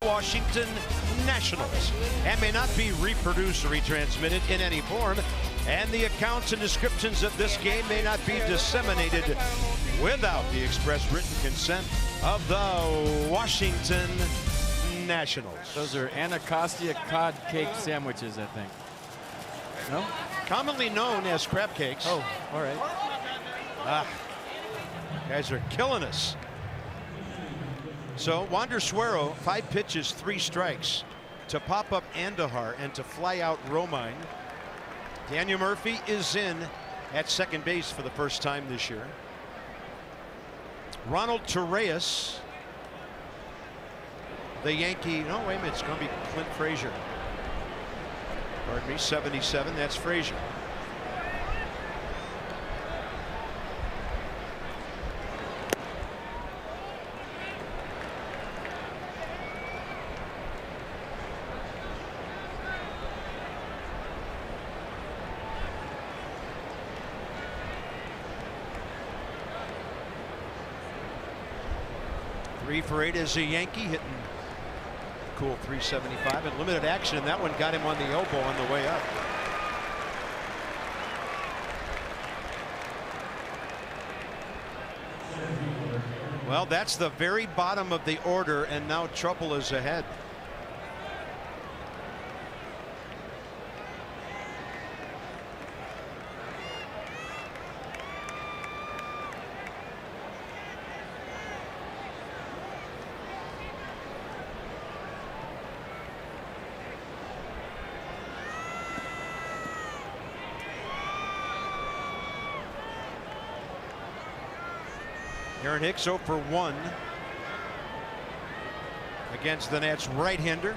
Washington Nationals, and may not be reproduced or retransmitted in any form, and the accounts and descriptions of this game may not be disseminated without the express written consent of the Washington Nationals. Those are Anacostia cod cake sandwiches, I think. No? Commonly known as crab cakes. Oh, all right. Guys are killing us. So Wander Suero, 5 pitches, 3 strikes to pop up Andujar and to fly out Romine. Daniel Murphy is in at second base for the first time this year. Ronald Torreyes, the Yankee. No, wait a minute, it's going to be Clint Frazier. Pardon me, 77. That's Frazier. 3 for 8 as a Yankee, hitting cool 375 and limited action, and that one got him on the elbow on the way up. Well, that's the very bottom of the order, and now trouble is ahead. Aaron Hicks 0 for 1 against the Nats right-hander,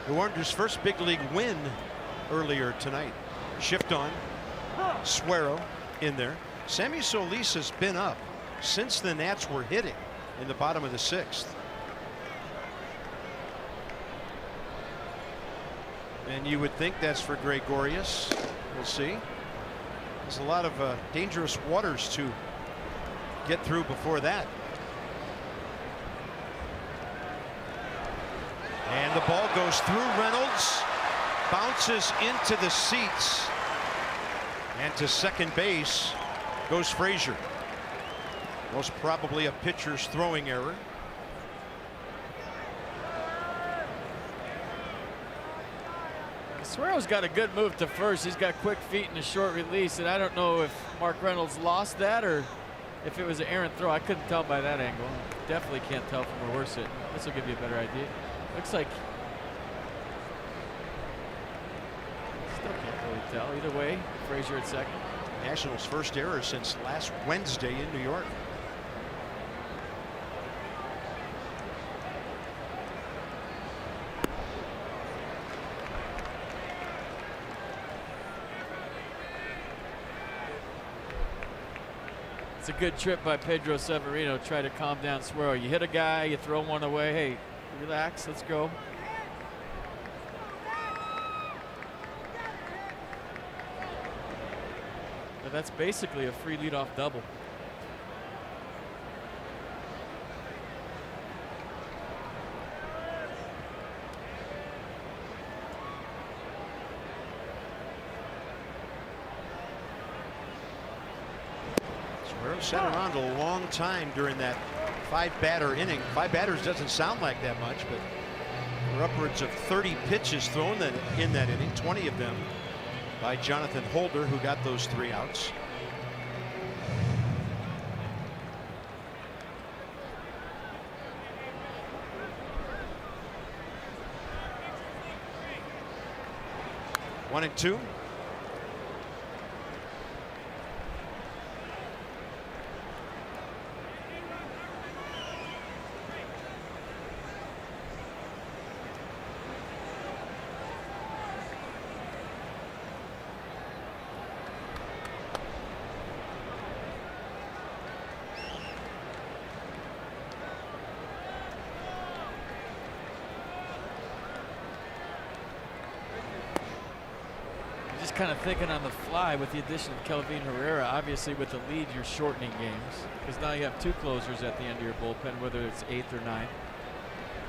who earned his first big league win earlier tonight. Shift on. Suero in there. Sammy Solis has been up since the Nats were hitting in the bottom of the 6th. And you would think that's for Gregorius. We'll see. There's a lot of dangerous waters to get through before that. And the ball goes through Reynolds, bounces into the seats, and to second base goes Frazier. Most probably a pitcher's throwing error. Suero's got a good move to first. He's got quick feet and a short release, and I don't know if Mark Reynolds lost that or if it was an errant throw. I couldn't tell by that angle. Definitely can't tell from where we're sitting. This will give you a better idea. Looks like still can't really tell. Either way, Frazier at second. Nationals' first error since last Wednesday in New York. It's a good trip by Pedro Severino. Try to calm down Suero. You hit a guy, you throw one away. Hey, relax, let's go. But that's basically a free leadoff double. Sat around a long time during that 5-batter inning. 5 batters doesn't sound like that much, but there were upwards of 30 pitches thrown in that inning, 20 of them by Jonathan Holder, who got those 3 outs. One and two. Kind of thinking on the fly with the addition of Kelvin Herrera. Obviously with the lead you're shortening games because now you have 2 closers at the end of your bullpen, whether it's 8th or 9th.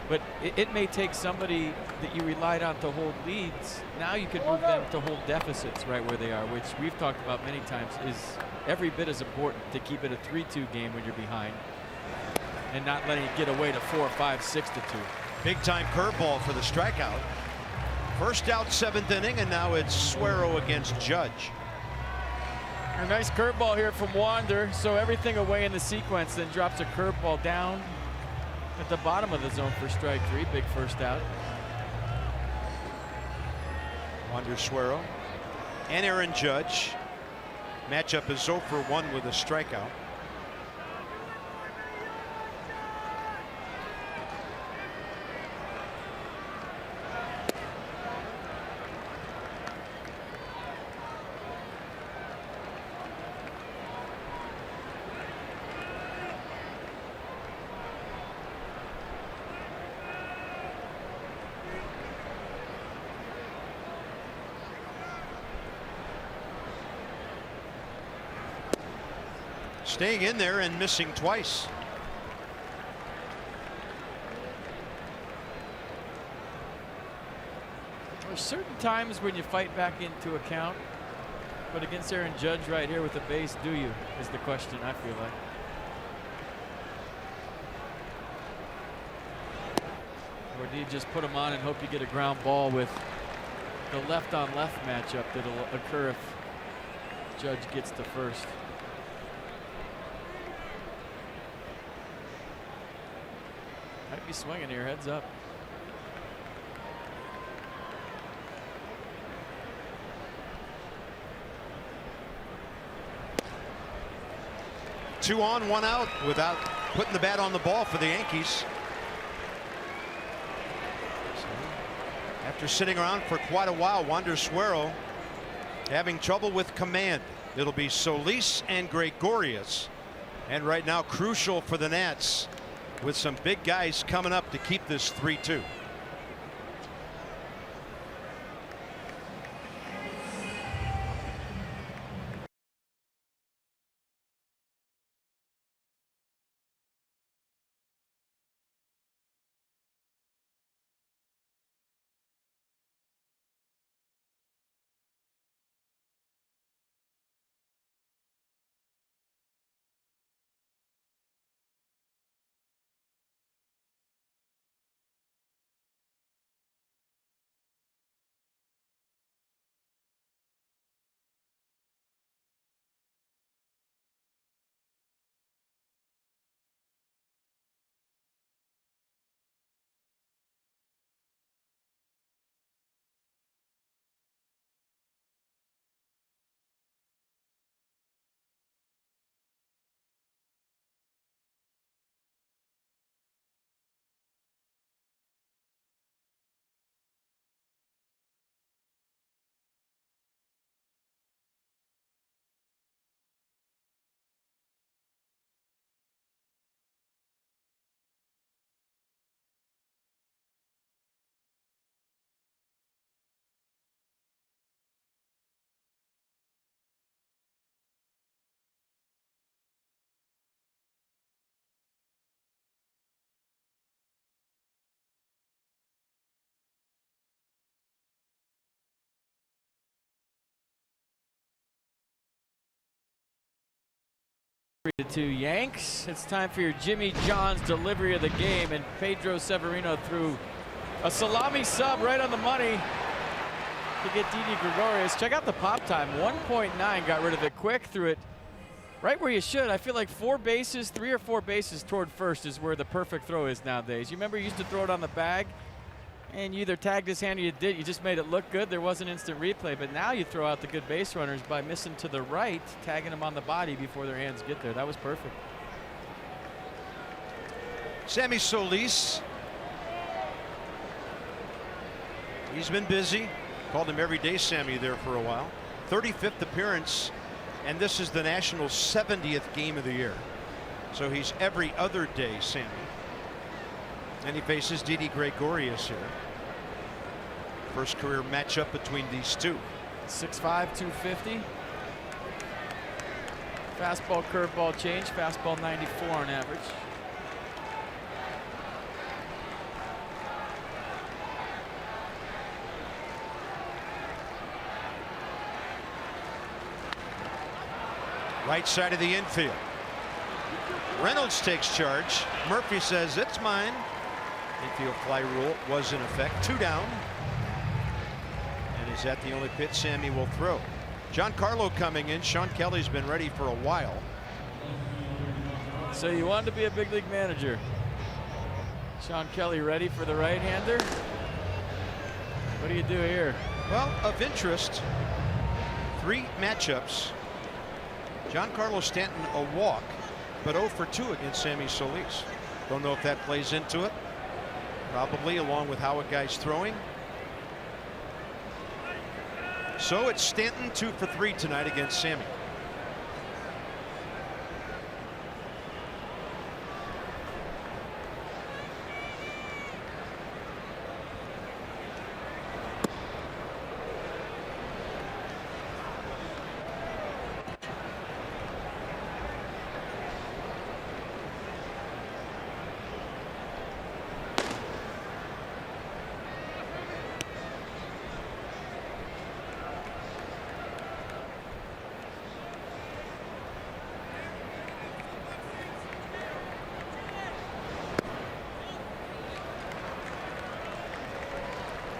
But it may take somebody that you relied on to hold leads. Now you can move them to hold deficits right where they are, which we've talked about many times is every bit as important to keep it a 3-2 game when you're behind and not letting it get away to 4, 5, 6-2. Big time curveball for the strikeout. First out, 7th inning, and now it's Suero against Judge. A nice curveball here from Wander, so everything away in the sequence, then drops a curveball down at the bottom of the zone for strike 3. Big first out. Wander, Suero, and Aaron Judge. Matchup is 0 for 1 with a strikeout. Staying in there and missing twice. There's certain times when you fight back into a count, but against Aaron Judge right here with the base, do you? Is the question, I feel like. Or do you just put him on and hope you get a ground ball with the left-on-left matchup that'll occur if Judge gets to first? Might be swinging here, heads up. 2 on, 1 out without putting the bat on the ball for the Yankees. After sitting around for quite a while, Wander Suero having trouble with command. It'll be Solis and Gregorius. And right now, crucial for the Nats with some big guys coming up to keep this 3-2. To Yanks. It's time for your Jimmy John's delivery of the game, and Pedro Severino threw a salami sub right on the money to get Didi Gregorius. Check out the pop time, 1.9. Got rid of it quick, threw it right where you should. I feel like 4 bases, 3 or 4 bases toward first is where the perfect throw is nowadays. You remember you used to throw it on the bag and you either tagged his hand or you did. You just made it look good. There wasn't instant replay, but now you throw out the good base runners by missing to the right, tagging them on the body before their hands get there. That was perfect. Sammy Solis. He's been busy. Called him everyday Sammy there for a while. 35th appearance, and this is the Nationals' 70th game of the year. So he's every other day Sammy. And he faces Didi Gregorius here. First career matchup between these two. 6'5", 250. Fastball, curveball change. Fastball 94 on average. Right side of the infield. Reynolds takes charge. Murphy says it's mine. Infield fly rule was in effect. 2 down. And is that the only pitch Sammy will throw? Giancarlo coming in. Sean Kelly's been ready for a while. So you wanted to be a big league manager. Sean Kelly ready for the right-hander. What do you do here? Well, of interest, 3 matchups. Giancarlo Stanton a walk, but 0 for 2 against Sammy Solis. Don't know if that plays into it. Probably, along with how a guy's throwing. So it's Stanton 2 for 3 tonight against Sammy.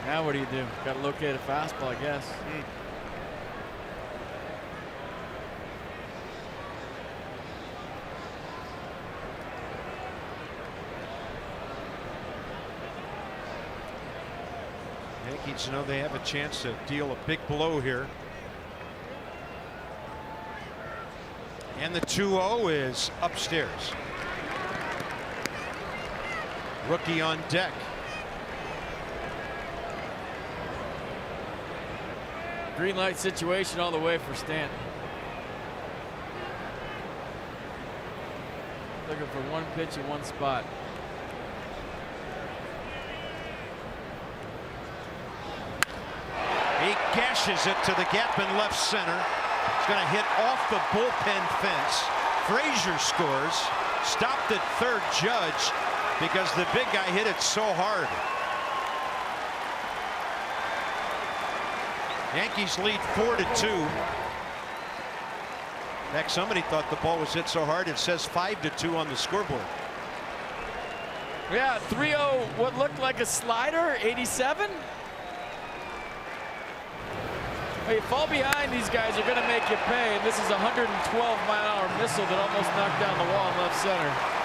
Now what do? Got to locate a fastball, I guess. Yankees know they have a chance to deal a big blow here. And the 2-0 is upstairs. Rookie on deck. Green light situation all the way for Stanton. Looking for one pitch in one spot. He gashes it to the gap in left center. It's going to hit off the bullpen fence. Frazier scores. Stopped at third, Judge, because the big guy hit it so hard. Yankees lead 4-2. In fact, somebody thought the ball was hit so hard it says 5-2 on the scoreboard. Yeah, 3-0, what looked like a slider, 87. When you fall behind, these guys are going to make you pay. And this is a 112-mile-an-hour missile that almost knocked down the wall in left center.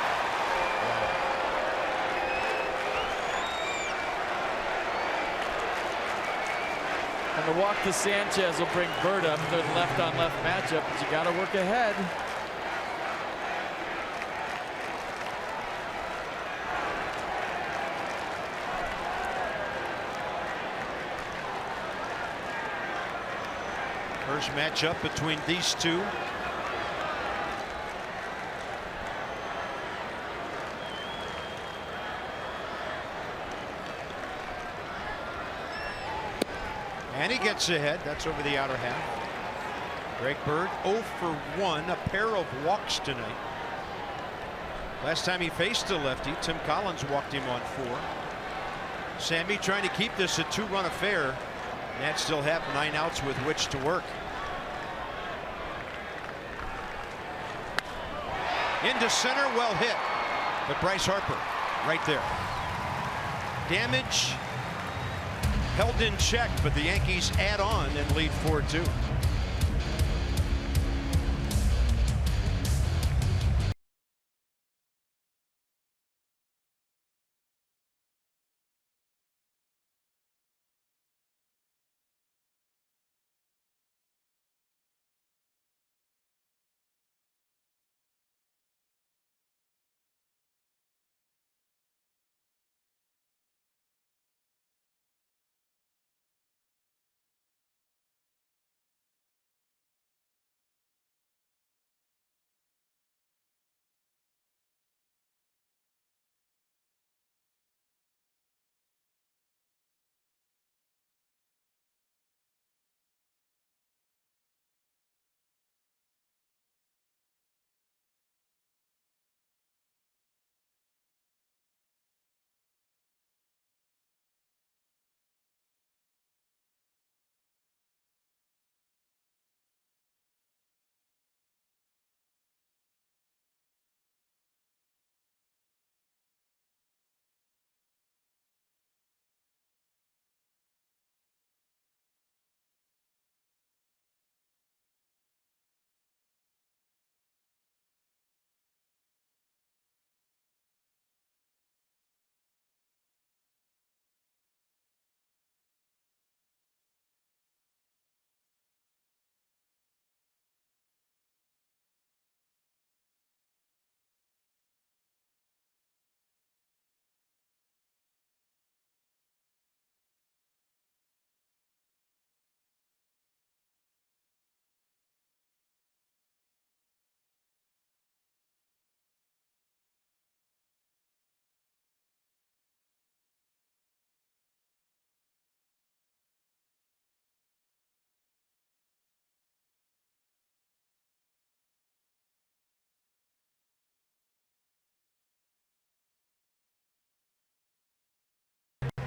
And the walk to Sanchez will bring Bird up. They're left-on-left matchup, but you got to work ahead. First matchup between these two. And he gets ahead. That's over the outer half. Greg Bird 0 for 1, a pair of walks tonight. Last time he faced a lefty, Tim Collins walked him on 4. Sammy trying to keep this a 2-run affair. Nats still have 9 outs with which to work. Into center, well hit. But Bryce Harper right there. Damage held in check, but the Yankees add on and lead 4-2.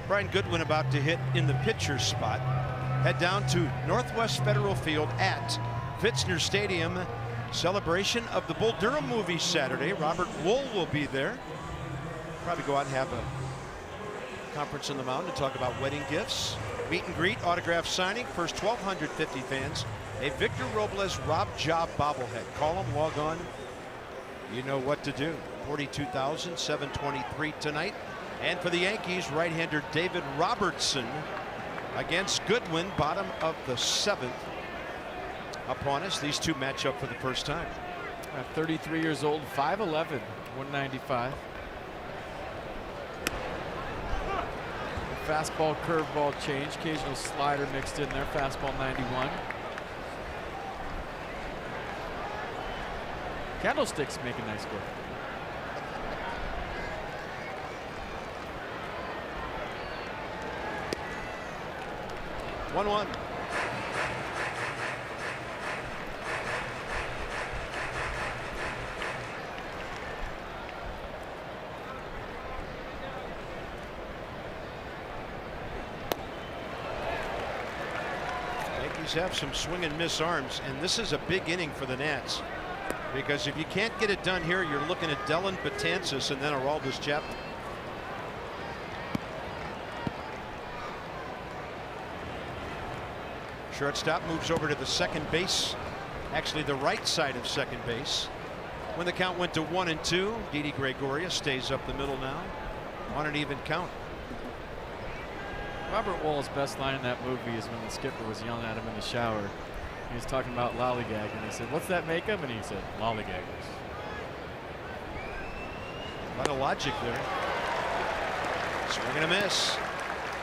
Brian Goodwin about to hit in the pitcher's spot. Head down to Northwest Federal Field at Fitzner Stadium. Celebration of the Bull Durham movie Saturday. Robert Wool will be there. Probably go out and have a conference on the mound to talk about wedding gifts, meet and greet, autograph signing. First 1,250 fans, a Victor Robles Rob Job bobblehead. Call them, log on. You know what to do. 42,723 tonight. And for the Yankees, right-hander David Robertson against Goodwin, bottom of the 7th. Upon us, these two match up for the first time. 33 years old, 5'11", 195. Fastball, curveball change, occasional slider mixed in there. Fastball 91. Candlesticks make a nice go. One. Yankees have some swing and miss arms, and this is a big inning for the Nats, because if you can't get it done here, you're looking at Dellin Betances and then Aroldis Chapman. Shortstop moves over to the second base, actually the right side of second base. When the count went to 1-2, Didi Gregorius stays up the middle now on an even count. Robert Wall's best line in that movie is when the skipper was yelling at him in the shower. He was talking about lollygag, and he said, "What's that make him?" And he said, "Lollygaggers." A lot of logic there. Swing and a miss.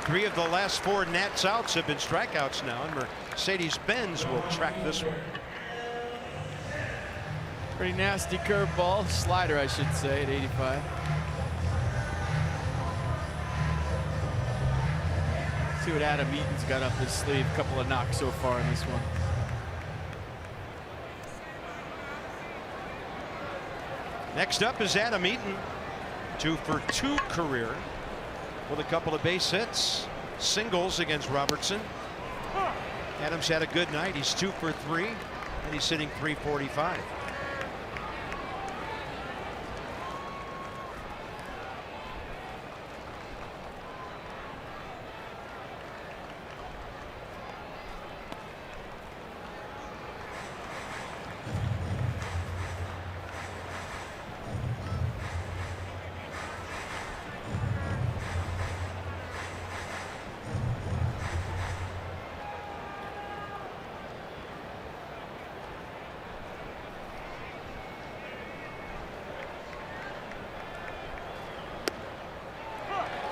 3 of the last 4 Nats outs have been strikeouts now, and Mercedes-Benz will track this one. Pretty nasty curveball, slider I should say, at 85. See what Adam Eaton's got up his sleeve. A couple of knocks so far in this one. Next up is Adam Eaton, 2 for 2 career with a couple of base hits, singles against Robertson. Adams had a good night. He's 2 for 3, and he's sitting .345.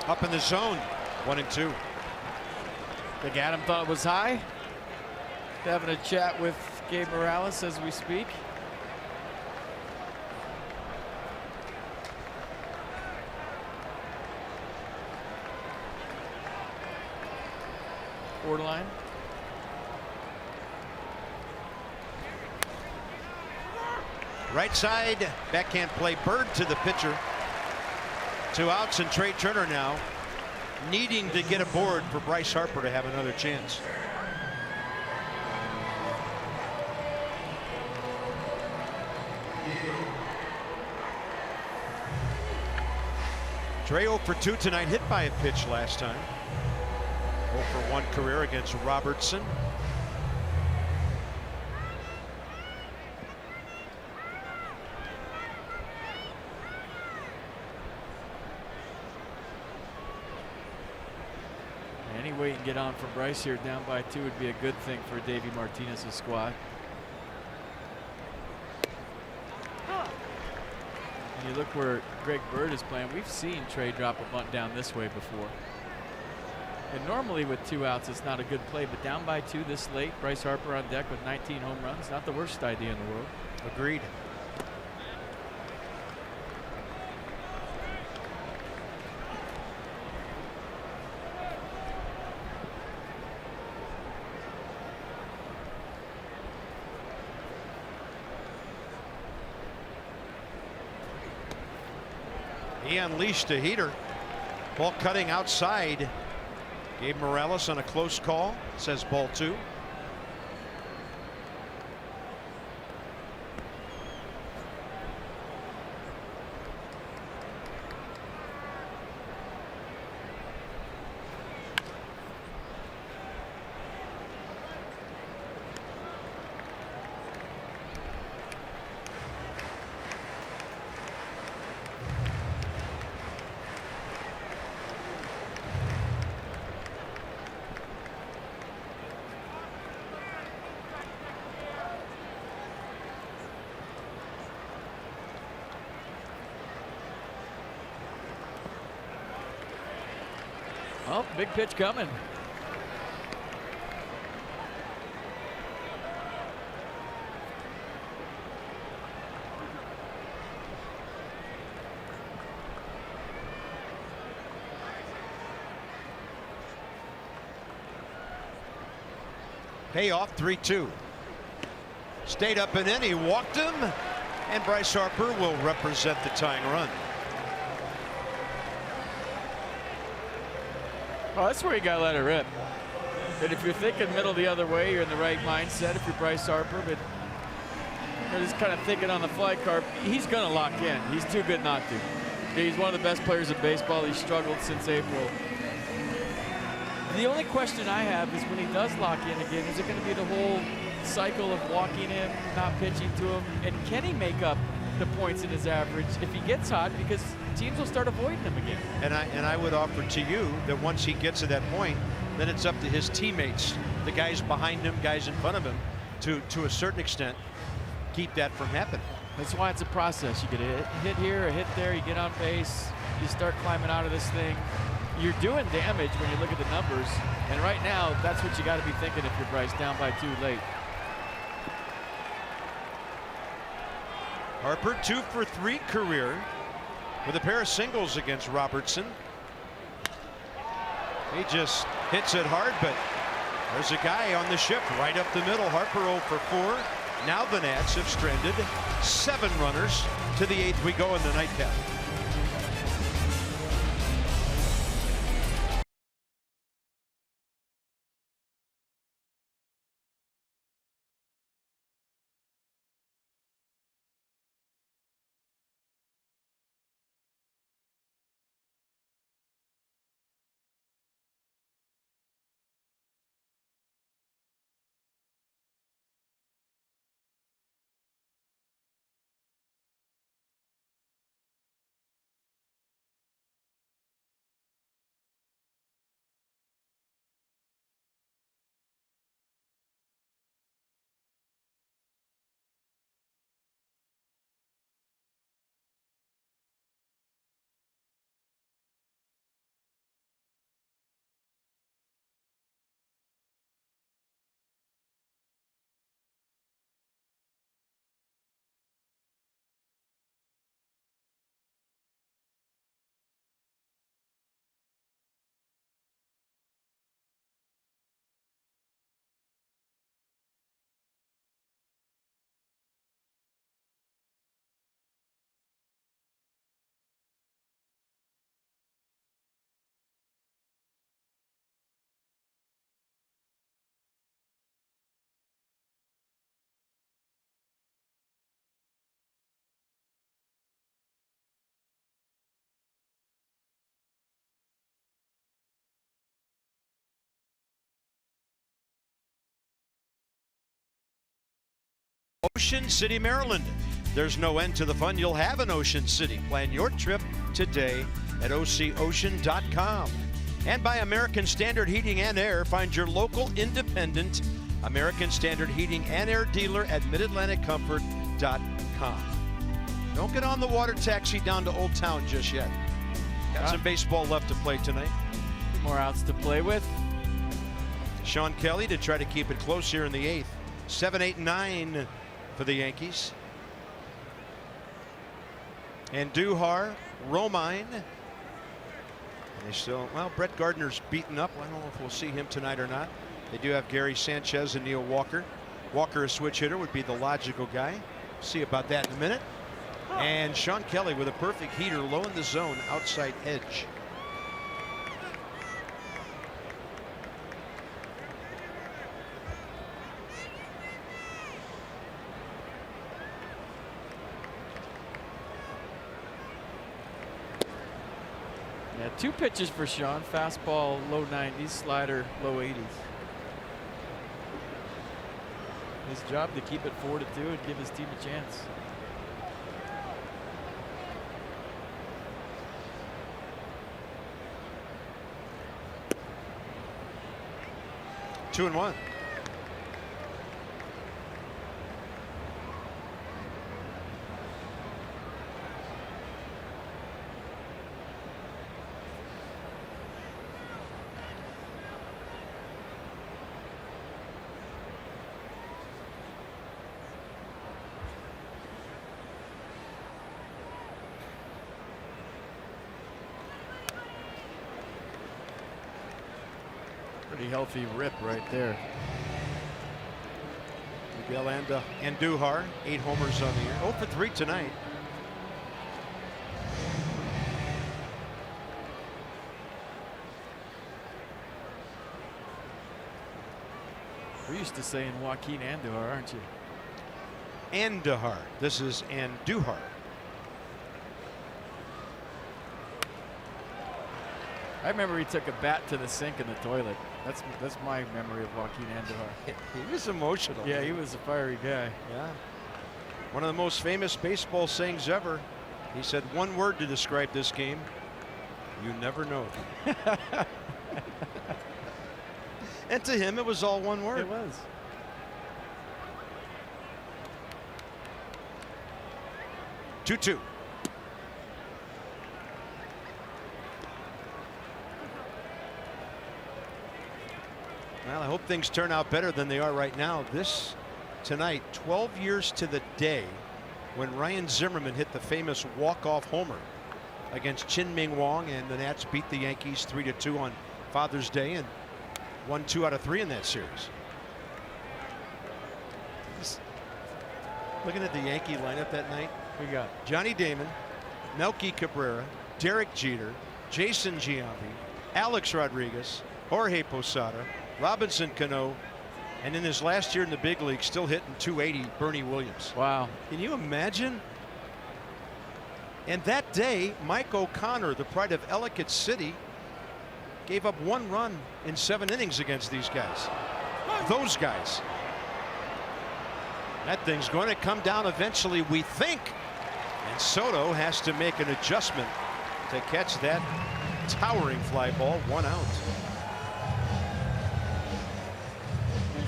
Up in the zone, 1-2. Think Adam thought it was high. Having a chat with Gabe Morales as we speak. Borderline. Right side, backhand play, Bird to the pitcher. 2 outs, and Trey Turner now needing to get aboard for Bryce Harper to have another chance. Trey 0 for 2 tonight, hit by a pitch last time. 0 for 1 career against Robertson. Any way you can get on for Bryce here down by 2 would be a good thing for Davey Martinez's squad. And you look where Greg Bird is playing. We've seen Trey drop a bunt down this way before. And normally with 2 outs, it's not a good play, but down by 2 this late, Bryce Harper on deck with 19 home runs. Not the worst idea in the world. Agreed. He unleashed a heater. Ball cutting outside. Gabe Morales on a close call. Says ball 2. Oh, big pitch coming. Payoff 3-2. Stayed up and in. He walked him. And Bryce Harper will represent the tying run. Oh, that's where you got to let it rip. And if you're thinking middle the other way, you're in the right mindset if you're Bryce Harper. But you're just kind of thinking on the fly, Carp, he's going to lock in. He's too good not to. He's one of the best players in baseball. He's struggled since April. The only question I have is when he does lock in again, is it going to be the whole cycle of walking him, not pitching to him? And can he make up the points in his average if he gets hot? Because teams will start avoiding him again. And I would offer to you that once he gets to that point, then it's up to his teammates, the guys behind him, guys in front of him, to a certain extent, keep that from happening. That's why it's a process. You get a hit here, a hit there, you get on base, you start climbing out of this thing. You're doing damage when you look at the numbers, and right now, that's what you got to be thinking if you're Bryce down by 2 late. Harper 2 for 3 career with a pair of singles against Robertson. He just hits it hard, but there's a guy on the shift right up the middle. Harper 0 for 4. Now the Nats have stranded 7 runners to the 8th we go in the nightcap. Ocean City, Maryland. There's no end to the fun you'll have in Ocean City. Plan your trip today at OCOcean.com. And by American Standard Heating and Air, find your local independent American Standard Heating and Air dealer at MidAtlanticComfort.com. Don't get on the water taxi down to Old Town just yet. Got some baseball left to play tonight. More outs to play with. Sean Kelly to try to keep it close here in the 8th. 7, 8, 9 for the Yankees. And Duhar, Romine. They still, well, Brett Gardner's beaten up. I don't know if we'll see him tonight or not. They do have Gary Sanchez and Neil Walker. Walker, a switch hitter, would be the logical guy. See about that in a minute. And Sean Kelly with a perfect heater low in the zone, outside edge. Yeah, 2 pitches for Sean. Fastball low 90s, slider low 80s. His job to keep it 4-2 and give his team a chance. Two and one. Pretty healthy rip right there. Miguel Andujar, 8 homers on the year. 0 for 3 tonight. You're used to saying Joaquin Andujar, aren't you? Andujar. This is Andujar. I remember he took a bat to the sink in the toilet. That's my memory of Joaquin Andujar. He was emotional. Yeah, he was a fiery guy. Yeah. One of the most famous baseball sayings ever. He said one word to describe this game. You never know. And to him, it was all one word. It was. Two. Well, I hope things turn out better than they are right now. This tonight, 12 years to the day when Ryan Zimmerman hit the famous walk-off homer against Chien-Ming Wang, and the Nats beat the Yankees 3-2 on Father's Day and won 2 out of 3 in that series. Just looking at the Yankee lineup that night, We got Johnny Damon, Melky Cabrera, Derek Jeter, Jason Giambi, Alex Rodriguez, Jorge Posada, Robinson Cano, and in his last year in the big league, still hitting 280, Bernie Williams. wow. Can you imagine? And that day, Mike O'Connor, the pride of Ellicott City, gave up 1 run in 7 innings against these guys. Those guys. That thing's going to come down eventually, we think. And Soto has to make an adjustment to catch that towering fly ball, 1 out.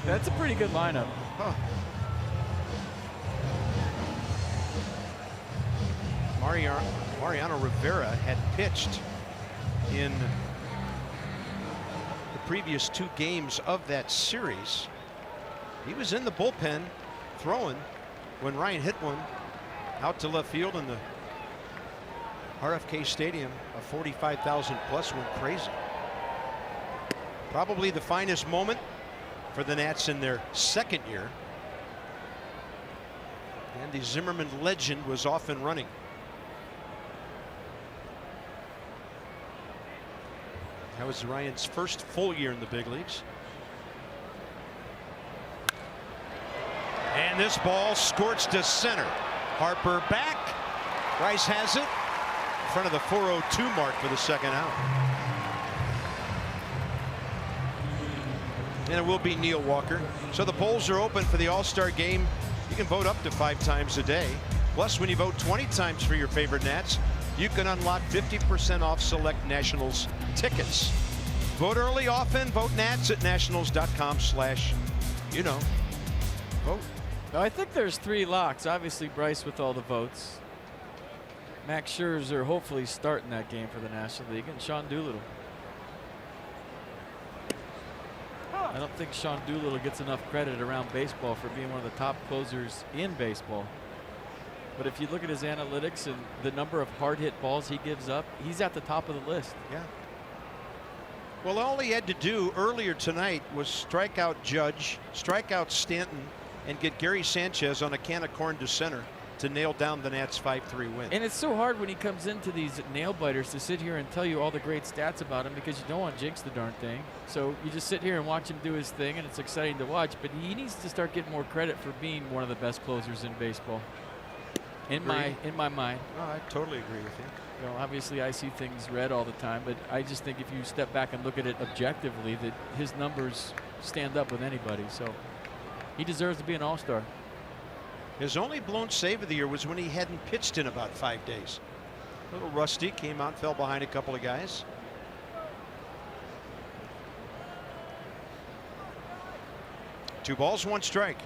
That's a pretty good lineup. Huh. Mariano Rivera had pitched in the previous 2 games of that series. He was in the bullpen throwing when Ryan hit one out to left field, in the RFK Stadium. A 45,000 plus went crazy. Probably the finest moment for the Nats in their 2nd year. And the Zimmerman legend was off and running. That was Ryan's first full year in the big leagues. And this ball scorched to center. Harper back. Rice has it in front of the 402 mark for the 2nd out. And it will be Neil Walker. So the polls are open for the All-Star game. You can vote up to 5 times a day. Plus, when you vote 20 times for your favorite Nats, you can unlock 50% off select Nationals tickets. Vote early, often. Vote Nats at nationals.com/vote. Now, I think there's 3 locks. Obviously, Bryce with all the votes. Max Scherzer hopefully starting that game for the National League, and Sean Doolittle. I don't think Sean Doolittle gets enough credit around baseball for being one of the top closers in baseball. But if you look at his analytics and the number of hard hit balls he gives up, he's at the top of the list. Yeah. Well, all he had to do earlier tonight was strike out Judge, strike out Stanton, and get Gary Sanchez on a can of corn to center to nail down the Nats' 5-3 win. And it's so hard when he comes into these nail biters to sit here and tell you all the great stats about him, because you don't want to jinx the darn thing. So you just sit here and watch him do his thing, and it's exciting to watch. But he needs to start getting more credit for being one of the best closers in baseball. In my mind. Oh, I totally agree with you. You know, obviously I see things red all the time, but I just think if you step back and look at it objectively, that his numbers stand up with anybody. So he deserves to be an all-star. His only blown save of the year was when he hadn't pitched in about 5 days. A little rusty, came out, fell behind a couple of guys. Two balls, 1 strike.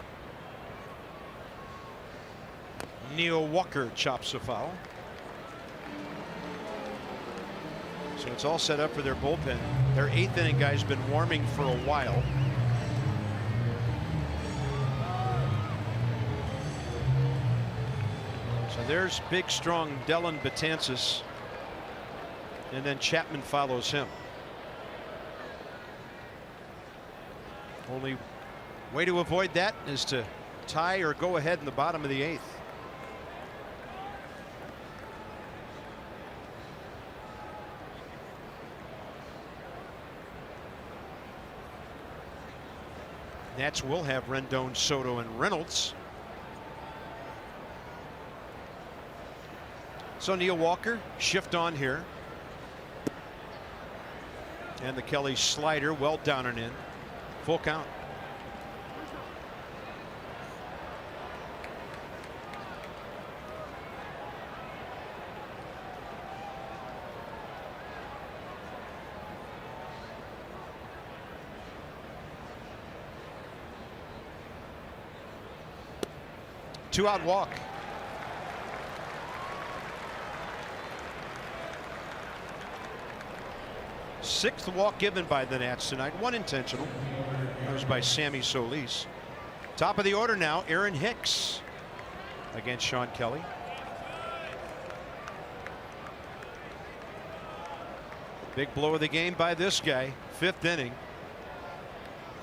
Neil Walker chops a foul. So it's all set up for their bullpen. Their 8th inning guy's been warming for a while. So there's big, strong Dellin Betances. And then Chapman follows him. Only way to avoid that is to tie or go ahead in the bottom of the 8th. Nats will have Rendon, Soto, and Reynolds. So Neil Walker shift on here. And the Kelly slider well down and in. Full count. Two-out walk. Sixth walk given by the Nats tonight. One intentional. That was by Sammy Solis. Top of the order now, Aaron Hicks against Sean Kelly. Big blow of the game by this guy. 5th inning.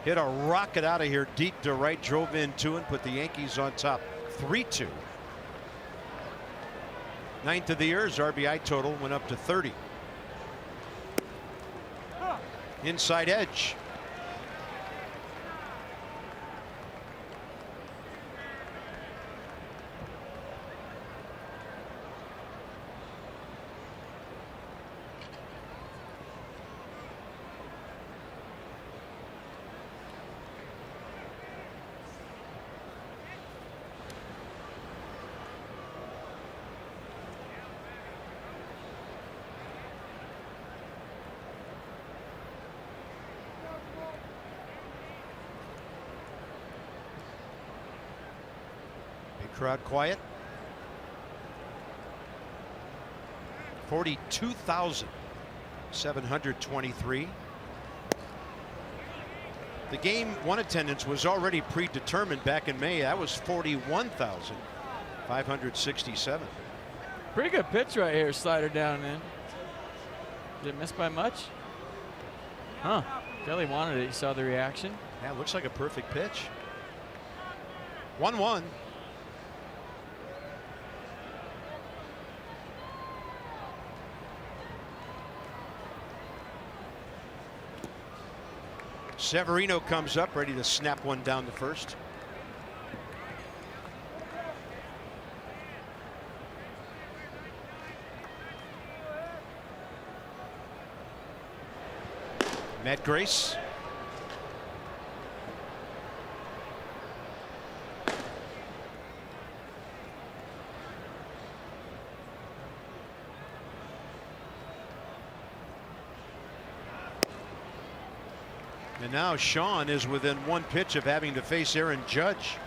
Hit a rocket out of here deep to right, drove in 2 and put the Yankees on top 3-2. 9th of the year, his RBI total went up to 30. Inside edge. Crowd quiet. 42,723. The game 1 attendance was already predetermined back in May. That was 41,567. Pretty good pitch right here. Slider down in. Did it miss by much? Huh. Kelly wanted it. He saw the reaction. Yeah, looks like a perfect pitch. 1-1. Severino comes up ready to snap one down the first. Matt Grace. And now Sean is within 1 pitch of having to face Aaron Judge.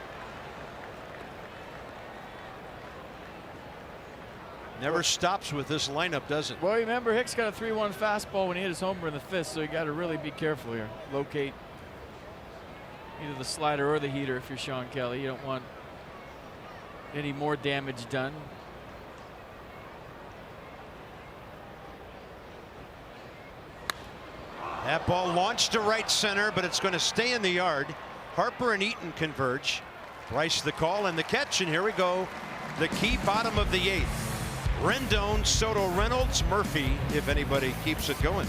Never stops with this lineup, does it? Well, remember Hicks got a 3-1 fastball when he hit his homer in the 5th, so you got to really be careful here. Locate either the slider or the heater if you're Sean Kelly. You don't want any more damage done. That ball launched to right center, but it's going to stay in the yard. Harper and Eaton converge. Bryce the call and the catch, and here we go. The key bottom of the 8th. Rendon, Soto, Reynolds, Murphy, if anybody keeps it going.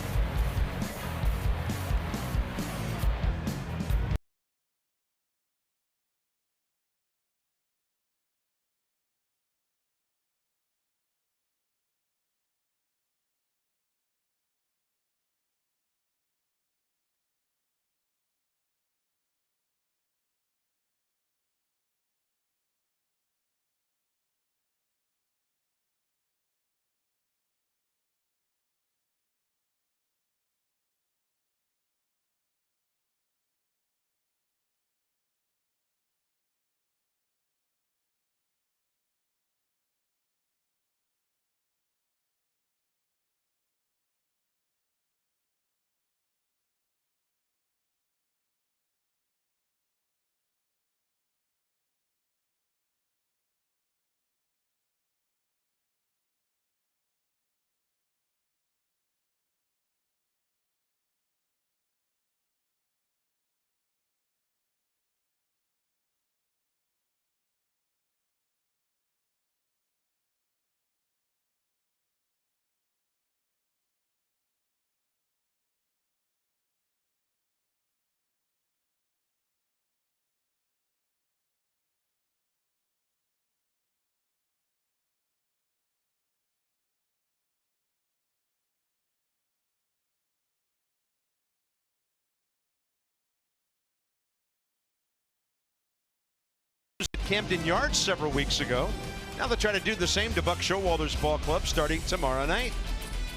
Camden Yards several weeks ago. Now they're trying to do the same to Buck Showalter's ball club starting tomorrow night.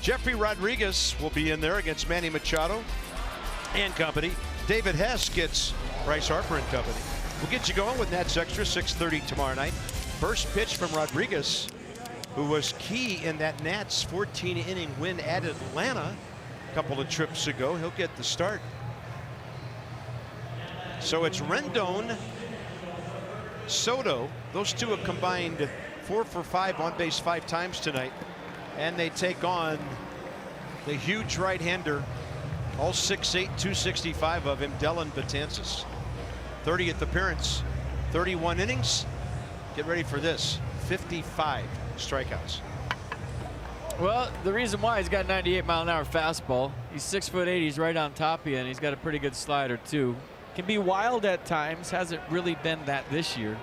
Jeffrey Rodriguez will be in there against Manny Machado and company. David Hess gets Bryce Harper and company. We'll get you going with Nats Extra 6:30 tomorrow night. First pitch from Rodriguez, who was key in that Nats 14-inning win at Atlanta a couple of trips ago. He'll get the start. So it's Rendon, Soto. Those two have combined 4 for 5 on base 5 times tonight. And they take on the huge right-hander, all 6'8", 265 of him, Dellin Betances. 30th appearance, 31 innings. Get ready for this, 55 strikeouts. Well, the reason why he's got 98-mile-an-hour fastball. He's 6'8", he's right on top of you, and he's got a pretty good slider too. Can be wild at times, hasn't really been that this year,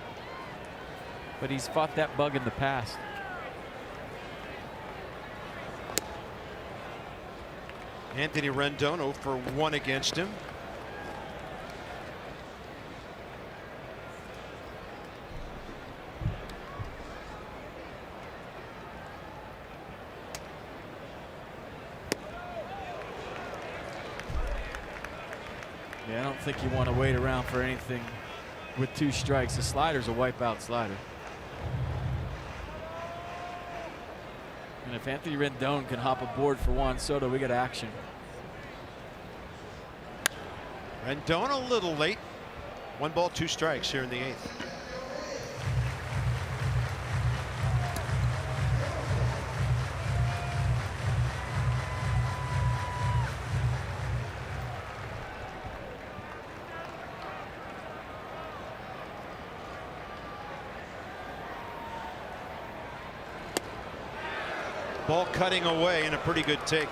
but he's fought that bug in the past. Anthony Rendon 0 for 1 against him. Yeah, I don't think you want to wait around for anything with 2 strikes. The slider's a wipeout slider. And if Anthony Rendon can hop aboard for Juan Soto, we got action. Rendon a little late. 1 ball, 2 strikes here in the 8th. Ball cutting away and a pretty good take.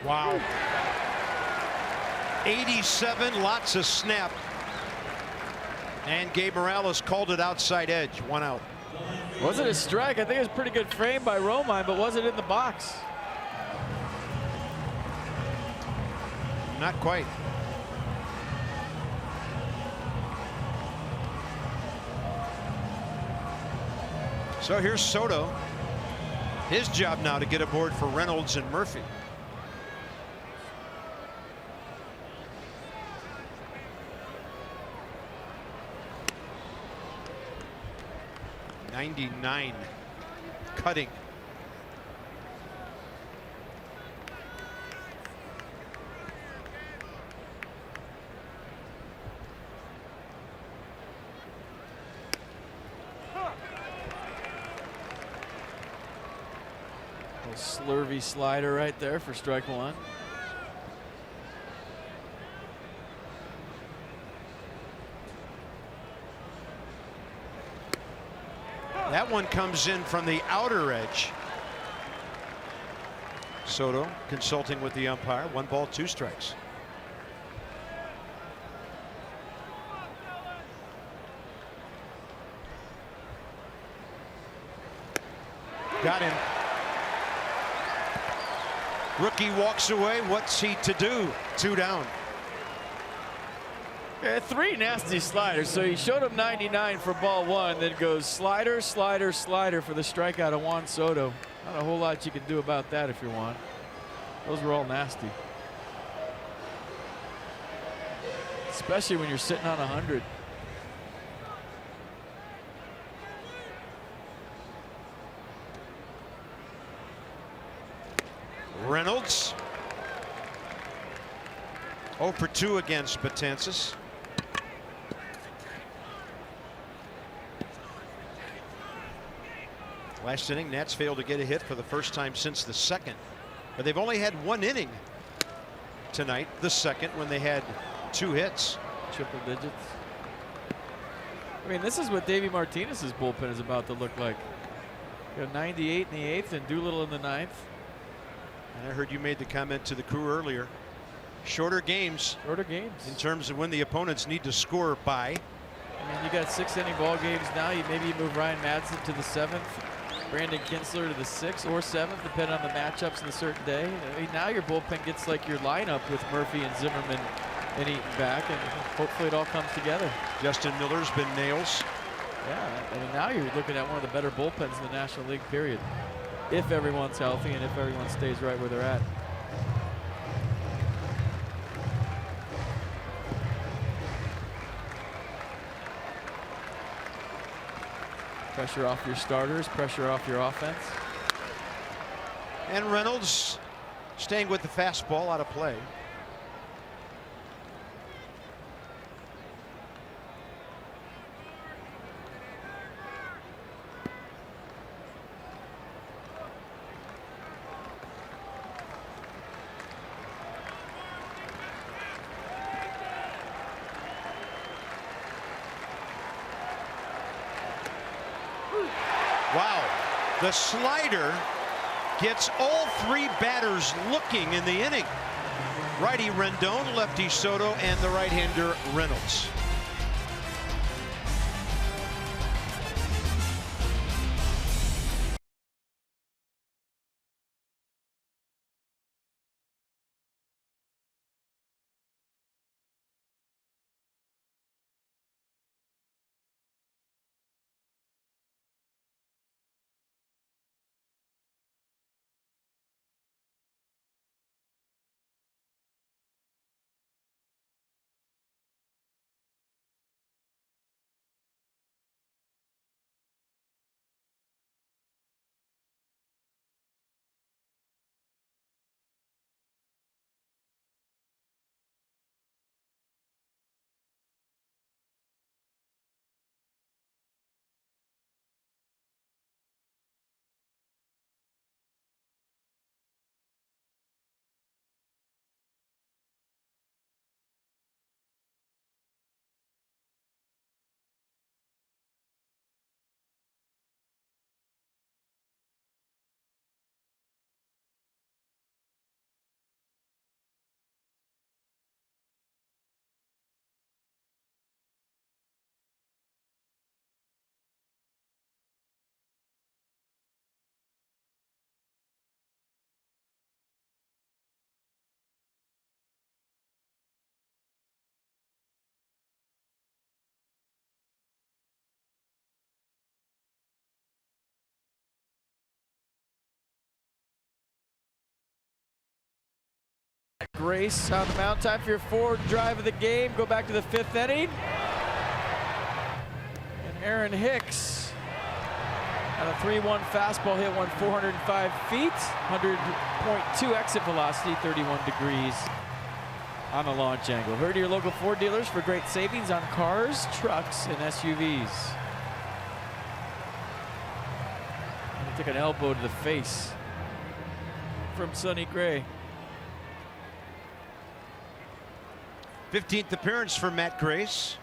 Wow. 87, lots of snap. And Gabe Morales called it outside edge, 1 out. Was it a strike? I think it was a pretty good frame by Romine, but was it in the box? Not quite. So here's Soto. His job now to get aboard for Reynolds and Murphy. '99 cutting. Little slurvy slider right there for strike 1. That one comes in from the outer edge. Soto consulting with the umpire. 1 ball, 2 strikes. Got him. Rookie walks away. What's he to do? 2 down. Yeah, 3 nasty sliders. So he showed him 99 for ball 1, then goes slider, slider, slider for the strikeout of Juan Soto. Not a whole lot you can do about that if you're Juan. Those were all nasty. Especially when you're sitting on 100. Reynolds 0 for 2 against Betances. Last inning, Nats failed to get a hit for the first time since the 2nd, but they've only had 1 inning tonight, the 2nd, when they had 2 hits. Triple digits. I mean, this is what Davey Martinez's bullpen is about to look like. You know, 98 in the 8th and Doolittle in the 9th. And I heard you made the comment to the crew earlier. Shorter games. Shorter games. In terms of when the opponents need to score by. I mean, you got 6-inning ball games now. Maybe you move Ryan Madsen to the 7th, Brandon Kinsler to the 6th or 7th, depending on the matchups in a certain day. I mean, now your bullpen gets like your lineup with Murphy and Zimmerman and Eaton back, and hopefully it all comes together. Justin Miller's been nails. Yeah, I mean, now you're looking at one of the better bullpens in the National League, period. If everyone's healthy and if everyone stays right where they're at. Pressure off your starters, pressure off your offense. And Reynolds staying with the fastball out of play. Wow, the slider gets all 3 batters looking in the inning. Righty Rendon, lefty Soto, and the right-hander Reynolds. Grace on the mound. Time for your 4th drive of the game. Go back to the 5th inning. And Aaron Hicks on a 3-1 fastball hit one 405 feet, 100.2 exit velocity, 31 degrees on the launch angle. Hurry to your local Ford dealers for great savings on cars, trucks, and SUVs. And he took an elbow to the face from Sonny Gray. 15th appearance for Matt Grace.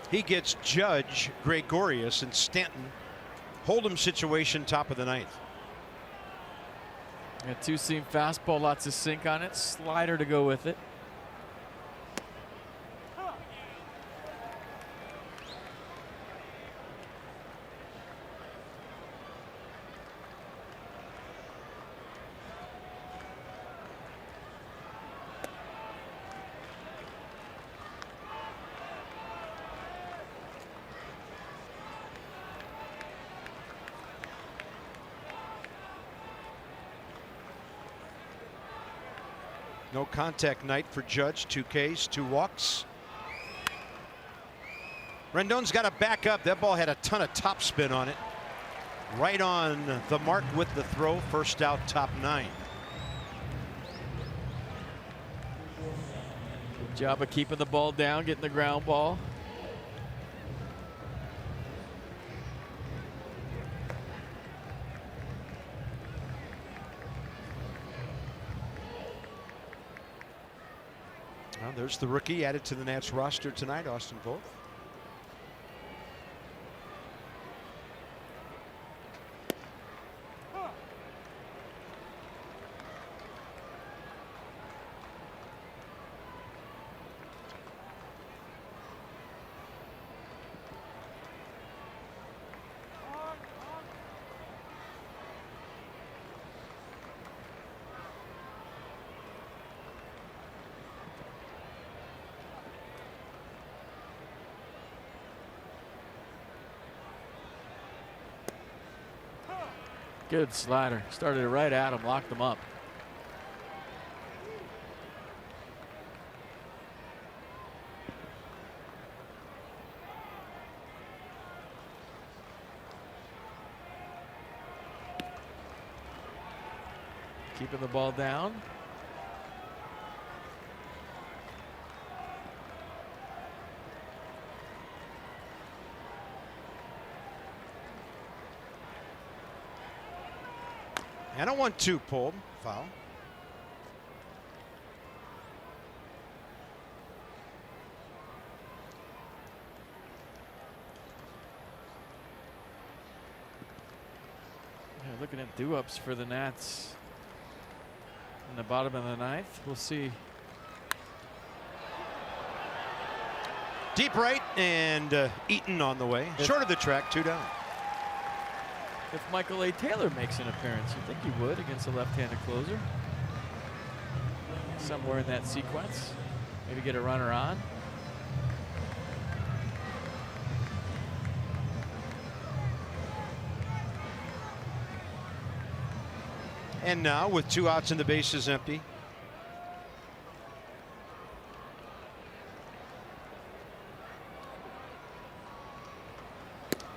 He gets Judge, Gregorius, and Stanton. Hold'em situation, top of the 9th. A 2-seam fastball, lots of sink on it. Slider to go with it. No contact night for Judge. 2 Ks, 2 walks. Rendon's got to back up. That ball had a ton of topspin on it. Right on the mark with the throw. First out, top 9. Good job of keeping the ball down, getting the ground ball. Well, there's the rookie added to the Nats roster tonight, Austin Vogt. Good slider. Started it right at him, locked him up. Keeping the ball down. And a 1-2 pulled. Foul. Yeah, looking at do-ups for the Nats in the bottom of the ninth. We'll see. Deep right, and Eaton on the way. Short of the track, 2 down. If Michael A. Taylor makes an appearance, you think he would against a left-handed closer? Somewhere in that sequence. Maybe get a runner on. And now with 2 outs and the bases empty.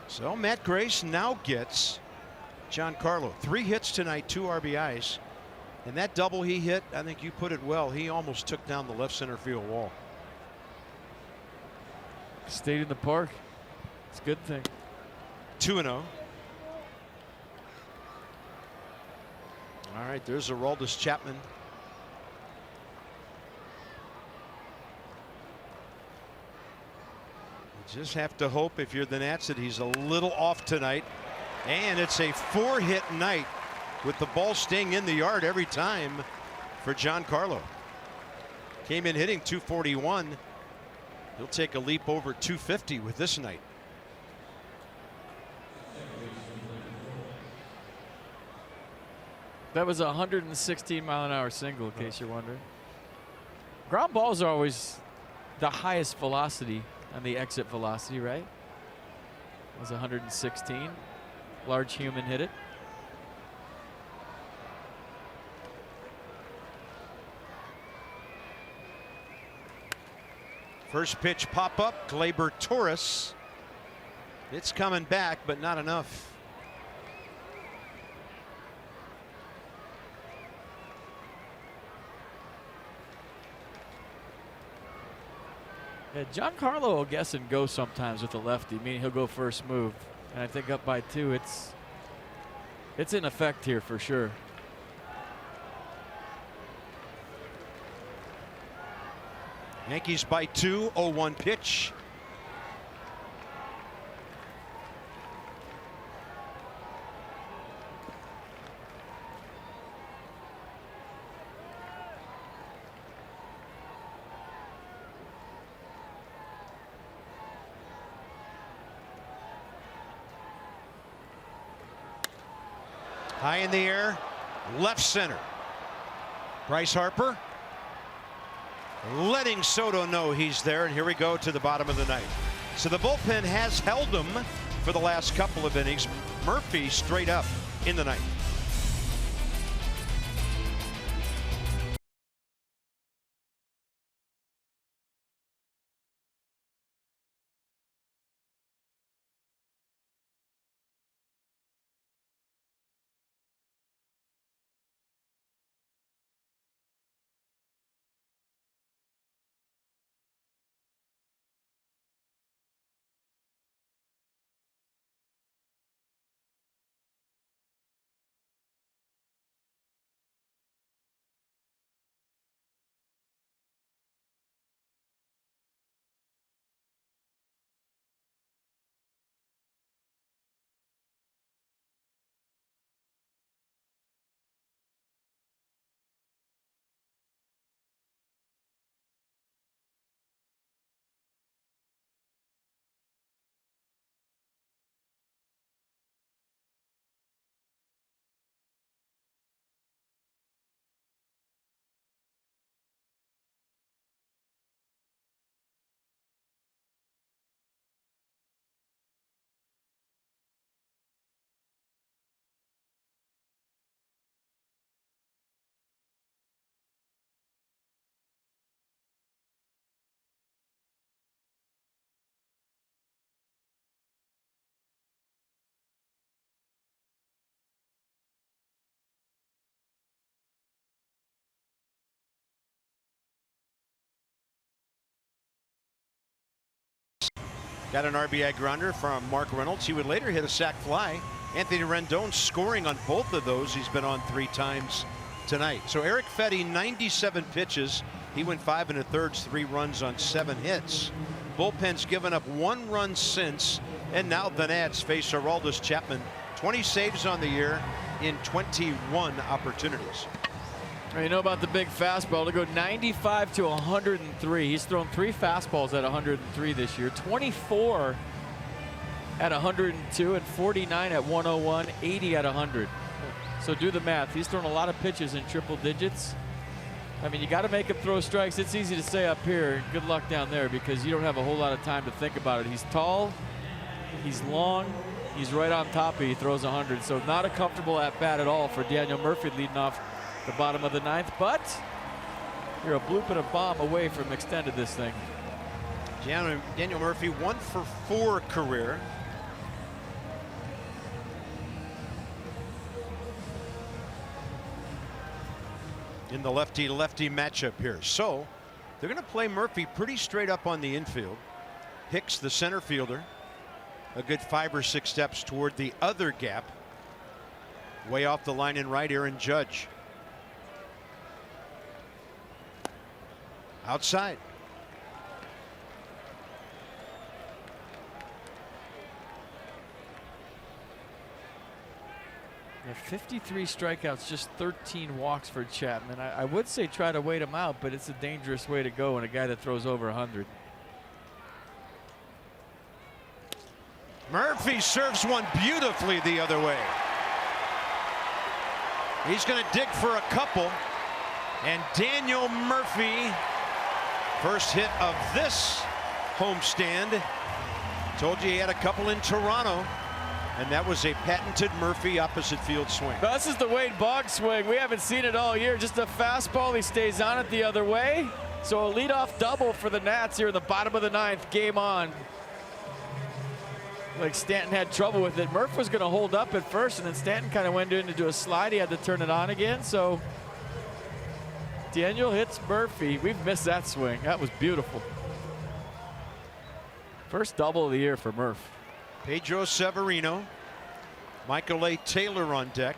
So Matt Grace now gets Giancarlo. 3 hits tonight, 2 RBIs. And that double he hit, I think you put it well, he almost took down the left center field wall. Stayed in the park. It's a good thing. 2-0. All right, there's Aroldis Chapman. You just have to hope, if you're the Nats, that he's a little off tonight. And it's a 4-hit night with the ball staying in the yard every time for Giancarlo. Came in hitting 241. He'll take a leap over 250 with this night. That was a 116-mile-an-hour single, in case you're wondering. Ground balls are always the highest velocity on the exit velocity, right? It was 116. Large human hit it. First pitch pop up, Gleyber Torres. It's coming back, but not enough. Yeah, Giancarlo will guess and go sometimes with the lefty, meaning he'll go first move. And I think up by 2, it's in effect here for sure. Yankees by 2, 0-1 pitch. High in the air, left center. Bryce Harper letting Soto know he's there, and here we go to the bottom of the ninth. So the bullpen has held him for the last couple of innings. Murphy straight up in the ninth. Got an RBI grounder from Mark Reynolds. He would later hit a sac fly. Anthony Rendon scoring on both of those. He's been on 3 times tonight. So Eric Fedde, 97 pitches. He went 5 1/3, 3 runs on 7 hits. Bullpen's given up 1 run since. And now the Nats face Aroldis Chapman. 20 saves on the year in 21 opportunities. You know about the big fastball to go 95 to 103. He's thrown 3 fastballs at 103 this year, 24 at 102, and 49 at 101, 80 at 100. So do the math. He's thrown a lot of pitches in triple digits. I mean, you got to make him throw strikes. It's easy to say up here. Good luck down there because you don't have a whole lot of time to think about it. He's tall, he's long, he's right on top of you. He throws 100. So not a comfortable at bat at all for Daniel Murphy leading off the bottom of the 9th, but you're a bloop and a bomb away from extended this thing. Daniel Murphy 1 for 4 career. In the lefty-lefty matchup here. So they're going to play Murphy pretty straight up on the infield. Hicks, the center fielder, a good 5 or 6 steps toward the other gap. Way off the line in right, Aaron Judge. Outside. Yeah, 53 strikeouts, just 13 walks for Chapman. I would say try to wait him out, but it's a dangerous way to go in a guy that throws over 100. Murphy serves one beautifully the other way. He's going to dig for a couple. And Daniel Murphy, first hit of this homestand. Told you he had a couple in Toronto. And that was a patented Murphy opposite field swing. This is the Wade Boggs swing. We haven't seen it all year. Just a fastball. He stays on it the other way. So a leadoff double for the Nats here in the bottom of the 9th. Game on. Like Stanton had trouble with it. Murph was going to hold up at first, and then Stanton kind of went into a slide. He had to turn it on again. So Daniel hits Murphy. We've missed that swing. That was beautiful. First double of the year for Murph. Pedro Severino, Michael A. Taylor on deck.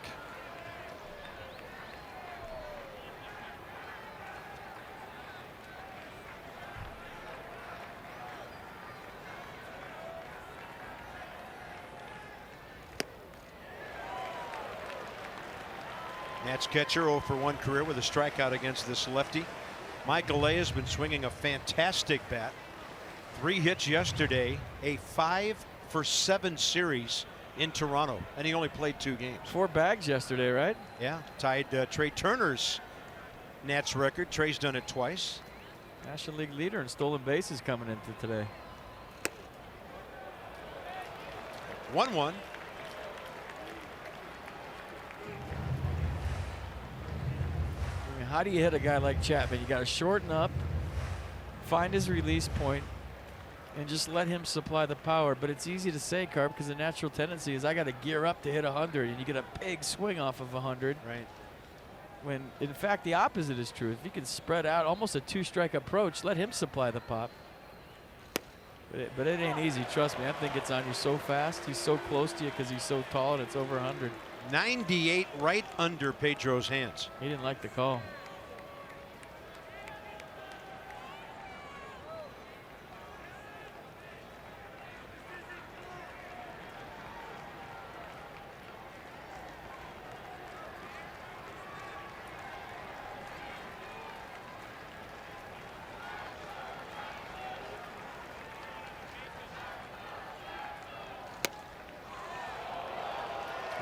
Nats catcher 0 for 1 career with a strikeout against this lefty. Michael A. has been swinging a fantastic bat. 3 hits yesterday, a 5 for 7 series in Toronto, and he only played 2 games. 4 bags yesterday, right? Yeah, tied Trey Turner's Nats record. Trey's done it twice. National League leader in stolen bases coming into today. 1-1. I mean, how do you hit a guy like Chapman? You got to shorten up, find his release point, and just let him supply the power. But it's easy to say, Carp, because the natural tendency is I got to gear up to hit 100, and you get a big swing off of 100. Right. When, in fact, the opposite is true. If you can spread out, almost a 2-strike approach, let him supply the pop. But it ain't easy, trust me. That thing gets on you so fast. He's so close to you because he's so tall, and it's over 100. 98 right under Pedro's hands. He didn't like the call.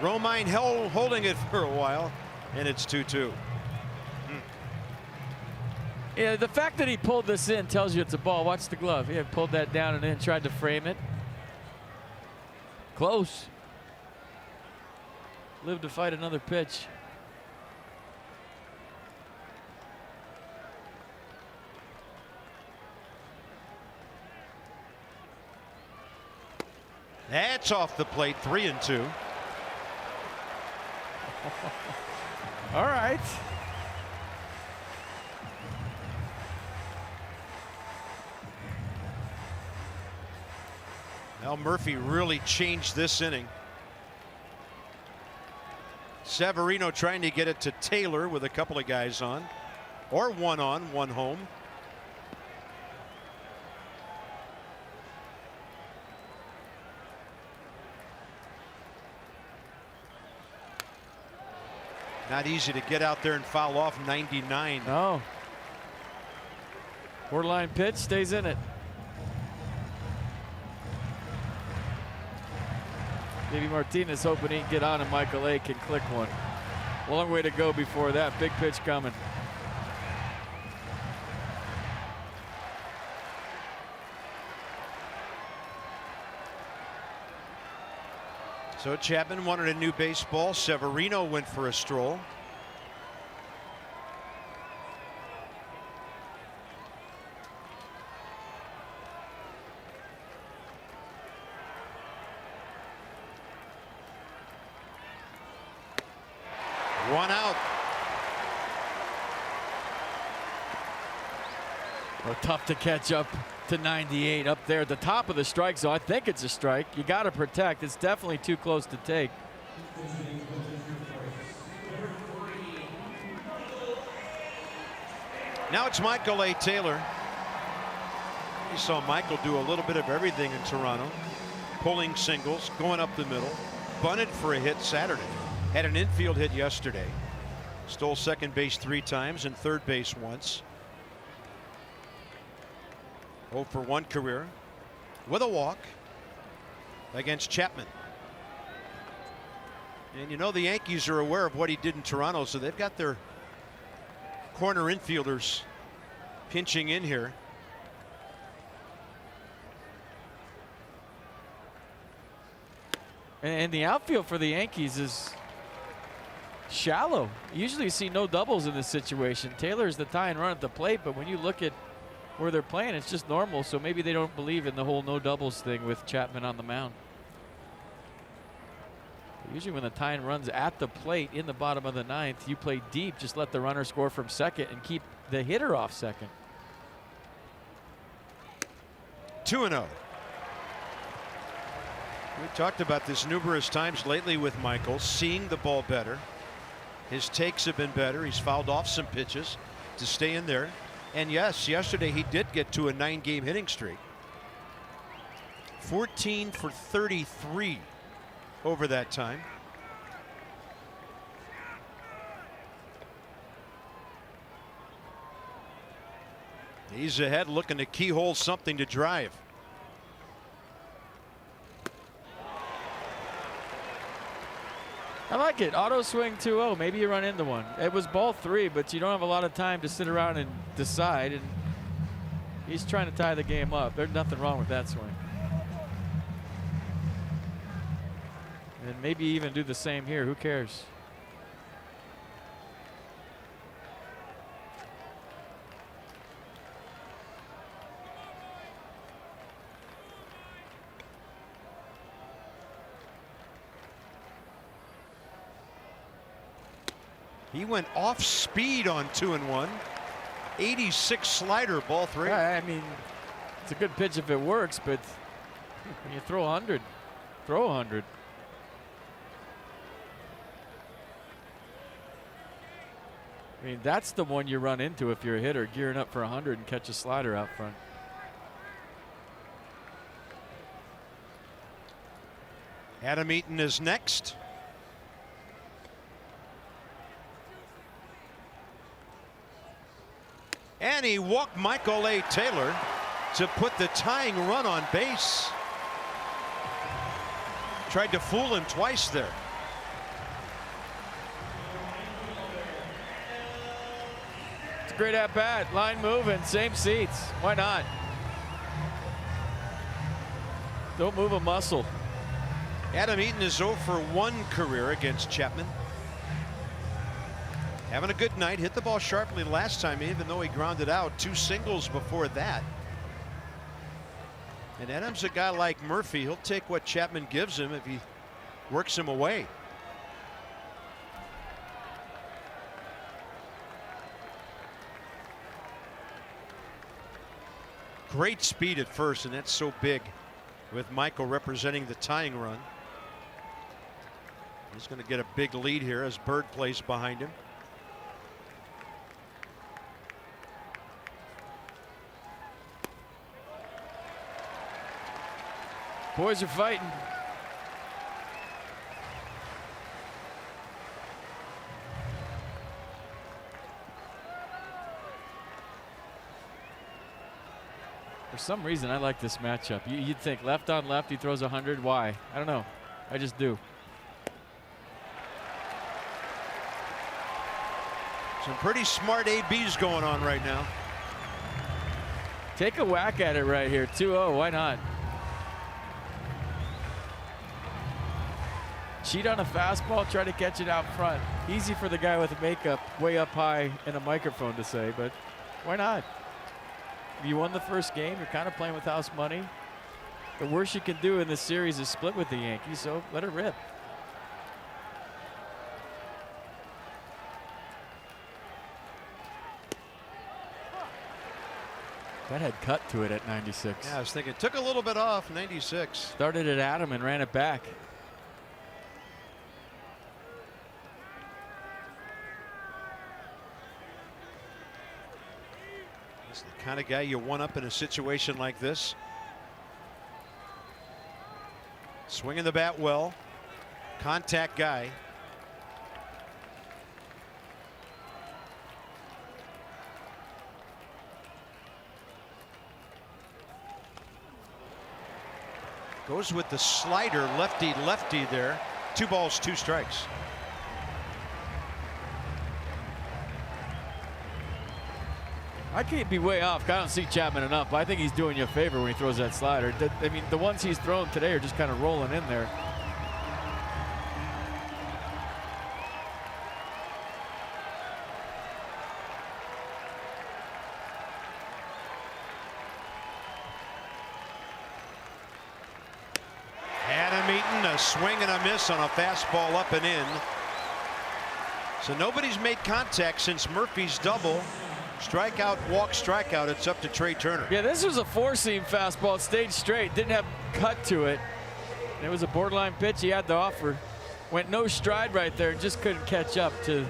Romine holding it for a while, and it's 2-2. Yeah, the fact that he pulled this in tells you it's a ball. Watch the glove. He had pulled that down and then tried to frame it. Close. Lived to fight another pitch. That's off the plate, 3-2. All right. Well, Murphy really changed this inning. Severino trying to get it to Taylor with a couple of guys on, or one on, one home. Not easy to get out there and foul off 99. No. Borderline pitch, stays in it. Davey Martinez hoping he can get on and Michael A can click one. Long way to go before that. Big pitch coming. So Chapman wanted a new baseball. Severino went for a stroll. One out. Well, tough to catch up to 98 up there at the top of the strike zone. I think it's a strike. You got to protect. It's definitely too close to take. Now it's Michael A. Taylor. You saw Michael do a little bit of everything in Toronto. Pulling singles, going up the middle, bunted for a hit Saturday. Had an infield hit yesterday. Stole second base 3 times and third base once. 0 for 1 career with a walk against Chapman. And you know the Yankees are aware of what he did in Toronto, so they've got their corner infielders pinching in here. And the outfield for the Yankees is shallow. Usually you see no doubles in this situation. Taylor's the tying run at the plate, but when you look at where they're playing, it's just normal. So maybe they don't believe in the whole no doubles thing with Chapman on the mound. Usually when the tying run's at the plate in the bottom of the 9th, you play deep, just let the runner score from second and keep the hitter off second. 2-0. We talked about this numerous times lately with Michael, seeing the ball better. His takes have been better. He's fouled off some pitches to stay in there. And yes, yesterday he did get to a 9-game hitting streak. 14 for 33 over that time. He's ahead looking to keyhole something to drive. I like it. Auto swing 2-0. Maybe you run into one. It was ball 3, but you don't have a lot of time to sit around and decide. And he's trying to tie the game up. There's nothing wrong with that swing. And maybe even do the same here. Who cares? He went off speed on 2-1. 86 slider, ball 3. I mean, it's a good pitch if it works, but when you throw 100, throw 100. I mean, that's the one you run into if you're a hitter, gearing up for 100 and catch a slider out front. Adam Eaton is next. And he walked Michael A. Taylor to put the tying run on base. Tried to fool him twice there. It's a great at bat. Line moving, same seats. Why not? Don't move a muscle. Adam Eaton is 0 for 1 career against Chapman. Having a good night. Hit the ball sharply last time, even though he grounded out. 2 singles before that. And Adam's a guy like Murphy. He'll take what Chapman gives him if he works him away. Great speed at first, and that's so big with Michael representing the tying run. He's going to get a big lead here as Bird plays behind him. Boys are fighting. For some reason, I like this matchup. You'd think left on left, he throws 100. Why? I don't know. I just do. Some pretty smart ABs going on right now. Take a whack at it right here. 2-0. Why not? Cheat on a fastball, try to catch it out front. Easy for the guy with the makeup way up high and a microphone to say, but why not? You won the first game. You're kind of playing with house money. The worst you can do in this series is split with the Yankees, so let it rip. That had cut to it at 96. Yeah, I was thinking, took a little bit off, 96. Started at Adam and ran it back. He's the kind of guy you want up in a situation like this. Swinging the bat well. Contact guy. Goes with the slider, lefty there. 2 balls, 2 strikes. I can't be way off. I don't see Chapman enough, but I think he's doing you a favor when he throws that slider. I mean, the ones he's thrown today are just kind of rolling in there. Adam Eaton, a swing and a miss on a fastball up and in. So nobody's made contact since Murphy's double. Strikeout, walk, strikeout. It's up to Trey Turner. Yeah, this was a 4-seam fastball. It stayed straight. Didn't have cut to it. And it was a borderline pitch he had to offer. Went no stride right there and just couldn't catch up to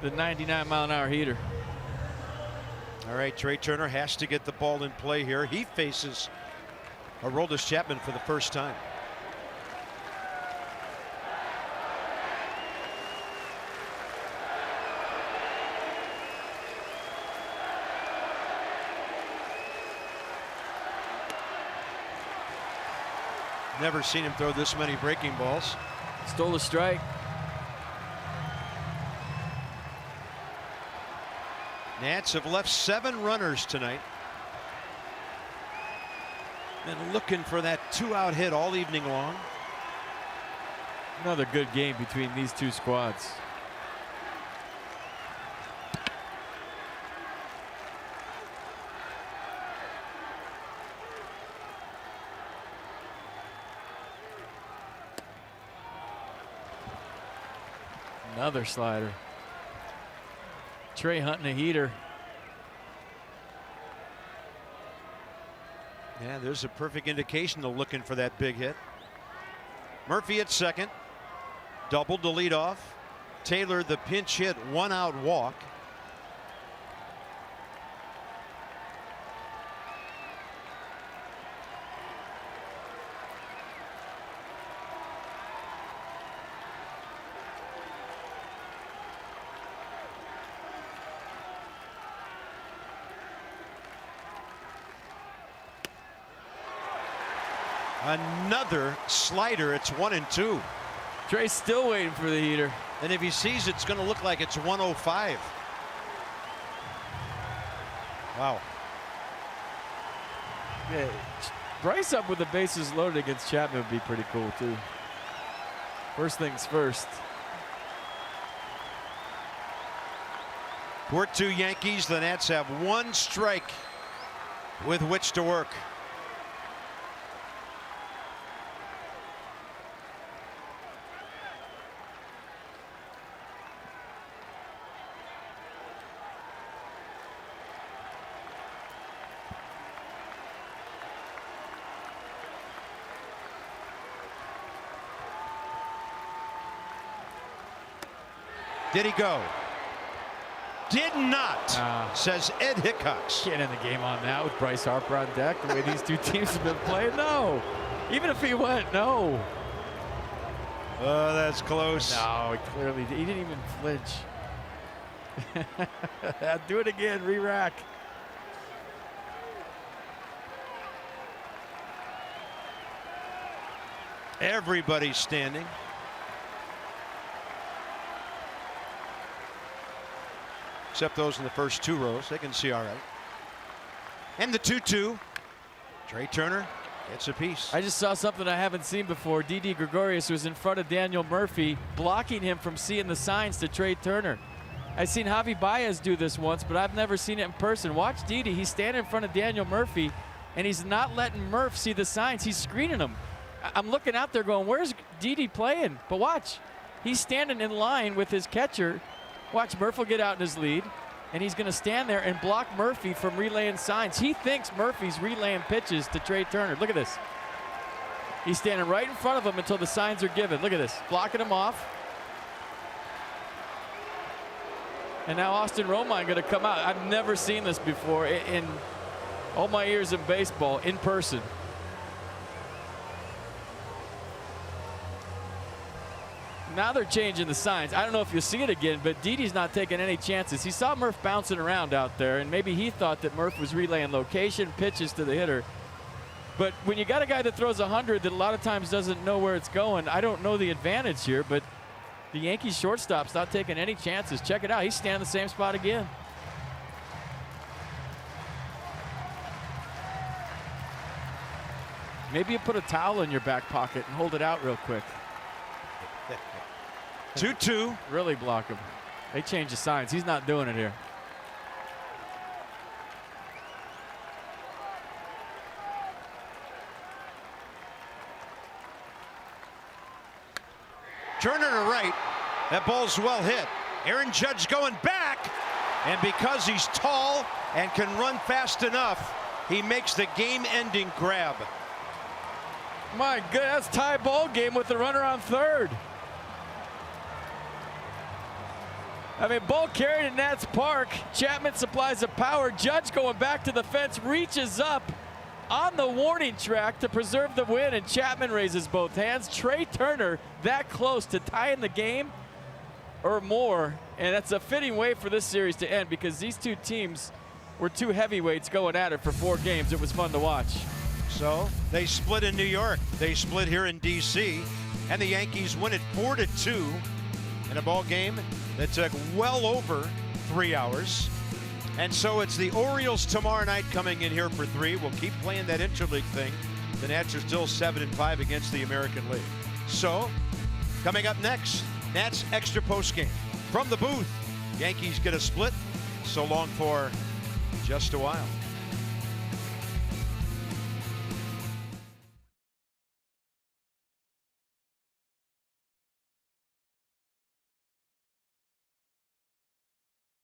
the 99-mile-an-hour heater. All right, Trey Turner has to get the ball in play here. He faces Aroldis Chapman for the first time. Never seen him throw this many breaking balls. Stole a strike. Nats have left 7 runners tonight. And looking for that 2-out hit all evening long. Another good game between these two squads. Another slider. Trey hunting a heater. Yeah, there's a perfect indication of looking for that big hit. Murphy at second. Doubled to lead off. Taylor the pinch hit, 1-out walk. Another slider. It's 1-2. Trey's still waiting for the heater. And if he sees it's going to look like it's 105. Wow. Yeah, Bryce up with the bases loaded against Chapman would be pretty cool too. First things first. We're 2 Yankees. The Nats have 1 strike with which to work. Did he go? Did not, says Ed Hickox. Can't end the game on that with Bryce Harper on deck. The way these two teams have been playing, no. Even if he went, no. Oh, that's close. No, clearly, he didn't even flinch. Do it again, re-rack. Everybody's standing. Except those in the first 2 rows. They can see all right. And the 2-2. Trey Turner gets a piece. I just saw something I haven't seen before. Didi Gregorius was in front of Daniel Murphy, blocking him from seeing the signs to Trey Turner. I've seen Javi Baez do this once, but I've never seen it in person. Watch Didi. He's standing in front of Daniel Murphy, and he's not letting Murph see the signs. He's screening him. I'm looking out there going, where's Didi playing? But watch. He's standing in line with his catcher. Watch, Murph will get out in his lead, and he's going to stand there and block Murphy from relaying signs. He thinks Murphy's relaying pitches to Trey Turner. Look at this. He's standing right in front of him until the signs are given. Look at this, blocking him off. And now Austin Romine going to come out. I've never seen this before in all my years in baseball, in person. Now they're changing the signs. I don't know if you'll see it again, but Didi's not taking any chances. He saw Murph bouncing around out there, and maybe he thought that Murph was relaying location, pitches to the hitter. But when you got a guy that throws 100 that a lot of times doesn't know where it's going, I don't know the advantage here, but the Yankees shortstop's not taking any chances. Check it out. He's standing in the same spot again. Maybe you put a towel in your back pocket and hold it out real quick. 2-2. Really block him. They changed the signs. He's not doing it here. Turner to right. That ball's well hit. Aaron Judge going back. And because he's tall and can run fast enough, he makes the game-ending grab. My goodness, tie ball game with the runner on third. I mean, ball carried in Nats Park. Chapman supplies the power. Judge going back to the fence, reaches up on the warning track to preserve the win, and Chapman raises both hands. Trey Turner that close to tying the game or more, and that's a fitting way for this series to end because these two teams were two heavyweights going at it for 4 games. It was fun to watch. So they split in New York. They split here in D.C. And the Yankees win it 4-2 in a ball game that took well over 3 hours. And so it's the Orioles tomorrow night coming in here for 3. We'll keep playing that interleague thing. The Nats are still 7-5 against the American League. So coming up next, Nats extra post game from the booth. Yankees get a split. So long for just a while.